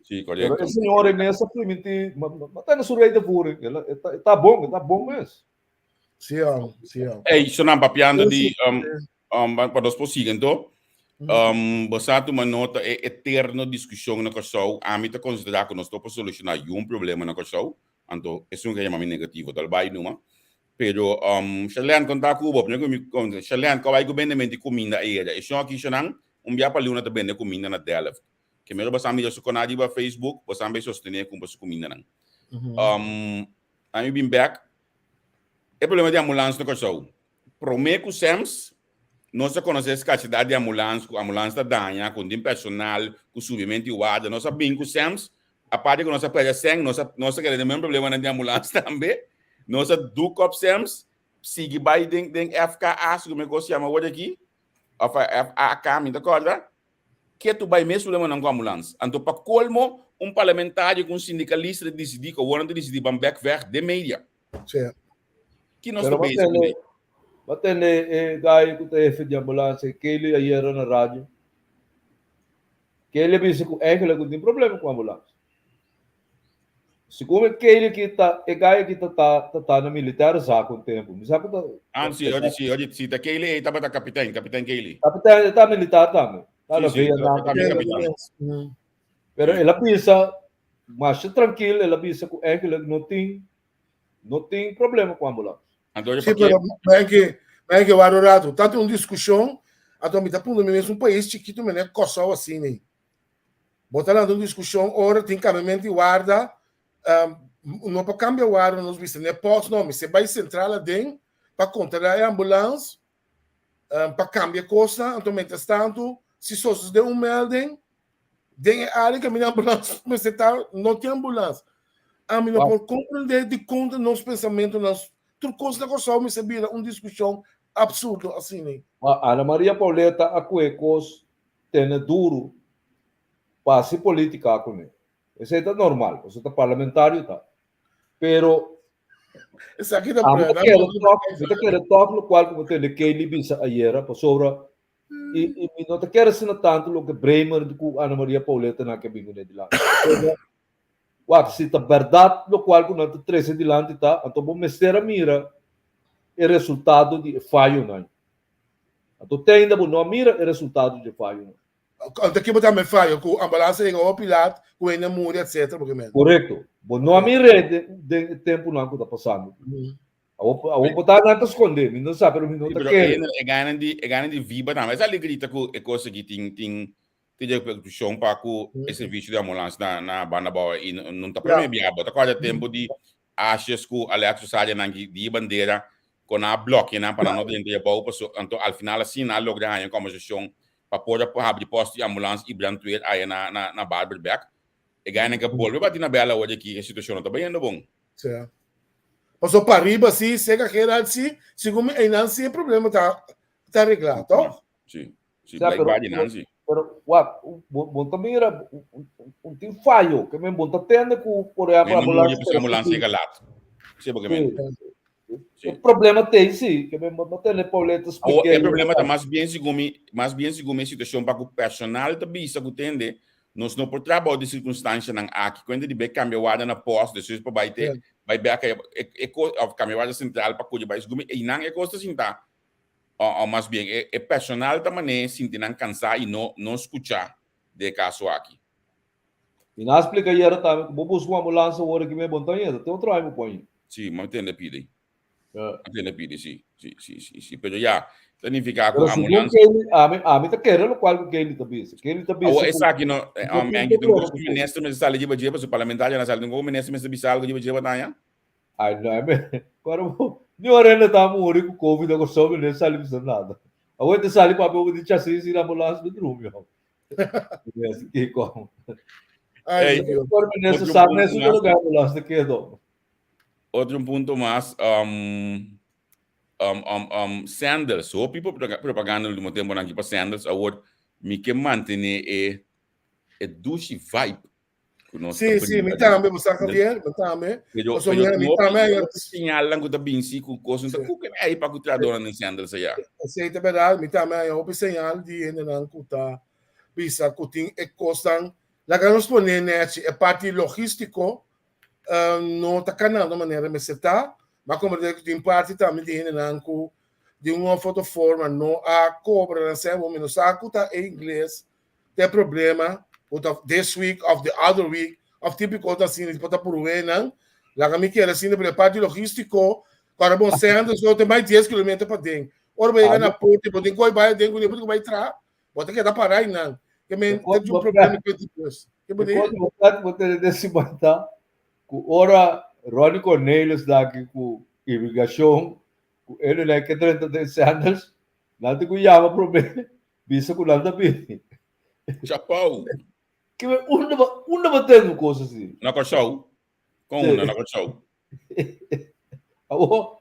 Sim, correto. Esse senhor é mesmo simplesmente está na sua de fora. Está bom mesmo. Sim. Isso não é papiando de para nós prosseguir, então. Você tem uma nota eterna discussão na questão, a mim está considerar que nós estamos solucionar um problema na questão, então isso não é mais negativo, talvez não, pero Chilean contar com o Bob, Chilean que vai governar de comida aí, isso aqui não, dia para luna também de comida na tela, que melhor você amiga se conectar no Facebook, você também sostener com você comida não. I'm been back. É problema de ambulância na questão. Prometo SEMS nós conhecemos a quantidade de ambulância da danha, com o personal, com o subimento de guarda, nós sabemos que o SEMS, a parte que nós aprendemos sem, nós queremos o mesmo problema de ambulância também, nós do COP SEMS, sigue by den FKA, como eu chamo hoje aqui, a caminho da corda, que tu vai mesmo problema com a ambulância. Então, para colmo, parlamentário com um sindicalista decidir que o ano decidir back ver de mídia. Certo. Que nós estamos bem. Batendo gai com TF de ambulância, que ele aí era na rádio, que ele disse que ele tem problema com a ambulância. Segundo que ele que tá, gai que tá na militar já com tempo, mas sabe sim, hoje sim, que ele estava da capitão Kelly. Capitão está militar também. Tá na veia não. Pero ela pensa mais tranquilo, ela pensa que ele não tem problema com a ambulância. Sim, mas é que o Arorado, tanto uma discussão, a tua está pondo mesmo um país chiquito, mas é coçal assim, né? Botando uma discussão, ora tem caminhamento e guarda, não para cambiar o guarda, nos vistos, não é posso, não, mas você vai centrar lá dentro para controlar a ambulância, para cambiar coisa, então, mientras tanto, se só se der melding, tem área que a ambulância, mas você não tem ambulância. A mim não pode compreender de conta nos pensamentos, tudo coisa da coisa, me sabia uma discussão absurda assim, né? A Ana Maria Pauleta a cuecos tem duro passe política com ele. Isso é normal, isso é parlamentário tá. Pero isso aqui da eu quero tocar no qual como tem que ele bisa ayer para sobre e não te quero ser tanto o que Bremer com Ana Maria Pauleta na que bingo de lá. Se a verdade no qual quando tu traz adiante tá, então vamos mestra mira o resultado de falho não. Então tem ainda não mira o resultado de falho. Daqui botar me falho, com a ambulância liga ao pilar, com a múria, etc. Correto. Bom, não há minha rede de tempo não que está passando. A vou botar nada a esconder, não sabe, mas não está querendo. É ganho de viva também. Mas ali grita que é coisa que tem repercussão para o serviço de ambulância na banda boa e não está para mim viável. Está quase tempo de achas que a lei social não de bandeira com a bloque não para não ter boa então ao final assim na logra ganha como gestão para poder abrir posto de ambulância e brantuer aí na Barberbeck. E ganha que bolve para na bela hoje aqui a situação está bem bom. Certo. Passou para arriba, sim, chega aqui, assim, segundo ainda assim, o problema está arreglado, tá? Sim, sim, pero bom também era tem falho, que mesmo bom tá tendo com por exemplo a ambulância chega lá. Sim, porque o problema tem sim, que mesmo não tem pauletas pequenas. O problema está mais bem segundo a situação para o personal também isso que entende. Nós não por trabalho de circunstância não aqui quando de bem cambiar na posto, depois para vai ter vai ver que é cambiar central para cuidar mas e não é coisa assim tá. Mas bem, é personal também sentir não cansar e não escutar de caso aqui. E não explica aí era também, vou buscar uma ambulância agora que me montanha, tem outro aí me põe. Sim, mas tem de pedir. Tem de pedir, sim. Mas já significa que a ambulância. A mim tá querendo qual que ele tá bisa. Que ele tá bisa. Essa aqui não, a minha que o ministro me sala de budget, o parlamentar na sala, o ministro me bisa algo de budget tá Ai, não é. Agora ni orena tá morri com covid agora só me sala bisa nada. Agora te sala para eu de chassi e ambulância do rumo. Que como. Ai, agora o ministro sabe nesse lugar ambulância que do. Outro ponto mais sandals, so people propaganda no tempo aqui para sandals award me que manter douche vibe. Sim, me também, você sabe bien, me também. Eu sinal lá que tá bem se com coisa, então que é aí para o trabalhador no sandals aí. Sim, é verdade, me também eu sinal de não cuta, bisa cutin e costan, lá que nós ponemos é parte logístico, não tá canal de maneira me setar. Mas como tem parte também de uma fotoforma, não há cobra, não sei, o menos acuta em inglês, tem problema, this week, of the other week, of típico assim, de botar por não, lá que me quer assim, de parte logístico, para bom sendo, só tem mais 10 km para dentro. Ora, vai na ponte, pode ir vai dentro, depois vai entrar, pode que dar parar aí, não. Que me tem um problema com depois. Que bonito. Pode desse matar, ora Ronnie Cornelius daqui com irrigação, ele não é que 30 anos, nada que chama problema, bisa com nada bem. Chapau. Que uma batendo coisa assim. Na cochão. Com uma na cochão. O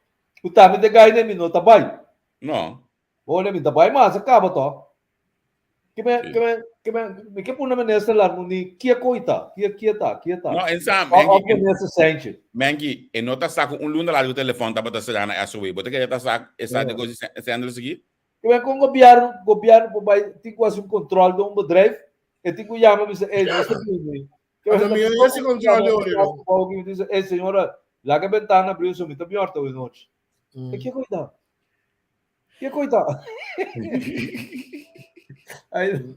time de ganhar nem minuto vai. Não. Olha me vai mas acaba to. Que por não nessa lá ni que coita, que tá. Não, ensam, nessa sente. Mengi, e nota saco lunda lá do telefone tá bota será na SOE, bota que tá saco essa de coisa sendo aqui. Que com governo vai tem quase controle de bedrijf, e tem que chamar me esse controle hoje. Diz, senhora, lá que a ventana abriu, só me tá aberta hoje noite. Que coita. Aí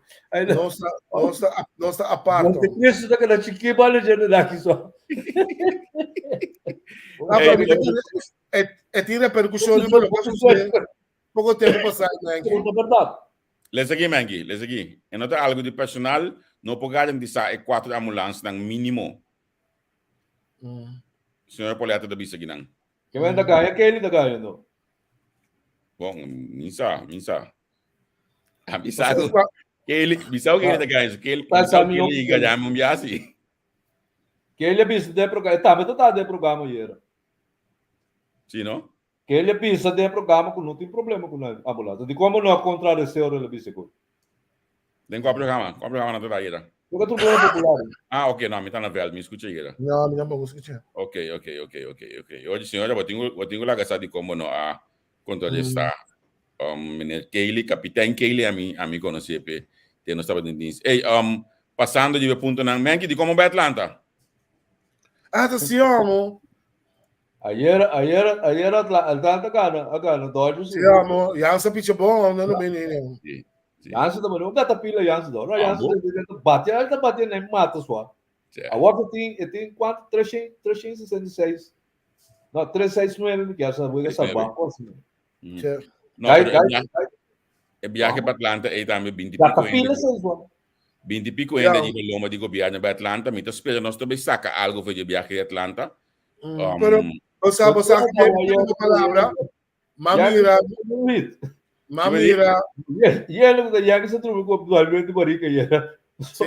nossa aparto. Isso daquela chique vale gente daqui só. Tem repercussão no pouco tempo passado, né? É verdade. Les aqui. E nota algo de personal, não pode garantizar é 4 ambulâncias no mínimo. Senhora Poliata da bisa aqui não. Que vai da ganha, que ele da ganha não. Bom, minsa. Avisado. Que ele da ganha, que ele ganha um biasi. Que ele bisa de programa, tá de programa aí. Sim, não? Que ele bisa de programa que não tem problema com a ambulância. De como não contradizer ele bisa com. Tem qual programa na toda aí. Eu tô falando popular. Ah, ok, não, me tá na velha, me escuta aí. Não, me não escuta. Ok. Hoje senhora, eu tenho lá gastar de como não a contradizer. Keili, capitão Keili, a mim conhece, tem no sábado de dias. Ei, passando de ponto na Menki, de como vai Atlanta? Atenção. Ayer Atlanta gana Dodgers. Já se pitch bom, não menino. Jansen também não gata pila Jansen do. Ah, Jansen ele bate nem mata só. Certo. Agora tem quanto 366. Não, 369 que essa boa essa banco assim. Não, é viaje para Atlanta e também 20 pico. Gata pila seis só. 20 pico ainda de loma de governo para Atlanta, me espera nós também saca algo para viaje a Atlanta. Pero você que uma palavra Mamira. E ele que já que se trocou com o Alberto Barica já. Sim,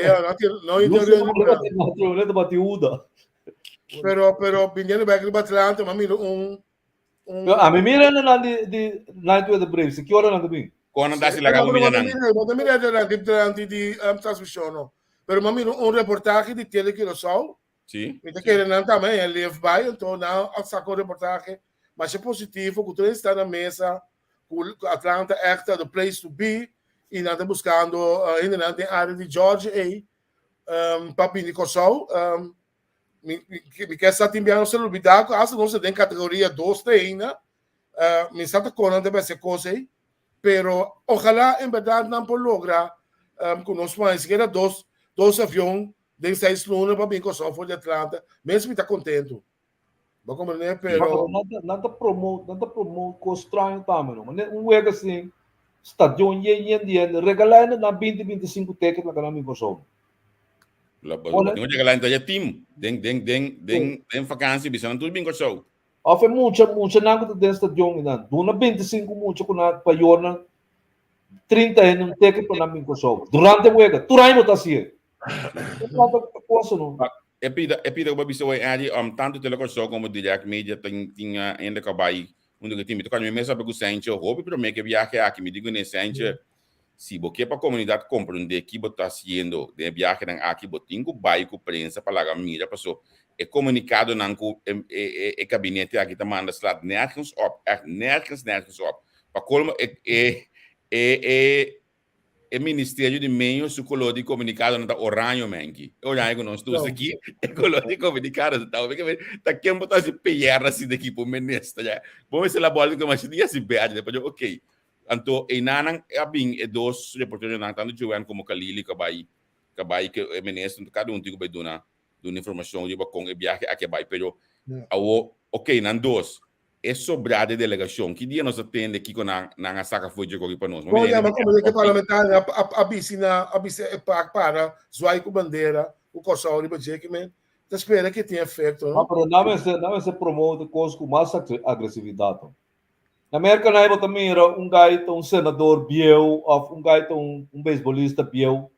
não entendeu. Não bate uda. Pero vindo para aquele Atlanta, Mamira A mim mira na de night with the Braves, que hora não também? Quando dá se lagar o menino. Não mira de transmissão. Pero Mamira reportagem de tele que eu sou. Sim. Me querendo também, é live by, então não sacou reportagem, mas é positivo, que o trem está na mesa, o Atlanta é the place to be, e nós estamos buscando ainda na área de Georgia para Pinnicosol, me quer estar enviando o celular, acho que não se tem categoria 2 ainda, me está tocando também essa coisa aí, pero ojalá, em verdade, não por lograr, conosco mais, que era dois aviões, de 6 lunas para mim, que só foi de Atlanta, mesmo que está contente. Vou compreender, pero... Nada promote coisa estranha também, não. Wega assim, estádio regalando na 20-25 tickets na canal Mingo Show. Não chega lá então é time, den vakantie, bisa tudo Mingo Show. Of muita não tem estádio não. Dona 25 muito com na paiorna 30 em ticket para Mingo Show. Durante Wega, tu raio tá assim. Epida ba bisa way ali tanto telecoso como direct media tinha ainda cabai que time to quando me sabe que o Sancho hobby pero me que viaje aqui me digo nesse Sancho se porque para a comunidade compreender que está haciendo de viaje aqui botinho vai com prensa para lá mira passou é comunicado não com é gabinete aqui tá manda slaat nergens op para colmo é Ministério de Meio su color de comunicado não tá orange mengi. Orange que nós todos aqui é color de comunicado tá porque tá quem botar se PR assim daqui pro ministro já. Vamos se lá bola que mais dia se bad depois ok. Então e nanang abing dois reporteiros não tanto Joan como Kalili cabai que o ministro cada um tem que dar uma informação de com o viaje aqui vai pero ok nan dois é sobrada de delegação. Que dia nós atende aqui com na saca foi de aqui para nós. Bom, já mas como que parlamentar para zoar com bandeira, o corção de budget que me espera que tenha efeito, não? Não se promove coisas com mais agressividade. Na América na época também era gaito senador biel, gaito beisbolista biel.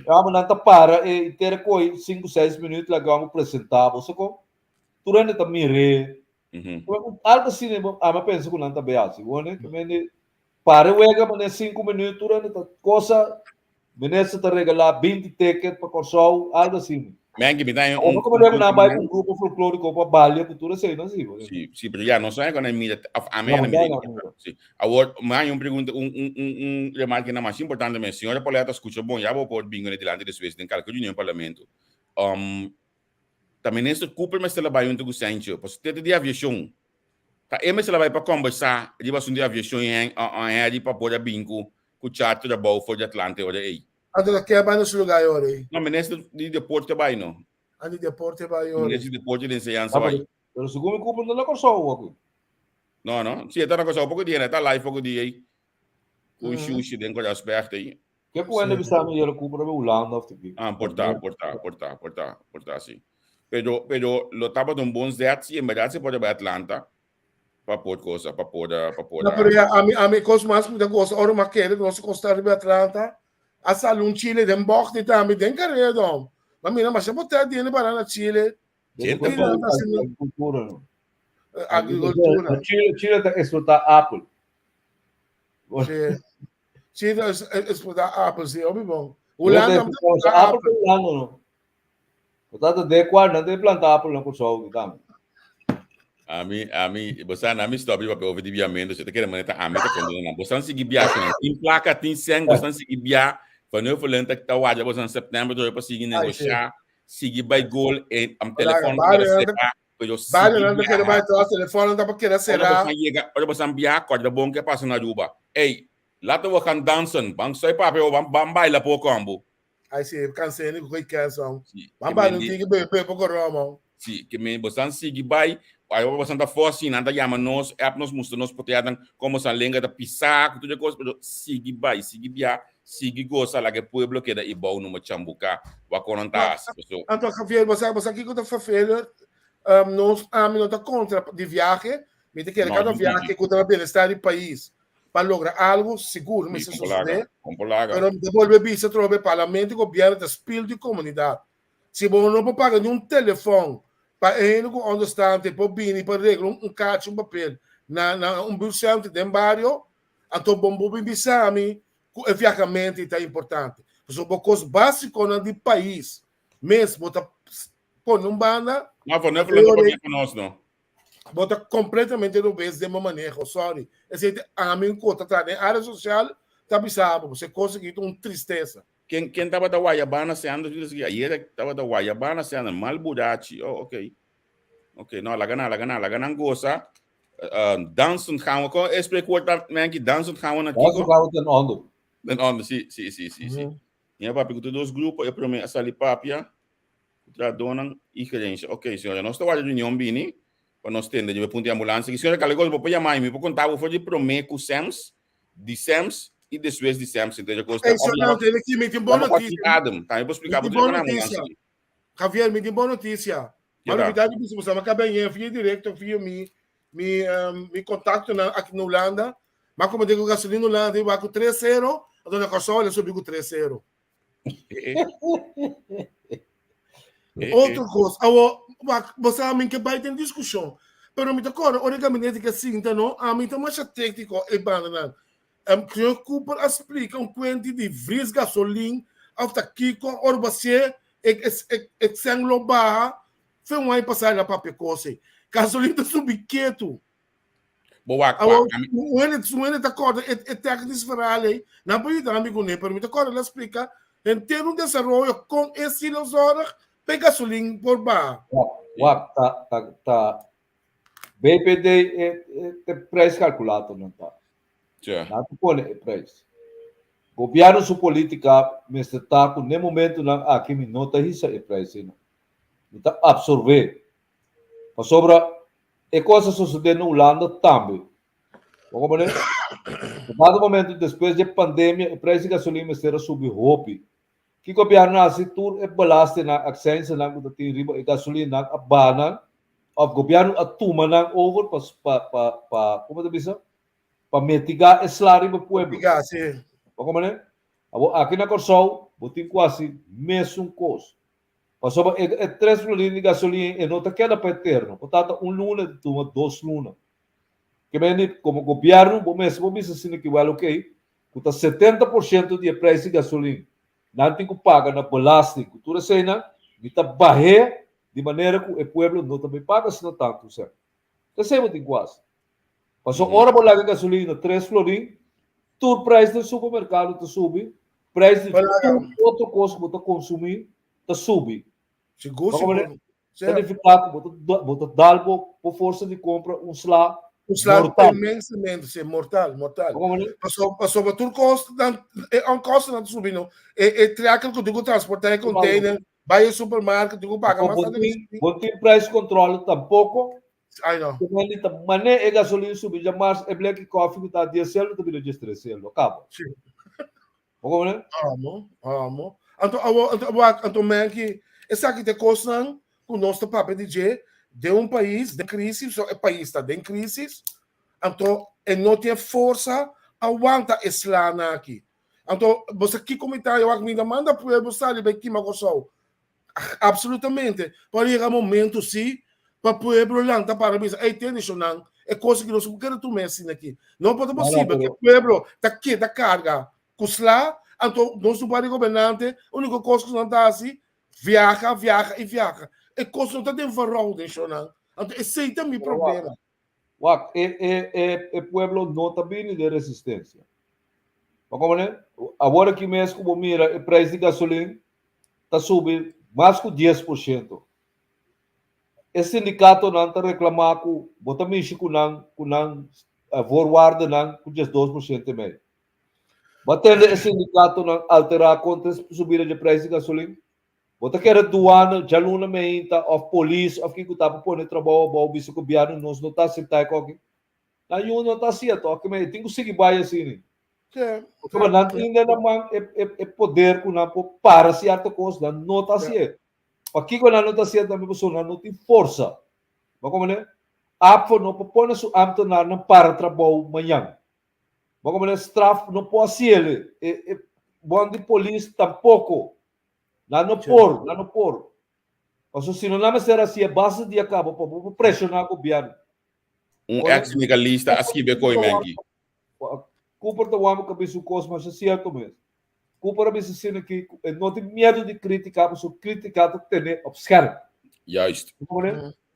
Mas não para e ter coi 5-6 minutos lá vamos apresentar, você com durante também algo assim, mas penso que não está bem assim. Para o Ega, mas 5 minutos, durante a coisa, ministro está regalar 20 tickets para Corsol, algo assim. Mengi, me dá como deve na baia com grupo folclórico para Bália, cultura, sei, não sei. Sim, porque já não sei quando é mídia, a minha sim. Agora, mais pergunta, remarque na mais importante também, senhora Pauleta, escuta, bom, já vou pôr bingo delante desse vez, tem cara que eu no parlamento. Também nesse Cooper, mas ela vai junto com o Sancho, porque tem de aviação. Tá, mas ela vai para conversar, de bastante de aviação em para poder bingo com o charter da Beaufort de Atlanta, olha aí. Ela quer vai nesse lugar agora aí. Não, mas nesse de deporte vai não. De deporte vai agora. Nesse deporte de ensinança vai. Pero segundo Cooper não é Corsol aqui. Não, se está na Corsol pouco dia, né? Tá lá e pouco dia aí. O xuxi dentro da aspecto aí. Que quando ele sabe ele Cooper é Holanda of the portar sim. Pero lo estava dando bons dados e em verdade se pode ir para Atlanta para pôr coisa, para pôr. A mim coisa mais muita coisa, ora maquete, nós Costa Rica Atlanta, a salão Chile dem bochte também tem carreira, mas mira, mas se botar dinheiro para na Chile, agricultura. Chile está exportar Apple. Chile exportar Apple, sim, óbvio bom. Holanda Apple não. Portanto, de quando não tem plantar Apple não Corsol também. A mim, você não me stop para ouvir desviamento, você quer maneira a meta quando não, você não seguir viagem, tem placa, tem sangue, você não seguir viagem, quando eu falei que tá hoje, você em setembro, eu para seguir negociar, seguir by goal e am telefone para será, eu seguir. Não quero mais o telefone, não dá para querer será. Olha você enviar, corda bom que passa na Juba. Ei, Laten we gaan dansen. Bang sai papi o bang baila po combo. Aí sim, cansei, não foi canção. Sim. Mas não tem que beber pouco Roma. Sim, que me bosan sigi bai. Aí eu bosan da força nada chama nós, nos musta nos poteadan como sa lenga da pisac, tudo coisa, pero sigi bai, sigi bia, sigi goza lá que pueblo que da ibau numa chambuca, wa contas. Então, Javier, você aqui que eu tô fazendo, nós não tá contra de viagem, mas que cada viagem que contra o bem-estar do país. Para lograr algo seguro, mas isso é para devolver visa para o parlamento e o governo da espírito de comunidade. Se você não pode pagar nenhum telefone para ele onde está, para vir para regrar caixa, papel, na bolsão de bairro, então bom visa a mim, o viajamento é importante. São coisas básicas do país, mesmo para pôr numa banda. Não, não é para nós, não. Bota completamente no vez de uma maneira, sorry. A mim conta tá na área social, tá bizarro, você conseguiu uma tristeza. Quem tava da Guayabana se anda, ayer tava da Guayabana se anda mal burachi. Oh, ok, não, la gana goza. Dansen gaan we, ko explica kort men que dansen gaan we na Dansen gaan we ten onder. Ten onder, sim. E papi, que dois grupos, eu prometo essa ali papia, tra donan igreja. Ok, senhora, nós estamos na reunião bini. Para nós ter, de ponto de ambulância, que se eu calego, vou pegar mais, vou contar, vou fazer prometo com SEMS, de SEMS e depois de SEMS. Então, eu gosto de aqui, me tem boa notícia. Tá, eu vou explicar para você. Javier, me tem boa notícia. A novidade que você acaba em via direto, via me contato aqui na Holanda, mas como eu digo gasolina na Holanda, eu vou com 3-0, a dona Consola subiu com 3-0. Outra coisa, você a mim que vai ter discussão, pero me toca o gabinete que assim, então, a mim tem mais técnico e banana. Preocupa a explicar quanto de vris gasolina, até aqui com orbacie e sem lobar, foi um ano passado para pecose. Gasolina subiqueto. Boa, o ele tá corda é técnico diferente, não pode dar amigo nem, pero me toca ela explica em ter desenvolvimento com esse horas pega gasolina por bar. Tá. BPD é preço calculado, não tá? Não põe preço. Governo sua política, mas está com nem momento aqui me nota isso é preço, não. Está absorver. Mas sobra é coisa sucedendo na Holanda também. Como é? No dado momento depois da pandemia, o preço de gasolina está subir hopi. Que governo assim tudo é balaste na accência na que tem riba e gasolina na abana, o governo atuma na over para como é que para mitigar esse salário do povo. Mitigar, sim. Como é? Aqui na Corsol, botem quase mesmo custo. Passou é 3 litros de gasolina e não está queda para eterno. Portanto, luna, 2 lunas. Que vem como governo, vou mesmo assim que vale ok, custa 70% de preço de gasolina. Não tem que pagar na balasta, cultura cena, está barrer de maneira que o povo não também paga se não tanto, certo? Então, sempre tem quase. Passou hora para lá gasolina, 3 florins, todo o preço do supermercado está subindo, preço de outro coisa que você consumir está subindo. Seguro. Significa que você dá por força de compra um salário mortal. Imensamente, mortal. Passou para tudo custa não subindo. E treaca que eu digo transportar container, vai ao supermercado, digo paga mais. Não tem preço controle tampouco. Ai não. Mas nem a gasolina subir, jamais é black coffee que está diesel, está vindo de 3 euros. Acaba. Sim. Como é? Amo. Então, man, que essa aqui tem coisa com o nosso papel de um país de crise, o país está em crise, então, ele não tem força, aguenta esse lana aqui. Então, você aqui comentar, eu me manda para você saber que eu absolutamente, para chegar momento, sim, para o povo lá, para mim, tem isso não, é coisa que nós queremos tomar assim aqui. Não pode possível que o povo está aqui, da carga, com lá, então, nosso país governante, a única coisa que não está assim, viaja. É coisa não está dentro do farol, deixa não. Então, esse é o meu problema. O povo não está bem de resistência. Como é? Agora que mesmo como mira, o preço de gasolina está subindo mais que 10%. Esse sindicato não está reclamando que bota mexer com forward com 2% e meio. Batendo esse sindicato não alterar contra a subida de preço de gasolina. Bota que era doana, já luna meinta, of polícia, of que tá para pôr trabalho, o bicho governo nós não tá sentado com alguém. Na não está certo, ok, mas tem que seguir vai assim. Porque não ainda não é poder que não para certa coisa, não está certo. Aqui quando não está certo, a pessoa não tem força. Mas como é? Apto não pode su amto não para trabalho amanhã. Mas como é? Straf não pode ser. Bom de polícia tampouco. Não por. Ou se não me será assim, base de acaba para pressionar o governo. Ex-legalista, assim be coi mengi. Cooper da wamo cabeça o cosmos, mas é certo mesmo. Cooper me ensina que não tem medo de criticar, mas o criticado tem obscuro. Juist.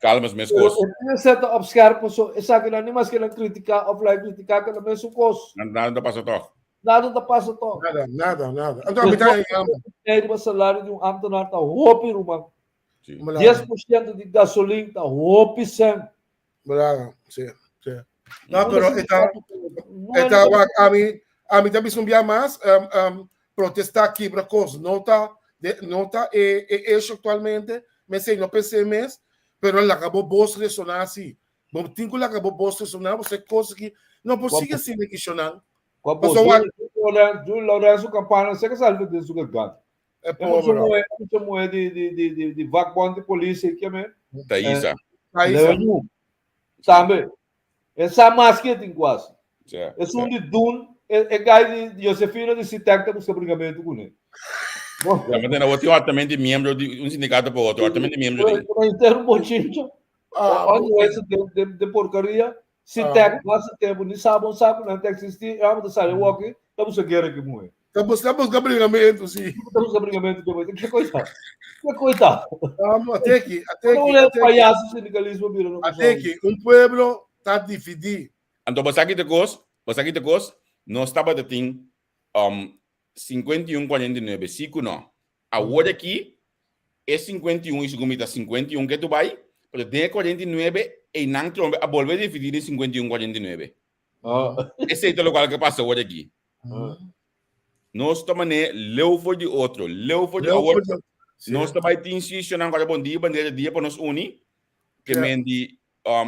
Calmas mes coisas. É certo obscuro, mas essa que não mais que não criticar, offline criticar que não mesmo coisa. Nada da passa toch. Nada da passa toch. Nada. Então, me dá o salário de ambtenaar está hopi, irmão. 10% de gasolina está hopi, sem. Bravo, sim. Não, pero a mim também subia mais protestar aqui para coisa. Não está isso atualmente, mas sei, não pensei mesmo, pero ela acabou boas ressonar assim. Bom, tem que ela acabou boas ressonar, você coisa que não pode assim questionar. Júlio Lourenço Campana, você que sabe disso que gato. É muito de vagabond de polícia que é mesmo. Thaisa. Sabe? Essa máscara tem quase. É de Dun, é gai de Josefina de Citecta busca brigamento com ele. Mas tem outro orçamento de membro de um sindicato para outro, orçamento de membro de. Para inteiro bochincho. Olha esse de porcaria. Citecta, quase tempo, nem sabe, não tem que existir. É uma das áreas, o que estamos a guerra que muito. Estamos com brigamento, sim. Estamos com brigamento que muito. Que coisa. Até que. Não é palhaço sindicalismo, vira. Até que pueblo está dividido. Então, você aqui de coisa, nós estava de tem 51,49, 5 não. Agora aqui é 51 e segunda 51 que tu vai, mas tem 49 e não tromba a volver a dividir em 51,49. Esse é o local que passa agora aqui. Nós estamos leu for de outro, nós também tem insistir na bom dia para nos unir, que mendi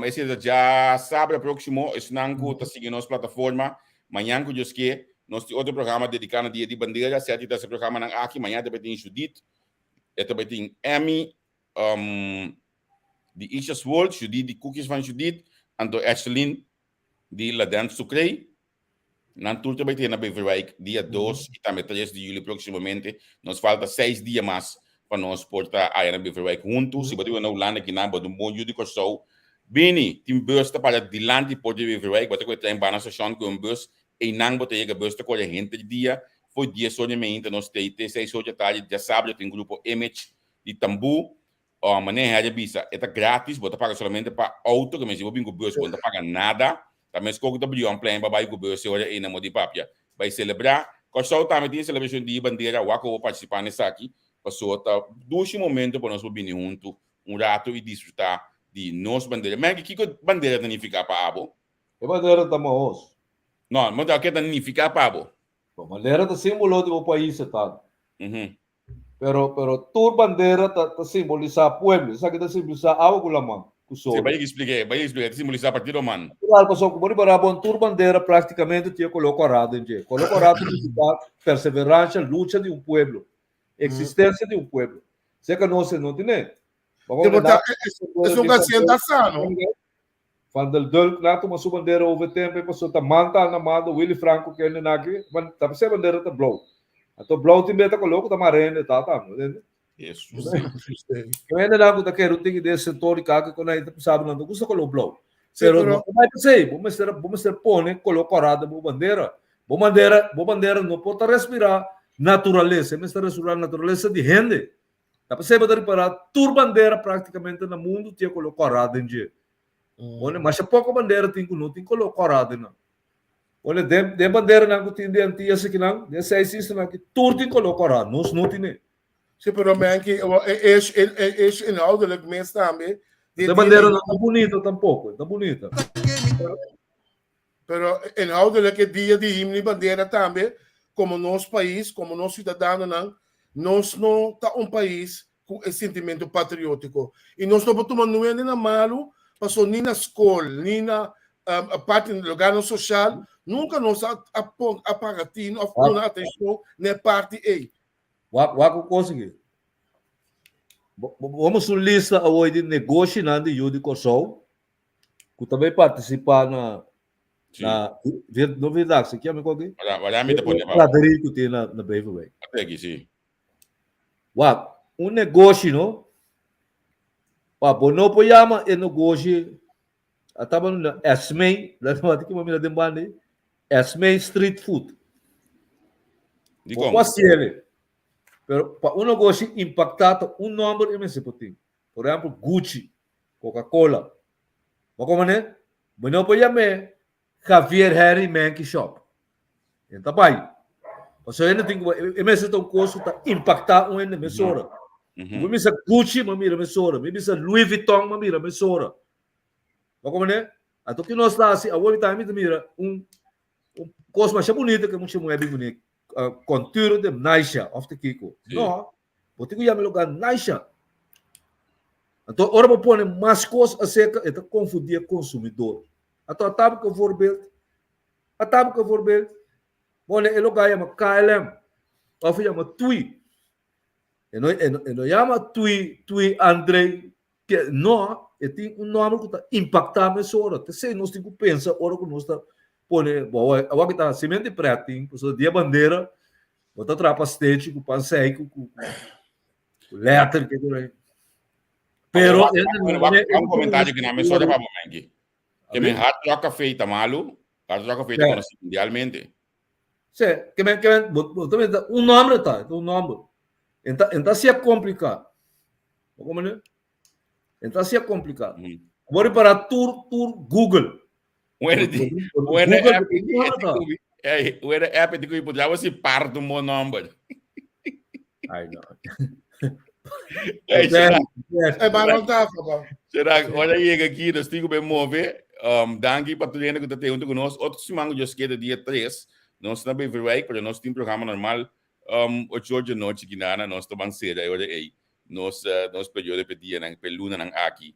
esse já sabe o próximo, estão tá seguindo nossa plataforma, amanhã que Deus quer, nós temos outro programa dedicado ao dia de bandeira, certo? Esse programa aqui amanhã também tem Judith, também tem Amy, de Isha's World, Judith de Cookies van Judith, and Ashlyn de La Dance Sucrei. Nantur também tem na Beverwijk, dia 2 e também 3 de julho proximamente. Nos falta 6 dias mais para nós portar a Beverwijk juntos. Se você vai na Holanda, que não, um bom dia de show. Bini, tem bus para dilante por de Beverwijk, você vai ter uma station com bus e não vai ter bus para correr gente de dia. Foi dia somente nós temos 6 horas da tarde, já sábado tem grupo Image de Tambu. Maneira de visa, é grátis, você paga somente para auto, que se você vem com bus, você não paga nada. Também escolhe que abriu plano para o governo, se olha aí na modi papia. Vai celebrar, Costa também tem celebração de bandeira, o vou participar nessa aqui, passou tá dois momentos para nós vir junto, rato e desfrutar de nossa bandeira. Mas que bandeira danificar para abo? É bandeira da Maos. Não, mas que danificar para abo? A bandeira é símbolo do país, tá? Pero tur bandeira tá simbolizar pueblo, sabe que tá simbolizar algo lá, mano. Você vai explicar, simbolizar partido humano. Claro, pessoal, como para a tur bandeira praticamente tinha colocado em dia. Colocado significa perseverança, luta de um pueblo, existência de um pueblo. Sei que não se não tem. É uma apresentação, não? Quando o Dulk nato uma sua bandeira over tempo, a pessoa tá manta na mão Willy Franco que ele aqui, mas tá se bandeira tá blow. Então blow tem beta coloca tá marrendo tá, entende? Isso. Eu ainda não tá quero ter desse setor e caga quando aí sabe não custa colo blow. Pero não vai sei, vamos ser pone colocado bo bandeira não pode respirar natureza, mas respirar natureza de gente. Tá para para tur bandeira praticamente no mundo tinha colocado em dia. Mas a pouco bandeira tem que não tem colocado não. Olha, de bandeira não tem de antiga que não, desse existe não que tur tem colocado, nós não tem. Sim, pero man que é inhoudelijk mesmo também. A bandeira não é bonita tampouco, é bonita. Pero inhoudelijk é dia de himno e bandeira também. como nosso país, como nosso cidadão, nós não tá um país com esse sentimento patriótico. E nós não tomamos nem na malo, passou nem na escola, nem na parte do lugar social, nunca nos apagatinho, não atenção na parte aí. Wako consegui. Vamos lista hoje de negócio na de Yudi Kosovo, que também participar na novidade. Você quer me colocar? Olha, me depois. Frederico tem na Beverway. Até aqui, sim. Negócio, não? Não podemos é negócio. Estava no Esmei, lá no que eu me lembro, Esmei Street Food. Quase ele. Pero para um negócio impactado, número imenso potente. Por exemplo, Gucci, Coca-Cola. Como é? Mas não podemos Javier Harry Mankey Shop. Então, pai. Porque ele tem que imenso um custo está impactar uma emissora. Mimisa Gucci, mamira emissora. Mimisa Louis Vuitton, mamira emissora. Como é? Então, que nós está assim, a outra time mira coisa mais bonita que muito é bem bonito. Contura de Naisha, of the Kiko. Não, porque eu ia me lugar Naisha. Então, ora vou pôr mais coisas acerca de confundir o consumidor. Então, a tábua que eu vou ver, bom, ele lugar chama KLM, ou chama TUI. E não chama TUI André, que não, tem nome que está impactando essa hora. Se nós temos que pensar, ora que nós está pone, bom, agora que está semente pretinho, pessoa dia bandeira, botar trapa stage, com pansei, com letra, que é pero um comentário que na minha história para Mengi. Que me hat troca feita malo, hat troca feita mundialmente. Sim, que um nome tá, um nome. Então se é complicado. Como é? Então se é complicado. Agora para tour Google. O app de que podia você parte do meu nome. Ai não. Será que olha aí aqui nós temos que mover danke para tudo que está tendo conosco. Outro semana já esquerda dia 3, nós também vai porque nós temos programa normal 8 horas da noite que nós estamos cedo aí. Nós período pedia na peluna na aqui.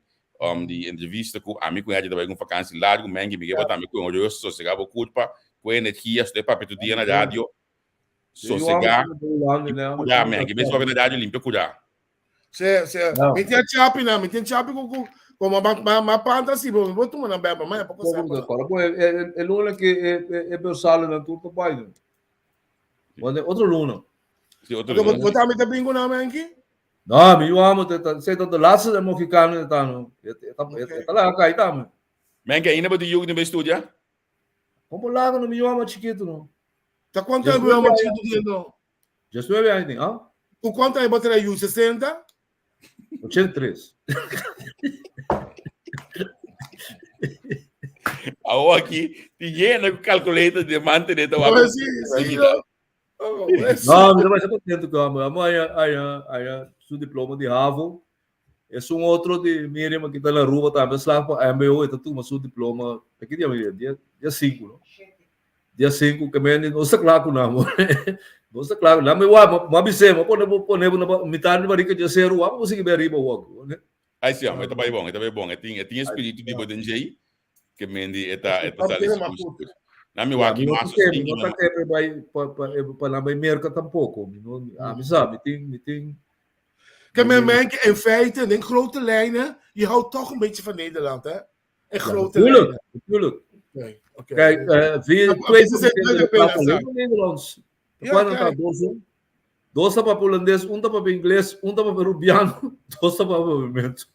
De entrevista com amigo que também com vacância largo, mengi me botar amigo com olhos sossegado culpa, com energia, de papel do dia na rádio. Sossegado. Já mengi, mesmo na rádio limpa cuidar. Me tem chapi como uma panta assim, vou tomar na beba, mas é pouco certo. É luna que é pensado na tua pai. Outro luna. Vou estar me bingo na mengi. Não, me amo, sei todo laço de mexicano então. Tá lá cá então. Mengi ainda pode jogar no estúdio? Como lá no me amo chiquito não. Tá quanto é meu chiquito? Já estou bem aí, ah? O quanto é botar aí 60? 83. Aqui, tinha com calculeta de manter da Não, mas é contente com a mãe, aí seu diploma de Harvard. É um outro de Miriam que está na rua também, lá para a MBO, está tudo seu diploma. Que dia 5, não? Dia 5 que me não sei lá com namo. Não sei lá, lá me vai, mas você, mas pôr na metade de barriga de ser o você que vai riba o né? Aí sim, é também bom, tem espírito de bodenjei que mendi eta na me aqui mas para na merca tampouco, não sabe, tem que men in feite in grote lijnen je houdt toch een beetje van Nederland hè in grote lijnen natuurlijk. Kijk, Nederlands. Quando tá dois para holandês, para inglês, para peruviano, 2 para movimento.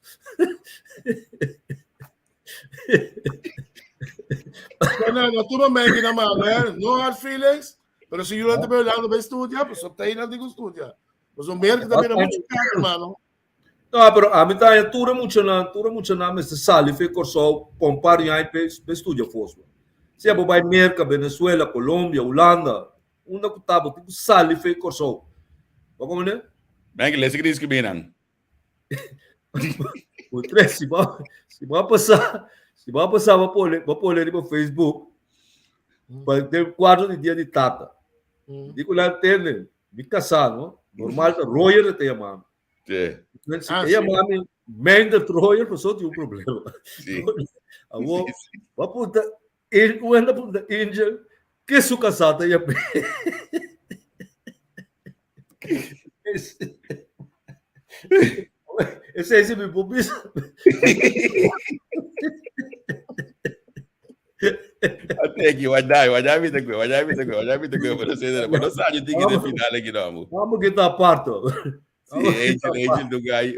Não, tudo bem que não, né? No hard feelings, mas se eu também lá no estúdio, pues só tem lá de estúdio. Mas o mercado também é muito caro, mano. Não, pero a mim tá tudo muito na mas sali foi corso compare aí pe estúdio fosse. Se a bobai mercado Venezuela, Colômbia, Holanda, que tava tipo sali foi corso. Como né? Bem que lesse que diz que bem O três se vai passar vai pôr no Facebook. Vai ter 4 de dia de tata. Digo lá tene, me casado, normal Royer te mami. Sí. Ella mami, mente Royer, pues otro un problema. Sí. Avo, va puta, una puta Angel, que su casata ella. Esse me pubis. Até aqui, vai dar vida com, mas não sabe que de final aqui não. Vamos que tá parto. Age do gai.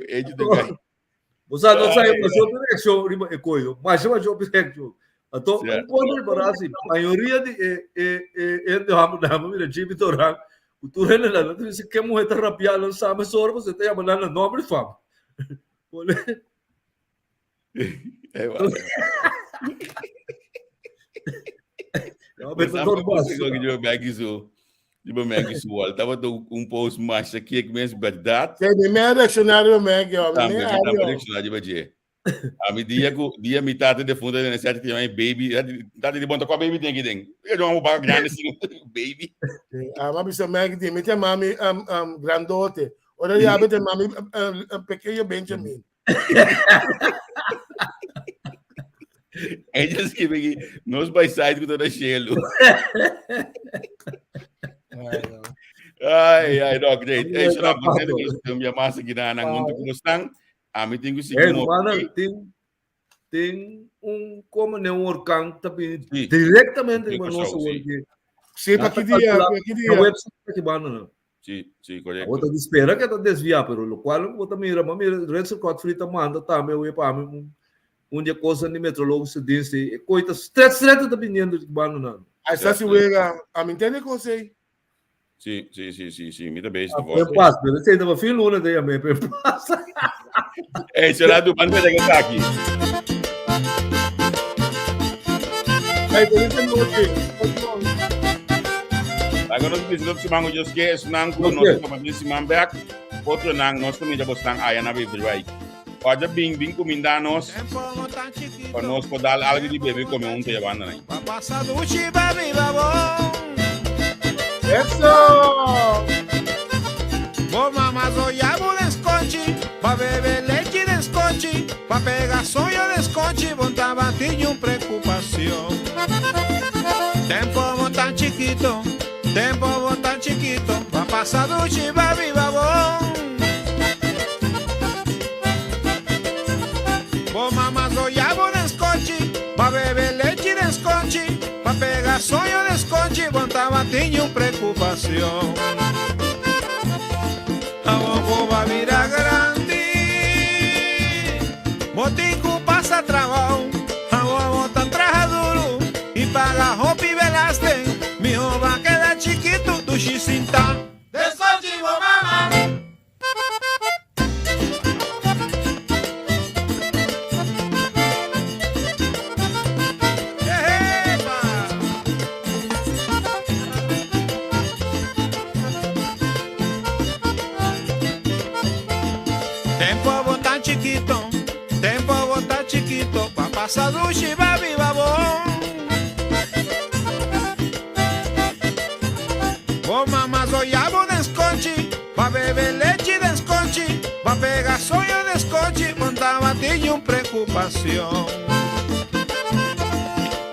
Você não sabe mas eu direção rima é coisa, mas eu já direção. Então, quando para assim, a maioria de vamos mira time torang, o turene lá, não tem que morrer terapia não sabe só você tem a banana nobre fam. É, mano. Tava post mais aqui que mesmo verdade. Tem meia reaccionário Meg, ó. Também reaccionário de a dia metade de fundo da certa que baby, tá de bom com a baby tem que tem. Eu não vou pagar grande assim, baby. A mami se Meg tem, mete mami grandote. Ora já mete mami pequeno Benjamin. É just que aqui nós by side com toda cheio. Ai, não, gente. É isso lá, você tem minha massa aqui na muito gostang. A mim tem que seguir tem como não workang tapi diretamente com nosso work. Sim, para que dia? A website que bana. Sim, correto. Outra espera que tá desviar, pero lo qual outra mira, red code frita manda também o para mim onde coisa de metrologo se diz e coisa straight tá vindo de bana não. Aí está se wega, a mim tem que sei. Sim, me dá bem isso. Eu passo, mas você tava filho uma daí a me passa. É, será do bando que tá aqui. Aí tem outro. Agora nós precisamos chamar o José, es nang ko nós vamos se mambek, outro nang nós também já gostamos aí na bebê vai. Pode bing comindanos. Para nós podar algo de bebê como um te banda aí. Passado o chiba viva bom. Eso! Vou mamar zoiabo desconte, pa beber leite desconte, pa pegar sonho desconte, botar batinho preocupação. Tempo tan chiquito, pa passar do chiba viva bom. Vou mamar zoiabo desconte, pa beber leite desconte, pa pegar sonho desconte, botar batinho preocupação. A boca vai virar grande, motico passa trabalho, a boca tá trajaduro e paga roupa e velaste, mi roupa queda chiquito do xicinta. Desconte vou mamar. Tempo tan chiquito, pa passar do chiba viva bom. Vou mamar zoiabo desconte, pa beber leite desconte, pa pegar sonho desconte, montar batinho preocupação.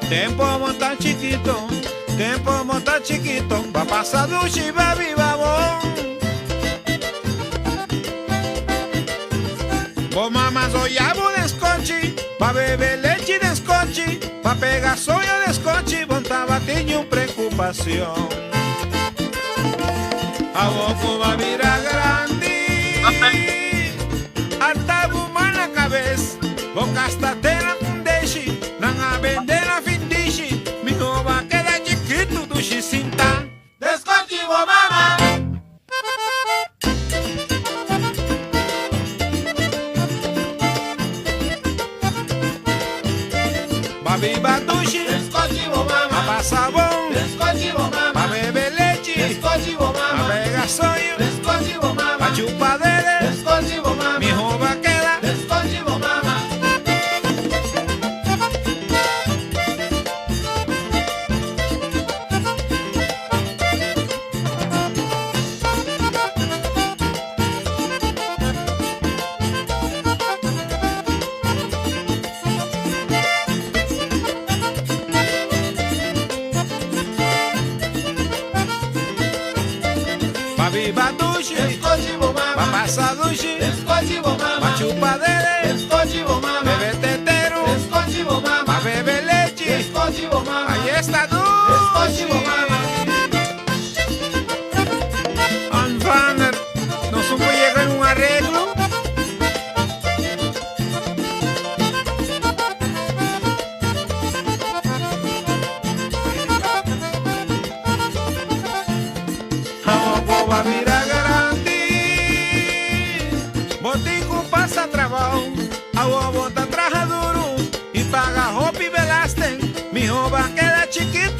Tempo tan chiquito, pa passar do chiba viva bom. Vou mamar zoiabo desconte, pa beber leite desconte, pa pegar sonho desconte, botar batinho preocupação. A boca vai virar grande, alta buma na cabeça, boca está tela com deixe, não a vender na findiche, mi roupa queda chiquito do xicinta. Desconte vou mamar. Viva duche, desconte vou mamar. A passar bom, desconte vou mamar. A beber leite, desconte vou mamar. A pegar sonho, desconte vou mamar. A chupadeira, desconte vou mamar. Mi roupa queda, desconte vou mamar. sushi, va pasa dushi, va chupadere, bebe tetero, va bebe leche, ahí está dushi. Anfanger, no supo llegar a un arreglo. Boba vira garanti, botico pasa trabajo, agua bota traja duro y paga hopi velasten, mi jova queda chiquita.